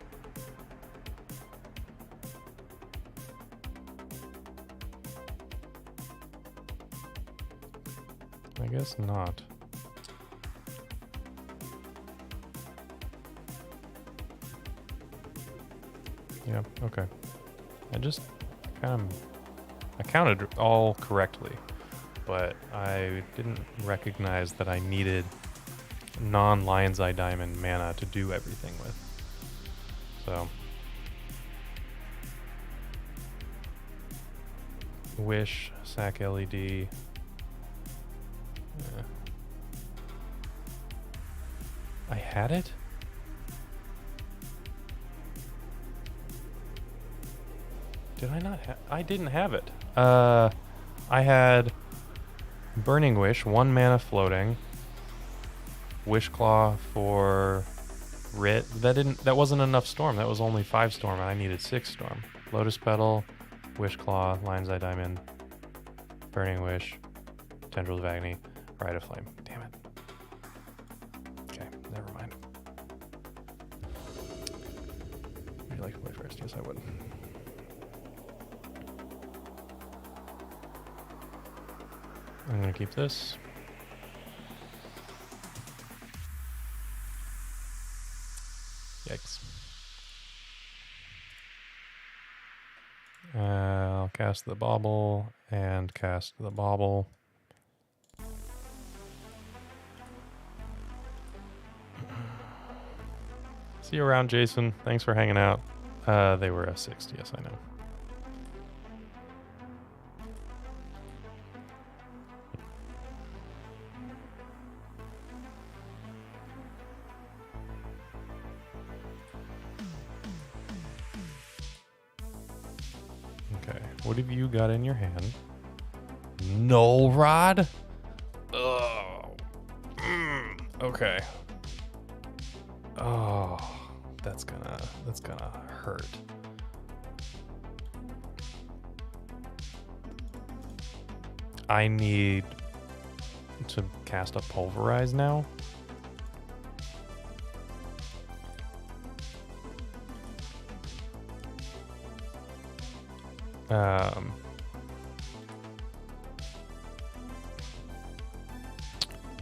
I guess not. Yeah, okay. I just I counted all correctly, but I didn't recognize that I needed non-Lion's Eye Diamond mana to do everything with. So, Wish, sack LED. Yeah. I had it? Did I not have? I didn't have it. I had Burning Wish, 1 mana floating. Wishclaw for Writ. That wasn't enough storm. That was only 5 storm, and I needed 6 storm. Lotus Petal, Wishclaw, Lion's Eye Diamond, Burning Wish, Tendrils of Agony, Rite of Flame. Damn it. Okay, never mind. Would you like to play first? Yes, I would. I'm gonna keep this. Yikes. I'll cast the Bauble and cast the Bauble. See you around, Jason. Thanks for hanging out. They were F6. Yes, I know. What have you got in your hand? Null Rod? Oh. Okay. Oh, that's gonna hurt. I need to cast a Pulverize now.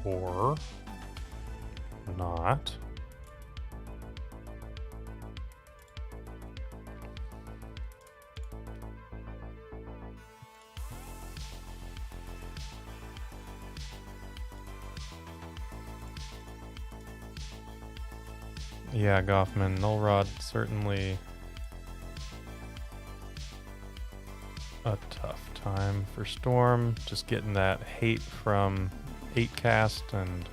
Or not. Yeah, Goffman, Null Rod certainly a tough time for Storm. Just getting that hate from 8 cast and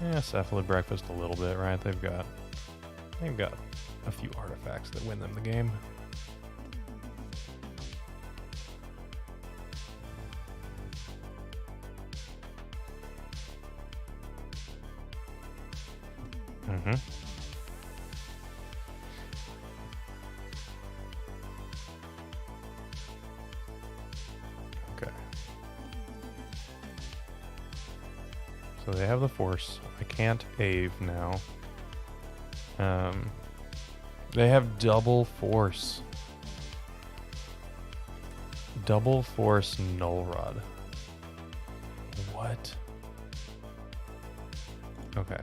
Cephalid Breakfast a little bit, right? They've got a few artifacts that win them the game. Okay. So they have the Force. I can't Ave now. They have double Force. Double Force Null Rod. What? Okay.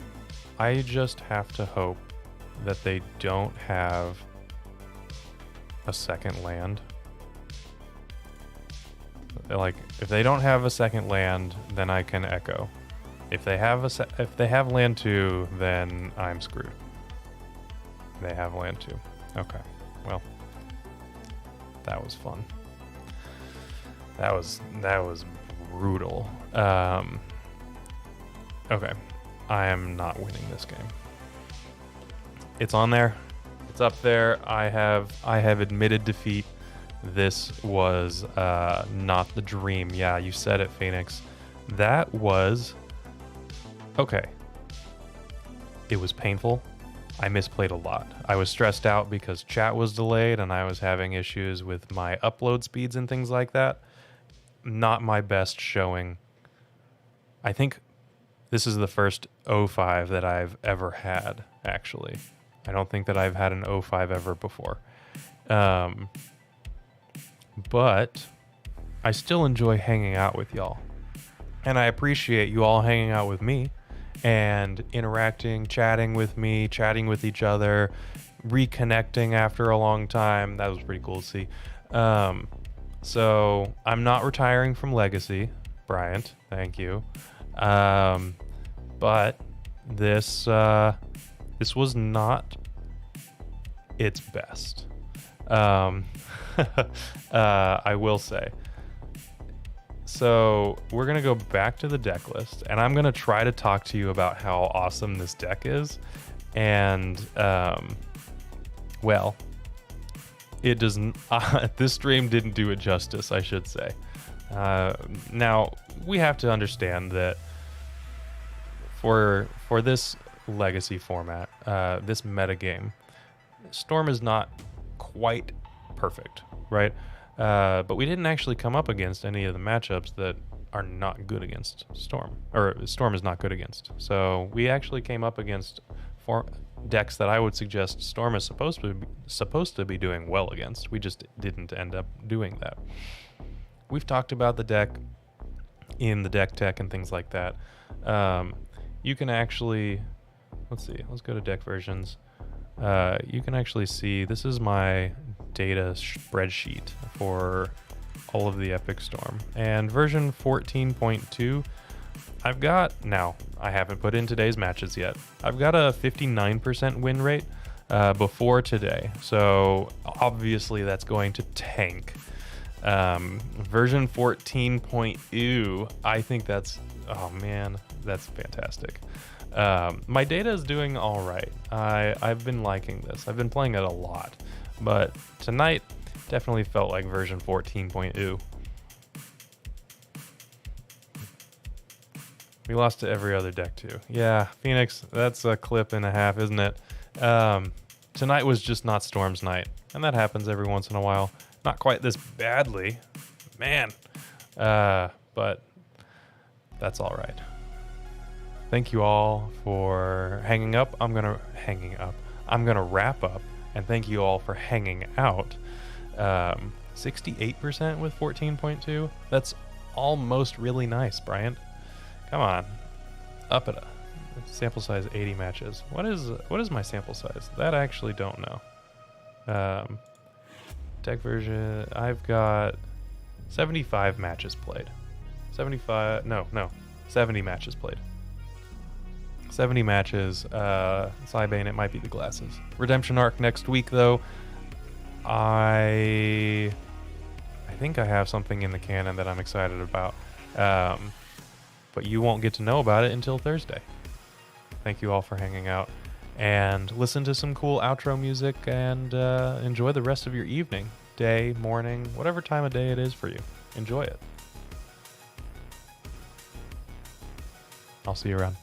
I just have to hope that they don't have a second land. Like, if they don't have a second land, then I can echo. If they have land 2, then I'm screwed. They have land 2. Okay. Well, that was fun. That was brutal. Okay. I am not winning this game. It's on there. It's up there. I have admitted defeat. This was not the dream. Yeah, you said it, Phoenix. That was okay. It was painful. I misplayed a lot. I was stressed out because chat was delayed and I was having issues with my upload speeds and things like that. Not my best showing. I think this is the first 05 that I've ever had, actually. I don't think that I've had an 05 ever before. But I still enjoy hanging out with y'all. And I appreciate you all hanging out with me and interacting, chatting with me, chatting with each other, reconnecting after a long time. That was pretty cool to see. So I'm not retiring from Legacy, Bryant. Thank you. But this was not its best. I will say. So we're going to go back to the deck list, and I'm going to try to talk to you about how awesome this deck is. And, well, it doesn't, this stream didn't do it justice, I should say. Now, we have to understand that for this Legacy format, this metagame, Storm is not quite perfect, right? But we didn't actually come up against any of the matchups that are not good against Storm, or Storm is not good against. So we actually came up against decks that I would suggest Storm is supposed to be doing well against. We just didn't end up doing that. We've talked about the deck in the deck tech and things like that. You can actually, let's see, let's go to deck versions. You can actually see, this is my data spreadsheet for all of the Epic Storm. And version 14.2, I've got, now, I haven't put in today's matches yet. I've got a 59% win rate before today. So obviously that's going to tank. Version 14.2, I think that's, oh man, that's fantastic. My data is doing all right. I've been liking this. I've been playing it a lot, but tonight definitely felt like version 14.2. We lost to every other deck too. Yeah, Phoenix, that's a clip and a half, isn't it? Tonight was just not Storm's night, and that happens every once in a while. Not quite this badly, man, but that's all right. Thank you all for hanging up. I'm gonna wrap up, and thank you all for hanging out. 68% with 14.2. That's almost really nice, Bryant. Come on, up it. Sample size 80 matches. What is my sample size? That I actually don't know. Deck version. I've got 75 matches played. 70 matches played. 70 matches. Cybane, it might be the glasses. Redemption Arc next week, though. I think I have something in the canon that I'm excited about. But you won't get to know about it until Thursday. Thank you all for hanging out. And listen to some cool outro music and enjoy the rest of your evening, day, morning, whatever time of day it is for you. Enjoy it. I'll see you around.